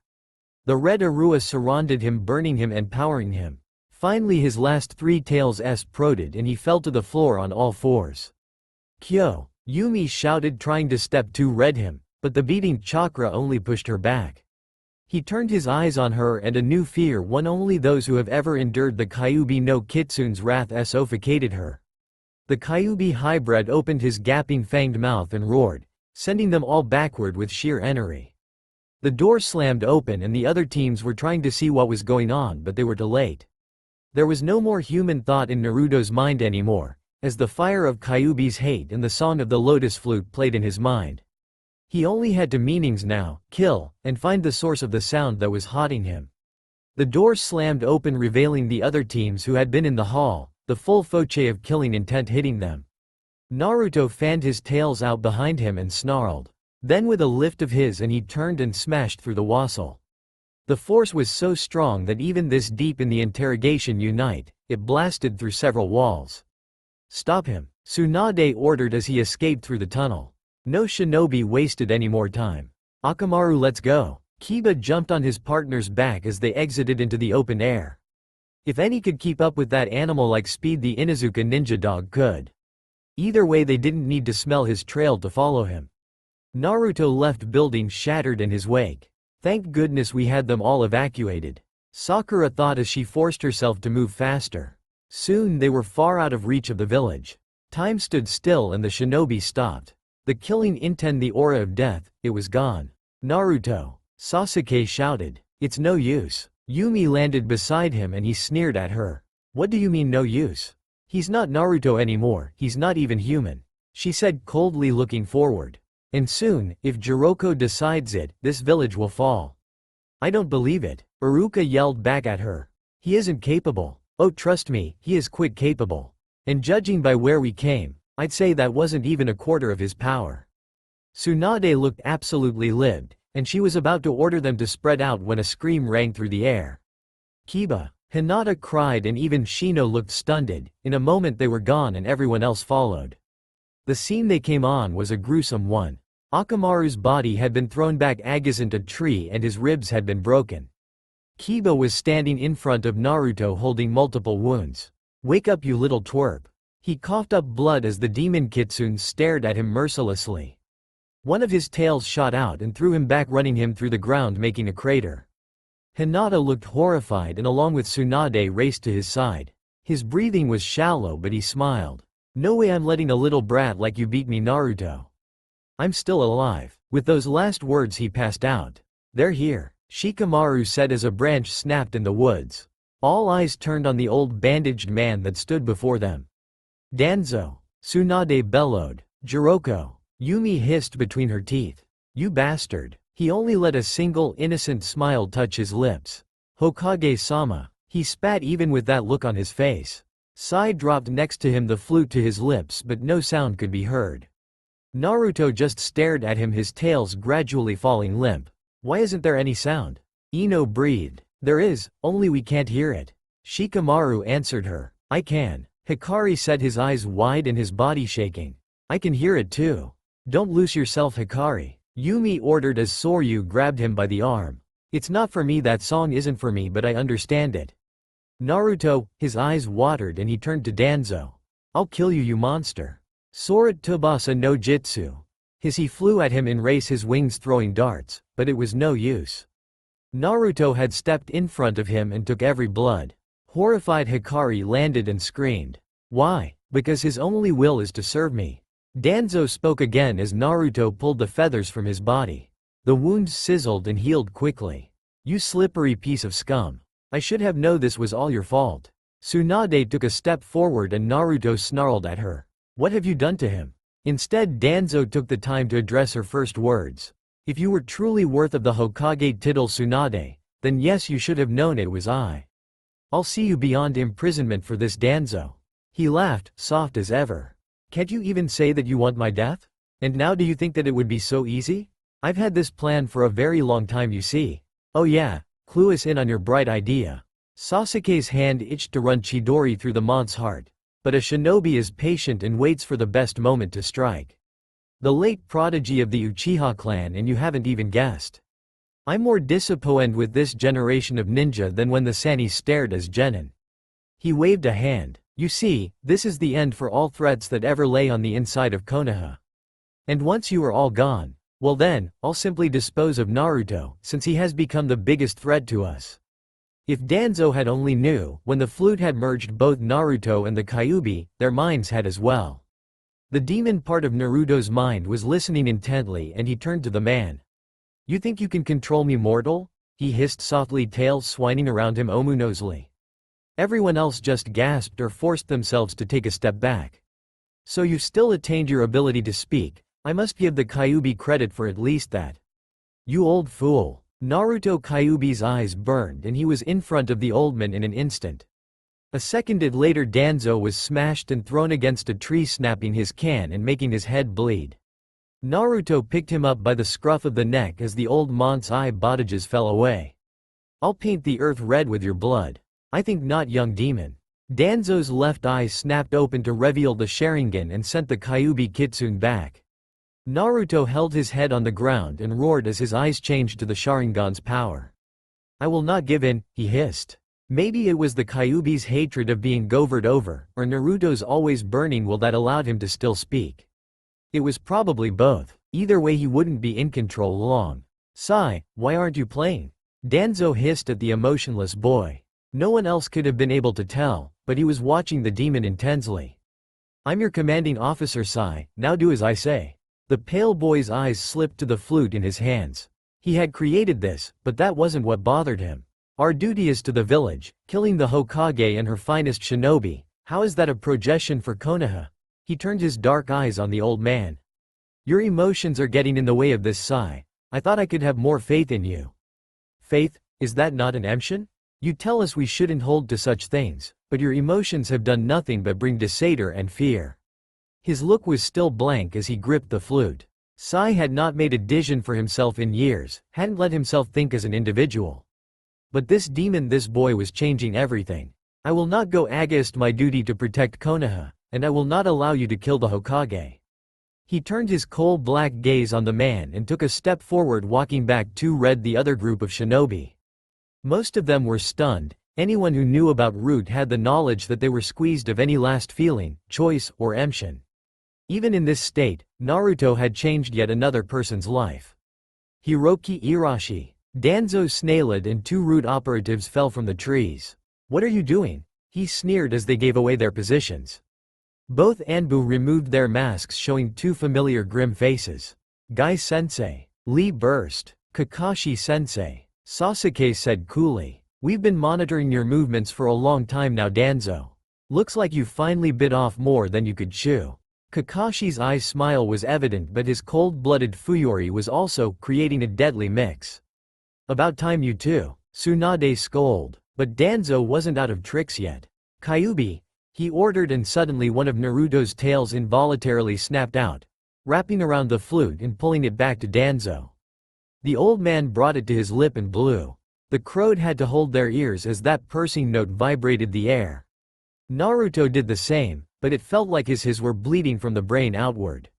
The red Arua surrounded him, burning him and powering him. Finally his last three tails exploded and he fell to the floor on all fours. "Kyo!" Yumi shouted, trying to step to red him, but the beating chakra only pushed her back. He turned his eyes on her and a new fear, one only those who have ever endured the Kyuubi no Kitsune's wrath, suffocated her. The Kyuubi hybrid opened his gaping fanged mouth and roared, sending them all backward with sheer energy. The door slammed open and the other teams were trying to see what was going on, but they were too late. There was no more human thought in Naruto's mind anymore, as the fire of Kyuubi's hate and the song of the Lotus flute played in his mind. He only had two meanings now: kill, and find the source of the sound that was haunting him. The door slammed open, revealing the other teams who had been in the hall, the full foche of killing intent hitting them. Naruto fanned his tails out behind him and snarled. Then with a lift of his and he turned and smashed through the wassail. The force was so strong that even this deep in the interrogation unit, it blasted through several walls. "Stop him," Tsunade ordered as he escaped through the tunnel. No shinobi wasted any more time. "Akamaru, let's go." Kiba jumped on his partner's back as they exited into the open air. If any could keep up with that animal-like speed, the Inuzuka ninja dog could. Either way, they didn't need to smell his trail to follow him. Naruto left building shattered in his wake. "Thank goodness we had them all evacuated," Sakura thought as she forced herself to move faster. Soon they were far out of reach of the village. Time stood still and the shinobi stopped. The killing intent, the aura of death, it was gone. "Naruto!" Sasuke shouted. "It's no use." Yumi landed beside him and he sneered at her. "What do you mean no use? He's not Naruto anymore, he's not even human," she said coldly, looking forward. "And soon, if Jiroko decides it, this village will fall." "I don't believe it," Iruka yelled back at her. "He isn't capable." "Oh, trust me, he is quite capable. And judging by where we came, I'd say that wasn't even a quarter of his power." Tsunade looked absolutely livid, and she was about to order them to spread out when a scream rang through the air. "Kiba!" Hinata cried and even Shino looked stunned. In a moment they were gone and everyone else followed. The scene they came on was a gruesome one. Akamaru's body had been thrown back against a tree and his ribs had been broken. Kiba was standing in front of Naruto holding multiple wounds. "Wake up, you little twerp." He coughed up blood as the demon kitsune stared at him mercilessly. One of his tails shot out and threw him back, running him through the ground, making a crater. Hinata looked horrified and along with Tsunade raced to his side. His breathing was shallow but he smiled. "No way I'm letting a little brat like you beat me, Naruto. I'm still alive." With those last words he passed out. "They're here," Shikamaru said as a branch snapped in the woods. All eyes turned on the old bandaged man that stood before them. "Danzo!" Tsunade bellowed. "Jiroko!" Yumi hissed between her teeth. "You bastard!" He only let a single innocent smile touch his lips. "Hokage-sama!" He spat even with that look on his face. Sai dropped next to him, the flute to his lips, but no sound could be heard. Naruto just stared at him, his tails gradually falling limp. "Why isn't there any sound?" Ino breathed. "There is, only we can't hear it." Shikamaru answered her. "I can." Hikari said, his eyes wide and his body shaking. "I can hear it too." "Don't lose yourself, Hikari," Yumi ordered as Soryu grabbed him by the arm. "It's not for me, that song isn't for me, but I understand it." Naruto, his eyes watered and he turned to Danzo. "I'll kill you, you monster." Sububasa no Jitsu. He flew at him and raised his wings throwing darts, but it was no use. Naruto had stepped in front of him and took every blood. Horrified Hikari landed and screamed. Why? Because his only will is to serve me. Danzo spoke again as Naruto pulled the feathers from his body. The wounds sizzled and healed quickly. You slippery piece of scum. I should have known this was all your fault. Tsunade took a step forward and Naruto snarled at her. What have you done to him? Instead Danzo took the time to address her first words. If you were truly worth of the Hokage title Tsunade, then yes you should have known it was I. I'll see you beyond imprisonment for this Danzo. He laughed, soft as ever. Can't you even say that you want my death? And now do you think that it would be so easy? I've had this plan for a very long time you see. Oh yeah, clue us in on your bright idea. Sasuke's hand itched to run Chidori through the monk's heart. But a shinobi is patient and waits for the best moment to strike. The late prodigy of the Uchiha clan and you haven't even guessed. I'm more disappointed with this generation of ninja than when the Sanin stared as genin. He waved a hand. You see, this is the end for all threats that ever lay on the inside of Konoha. And once you are all gone, well then, I'll simply dispose of Naruto, since he has become the biggest threat to us. If Danzo had only knew, when the flute had merged both Naruto and the Kyuubi, their minds had as well. The demon part of Naruto's mind was listening intently and he turned to the man. You think you can control me, mortal? He hissed softly, tails swining around him ominously. Everyone else just gasped or forced themselves to take a step back. So you still attained your ability to speak. I must give the Kyuubi credit for at least that. You old fool. Naruto Kyuubi's eyes burned and he was in front of the old man in an instant. A second later Danzo was smashed and thrown against a tree, snapping his can and making his head bleed. Naruto picked him up by the scruff of the neck as the old monk's eye bondages fell away. I'll paint the earth red with your blood. I think not, young demon. Danzo's left eye snapped open to reveal the Sharingan and sent the Kyuubi kitsune back. Naruto held his head on the ground and roared as his eyes changed to the Sharingan's power. I will not give in, he hissed. Maybe it was the Kyuubi's hatred of being govered over, or Naruto's always burning will that allowed him to still speak. It was probably both. Either way he wouldn't be in control long. Sai, why aren't you playing? Danzo hissed at the emotionless boy. No one else could have been able to tell, but he was watching the demon intensely. I'm your commanding officer, Sai, now do as I say. The pale boy's eyes slipped to the flute in his hands. He had created this, but that wasn't what bothered him. Our duty is to the village, killing the Hokage and her finest shinobi. How is that a projection for Konoha? He turned his dark eyes on the old man. Your emotions are getting in the way of this, Sai. I thought I could have more faith in you. Faith, is that not an emotion? You tell us we shouldn't hold to such things, but your emotions have done nothing but bring disorder and fear. His look was still blank as he gripped the flute. Sai had not made a decision for himself in years, hadn't let himself think as an individual. But this demon, this boy was changing everything. I will not go against my duty to protect Konoha, and I will not allow you to kill the Hokage. He turned his coal-black gaze on the man and took a step forward, walking back to read the other group of shinobi. Most of them were stunned. Anyone who knew about Root had the knowledge that they were squeezed of any last feeling, choice, or emotion. Even in this state, Naruto had changed yet another person's life. Hiroki Irashi. Danzo snailed and two Root operatives fell from the trees. What are you doing? He sneered as they gave away their positions. Both Anbu removed their masks, showing two familiar grim faces. Gai-sensei. Lee burst. Kakashi-sensei. Sasuke said coolly. We've been monitoring your movements for a long time now, Danzo. Looks like you finally bit off more than you could chew. Kakashi's eye smile was evident, but his cold-blooded fury was also creating a deadly mix. About time you too. Tsunade scolded. But Danzo wasn't out of tricks yet. Kyuubi, he ordered, and suddenly one of Naruto's tails involuntarily snapped out, wrapping around the flute and pulling it back to Danzo. The old man brought it to his lip and blew. The crowd had to hold their ears as that piercing note vibrated the air. Naruto did the same, but it felt like his were bleeding from the brain outward.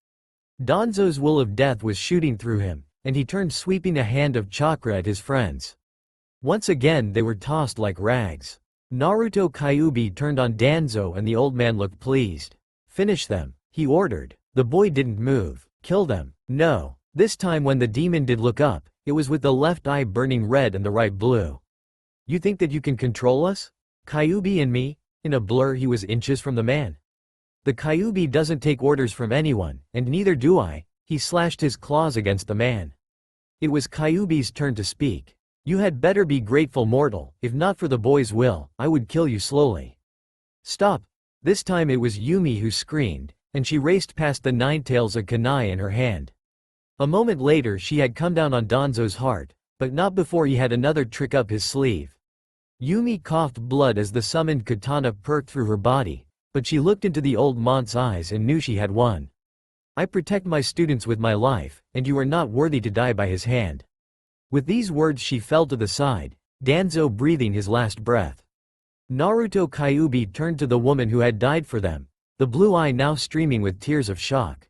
Danzo's will of death was shooting through him, and he turned, sweeping a hand of chakra at his friends. Once again they were tossed like rags. Naruto Kyuubi turned on Danzo and the old man looked pleased. Finish them. He ordered. The boy didn't move. Kill them. No. This time when the demon did look up, it was with the left eye burning red and the right blue. You think that you can control us? Kyuubi and me? In a blur he was inches from the man. The Kyuubi doesn't take orders from anyone, and neither do I. He slashed his claws against the man. It was Kyuubi's turn to speak. You had better be grateful, mortal. If not for the boy's will, I would kill you slowly. Stop. This time it was Yumi who screamed, and she raced past the nine tails of kunai in her hand. A moment later she had come down on Danzo's heart, but not before he had another trick up his sleeve. Yumi coughed blood as the summoned katana perked through her body, but she looked into the old mont's eyes and knew she had won. I protect my students with my life, and you are not worthy to die by his hand. With these words she fell to the side, Danzo breathing his last breath. Naruto Kyuubi turned to the woman who had died for them, the blue eye now streaming with tears of shock.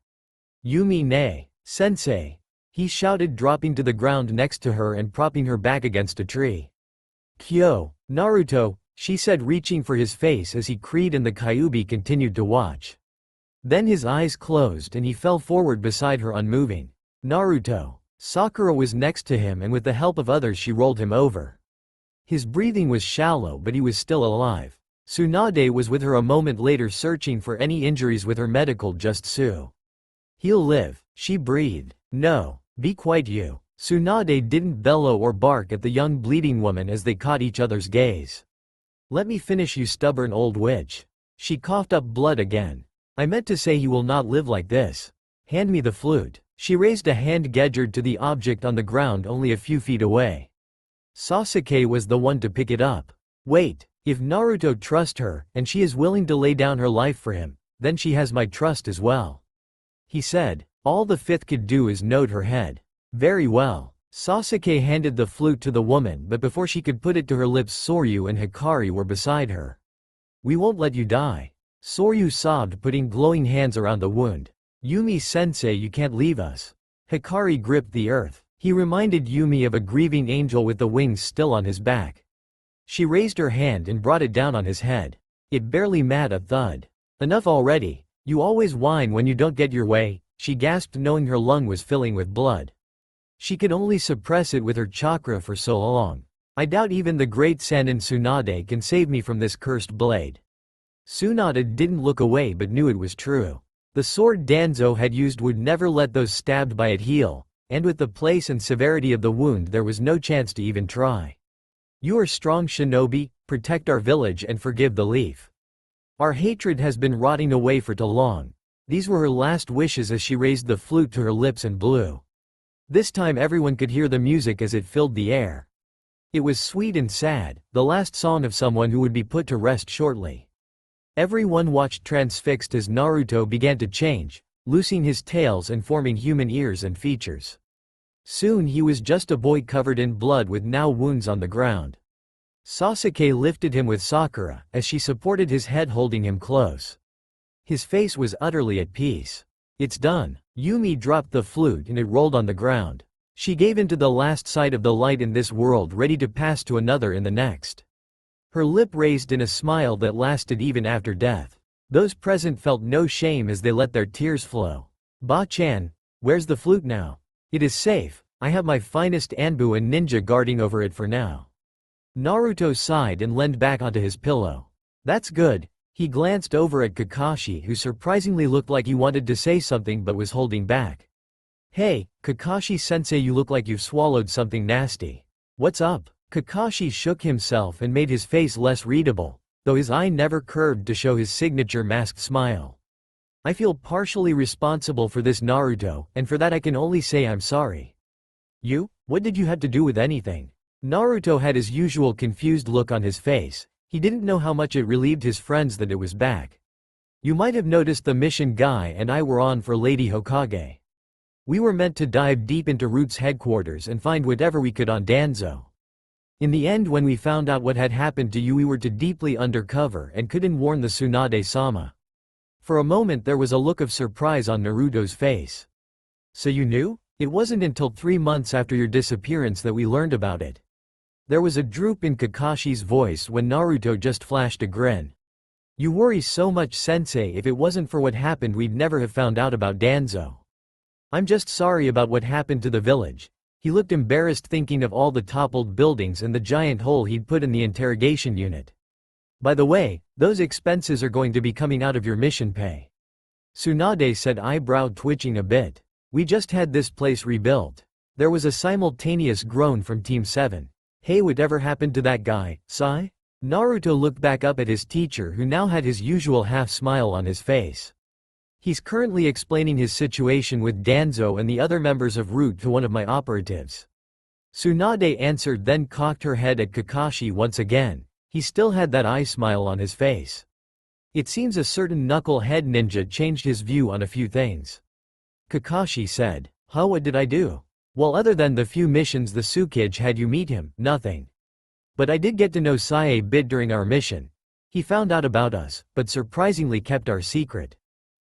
Yumi ne, sensei, he shouted, dropping to the ground next to her and propping her back against a tree. Kyo, Naruto, she said, reaching for his face as he cried, and the Kyuubi continued to watch. Then his eyes closed and he fell forward beside her unmoving. Naruto. Sakura was next to him, and with the help of others she rolled him over. His breathing was shallow, but he was still alive. Tsunade was with her a moment later, searching for any injuries with her medical just Su. He'll live, she breathed. No, be quiet you. Tsunade didn't bellow or bark at the young bleeding woman as they caught each other's gaze. Let me finish, you stubborn old witch. She coughed up blood again. I meant to say he will not live like this. Hand me the flute. She raised a hand gestured to the object on the ground only a few feet away. Sasuke was the one to pick it up. Wait, if Naruto trusts her, and she is willing to lay down her life for him, then she has my trust as well. He said. All the fifth could do is nod her head. Very well. Sasuke handed the flute to the woman, but before she could put it to her lips, Soryu and Hikari were beside her. We won't let you die. Soryu sobbed, putting glowing hands around the wound. Yumi-sensei, you can't leave us. Hikari gripped the earth. He reminded Yumi of a grieving angel with the wings still on his back. She raised her hand and brought it down on his head. It barely made a thud. Enough already. You always whine when you don't get your way, she gasped, knowing her lung was filling with blood. She could only suppress it with her chakra for so long. I doubt even the great Sanin Tsunade can save me from this cursed blade. Tsunade didn't look away but knew it was true. The sword Danzo had used would never let those stabbed by it heal, and with the place and severity of the wound there was no chance to even try. You are strong, shinobi, protect our village and forgive the leaf. Our hatred has been rotting away for too long. These were her last wishes as she raised the flute to her lips and blew. This time everyone could hear the music as it filled the air. It was sweet and sad, the last song of someone who would be put to rest shortly. Everyone watched transfixed as Naruto began to change, loosing his tails and forming human ears and features. Soon he was just a boy covered in blood with now wounds on the ground. Sasuke lifted him with Sakura, as she supported his head, holding him close. His face was utterly at peace. It's done. Yumi dropped the flute and it rolled on the ground. She gave in to the last sight of the light in this world, ready to pass to another in the next. Her lip raised in a smile that lasted even after death. Those present felt no shame as they let their tears flow. Ba-chan, where's the flute now? It is safe. I have my finest Anbu and ninja guarding over it for now. Naruto sighed and leaned back onto his pillow. That's good. He glanced over at Kakashi, who surprisingly looked like he wanted to say something but was holding back. Hey, Kakashi-sensei, you look like you've swallowed something nasty. What's up? Kakashi shook himself and made his face less readable, though his eye never curved to show his signature masked smile. I feel partially responsible for this, Naruto, and for that I can only say I'm sorry. You? What did you have to do with anything? Naruto had his usual confused look on his face. He didn't know how much it relieved his friends that it was back. You might have noticed the mission Guy and I were on for Lady Hokage. We were meant to dive deep into Root's headquarters and find whatever we could on Danzo. In the end, when we found out what had happened to you, we were too deeply undercover and couldn't warn the Tsunade-sama. For a moment there was a look of surprise on Naruto's face. So you knew? It wasn't until 3 months after your disappearance that we learned about it. There was a droop in Kakashi's voice when Naruto just flashed a grin. You worry so much, sensei. If it wasn't for what happened, we'd never have found out about Danzo. I'm just sorry about what happened to the village. He looked embarrassed thinking of all the toppled buildings and the giant hole he'd put in the interrogation unit. By the way, those expenses are going to be coming out of your mission pay. Tsunade said, eyebrow twitching a bit. We just had this place rebuilt. There was a simultaneous groan from Team 7. Hey, whatever happened to that guy, Sai? Naruto looked back up at his teacher, who now had his usual half-smile on his face. He's currently explaining his situation with Danzo and the other members of Root to one of my operatives. Tsunade answered, then cocked her head at Kakashi once again. He still had that eye smile on his face. It seems a certain knucklehead ninja changed his view on a few things. Kakashi said, huh, what did I do? Well, other than the few missions the Tsukige had you meet him, nothing. But I did get to know Sai a bit during our mission. He found out about us, but surprisingly kept our secret.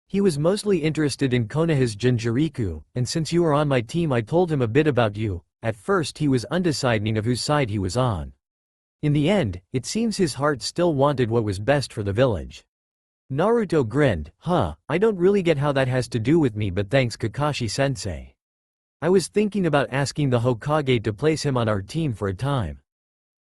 He was mostly interested in Konoha's Jinchuriku, and since you were on my team I told him a bit about you. At first he was undeciding of whose side he was on. In the end, it seems his heart still wanted what was best for the village. Naruto grinned, huh, I don't really get how that has to do with me, but thanks Kakashi-sensei. I was thinking about asking the Hokage to place him on our team for a time.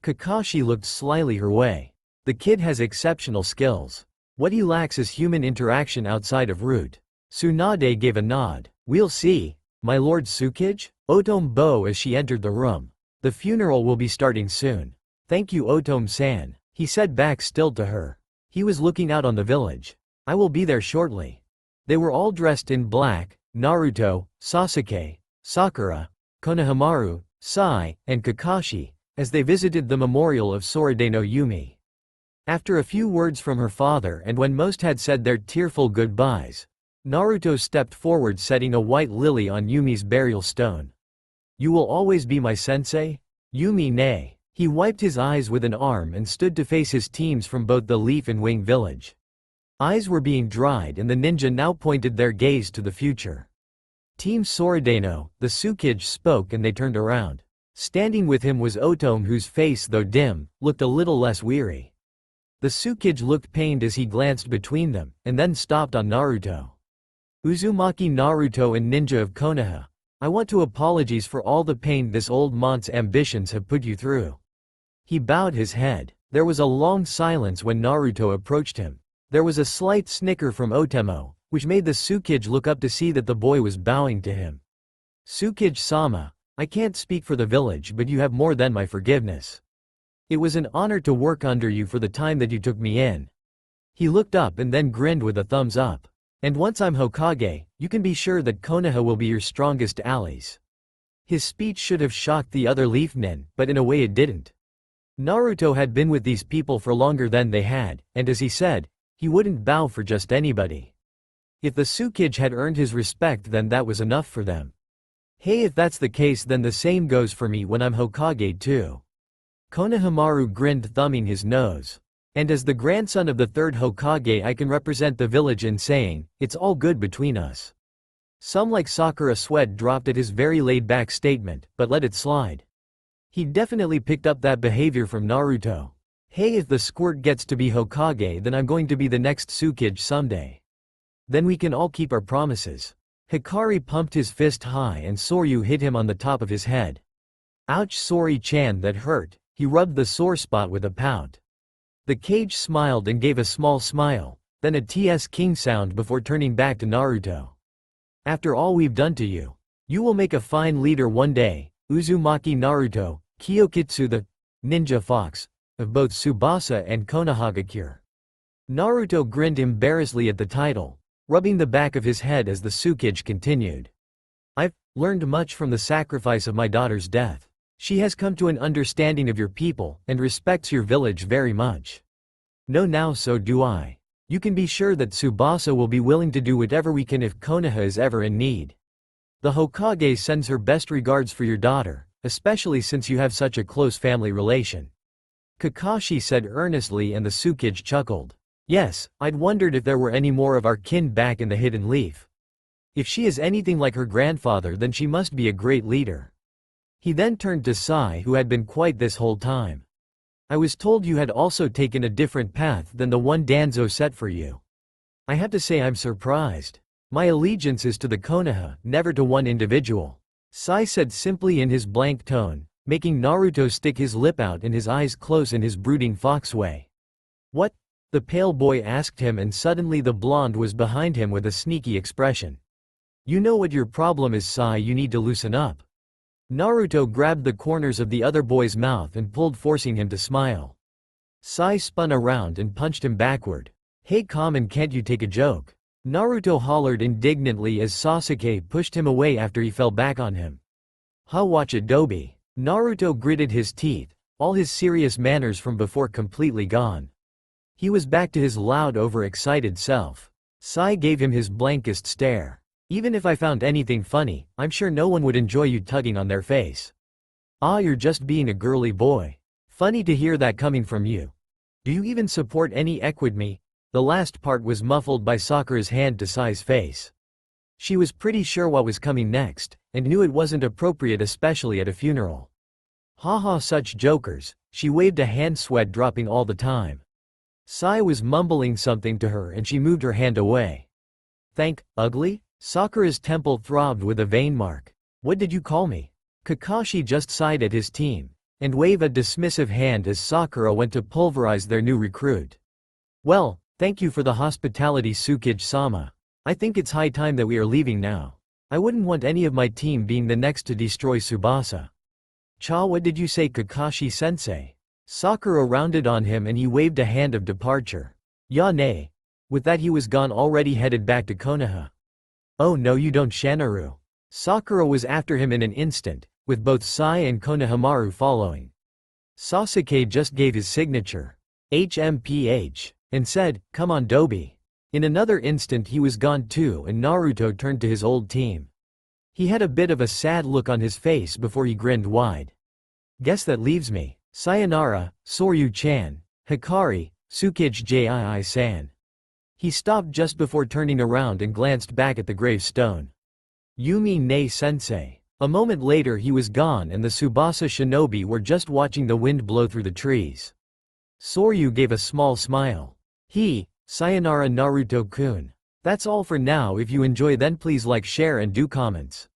Kakashi looked slyly her way. The kid has exceptional skills. What he lacks is human interaction outside of Root. Tsunade gave a nod. We'll see. My lord Tsukige? Otomo as she entered the room. The funeral will be starting soon. Thank you, Otomo-san, he said back still to her. He was looking out on the village. I will be there shortly. They were all dressed in black: Naruto, Sasuke, Sakura, Konohamaru, Sai, and Kakashi, as they visited the memorial of Sorodano Yumi. After a few words from her father and when most had said their tearful goodbyes, Naruto stepped forward, setting a white lily on Yumi's burial stone. You will always be my sensei? Yumi nay. He wiped his eyes with an arm and stood to face his teams from both the Leaf and Wing village. Eyes were being dried and the ninja now pointed their gaze to the future. Team Sorodano, the Tsukige spoke and they turned around. Standing with him was Otomo, whose face, though dim, looked a little less weary. The Tsukige looked pained as he glanced between them, and then stopped on Naruto. Uzumaki Naruto and Ninja of Konoha, I want to apologize for all the pain this old mont's ambitions have put you through. He bowed his head. There was a long silence when Naruto approached him. There was a slight snicker from Otomo, which made the Tsukige look up to see that the boy was bowing to him. Tsukige-sama, I can't speak for the village, but you have more than my forgiveness. It was an honor to work under you for the time that you took me in. He looked up and then grinned with a thumbs up. And once I'm Hokage, you can be sure that Konoha will be your strongest allies. His speech should have shocked the other Leafmen, but in a way it didn't. Naruto had been with these people for longer than they had, and as he said, he wouldn't bow for just anybody. If the Tsukige had earned his respect, then that was enough for them. Hey, if that's the case, then the same goes for me when I'm Hokage too. Konohamaru grinned, thumbing his nose. And as the grandson of the third Hokage, I can represent the village in saying, it's all good between us. Some like Sakura sweat dropped at his very laid-back statement, but let it slide. He definitely picked up that behavior from Naruto. Hey, if the squirt gets to be Hokage, then I'm going to be the next Tsukige someday. Then we can all keep our promises. Hikari pumped his fist high and Soryu hit him on the top of his head. Ouch, Sori-chan, that hurt. He rubbed the sore spot with a pout. The Kage smiled and gave a small smile, then a TS King sound before turning back to Naruto. After all we've done to you, you will make a fine leader one day. Uzumaki Naruto, Kyokitsu the ninja fox, of both Subasa and Konohagakure. Naruto grinned embarrassedly at the title, rubbing the back of his head as the Tsukige continued. I've learned much from the sacrifice of my daughter's death. She has come to an understanding of your people and respects your village very much. No, now so do I. You can be sure that Subasa will be willing to do whatever we can if Konoha is ever in need. The Hokage sends her best regards for your daughter, especially since you have such a close family relation. Kakashi said earnestly, and the Tsukige chuckled. Yes, I'd wondered if there were any more of our kin back in the Hidden Leaf. If she is anything like her grandfather, then she must be a great leader. He then turned to Sai, who had been quiet this whole time. I was told you had also taken a different path than the one Danzo set for you. I have to say I'm surprised. My allegiance is to the Konoha, never to one individual. Sai said simply in his blank tone, making Naruto stick his lip out and his eyes close in his brooding fox way. What? The pale boy asked him, and suddenly the blonde was behind him with a sneaky expression. You know what your problem is, Sai, you need to loosen up. Naruto grabbed the corners of the other boy's mouth and pulled, forcing him to smile. Sai spun around and punched him backward. Hey, calm, and can't you take a joke? Naruto hollered indignantly as Sasuke pushed him away after he fell back on him. Ha, watch it, Dobi. Naruto gritted his teeth, all his serious manners from before completely gone. He was back to his loud, overexcited self. Sai gave him his blankest stare. Even if I found anything funny, I'm sure no one would enjoy you tugging on their face. Ah, you're just being a girly boy. Funny to hear that coming from you. Do you even support any equidme? The last part was muffled by Sakura's hand to Sai's face. She was pretty sure what was coming next, and knew it wasn't appropriate, especially at a funeral. Haha, such jokers. She waved a hand, sweat dropping all the time. Sai was mumbling something to her and she moved her hand away. Thank, ugly? Sakura's temple throbbed with a vein mark. What did you call me? Kakashi just sighed at his team, and waved a dismissive hand as Sakura went to pulverize their new recruit. Well, thank you for the hospitality, Tsukiji-sama. I think it's high time that we are leaving now. I wouldn't want any of my team being the next to destroy Subasa. Cha, what did you say, Kakashi-sensei? Sakura rounded on him and he waved a hand of departure. Ya nay. With that he was gone, already headed back to Konoha. Oh no, you don't, Shanaru. Sakura was after him in an instant, with both Sai and Konohamaru following. Sasuke just gave his signature, HMPH, and said, come on, Dobi. In another instant he was gone too, and Naruto turned to his old team. He had a bit of a sad look on his face before he grinned wide. Guess that leaves me. Sayonara, Soryu-chan, Hikari, Tsukiji-san. He stopped just before turning around and glanced back at the gravestone. Yumi ne sensei. A moment later he was gone and the Subasa shinobi were just watching the wind blow through the trees. Soryu gave a small smile. Sayonara Naruto-kun. That's all for now. If you enjoy, then please like, share and do comments.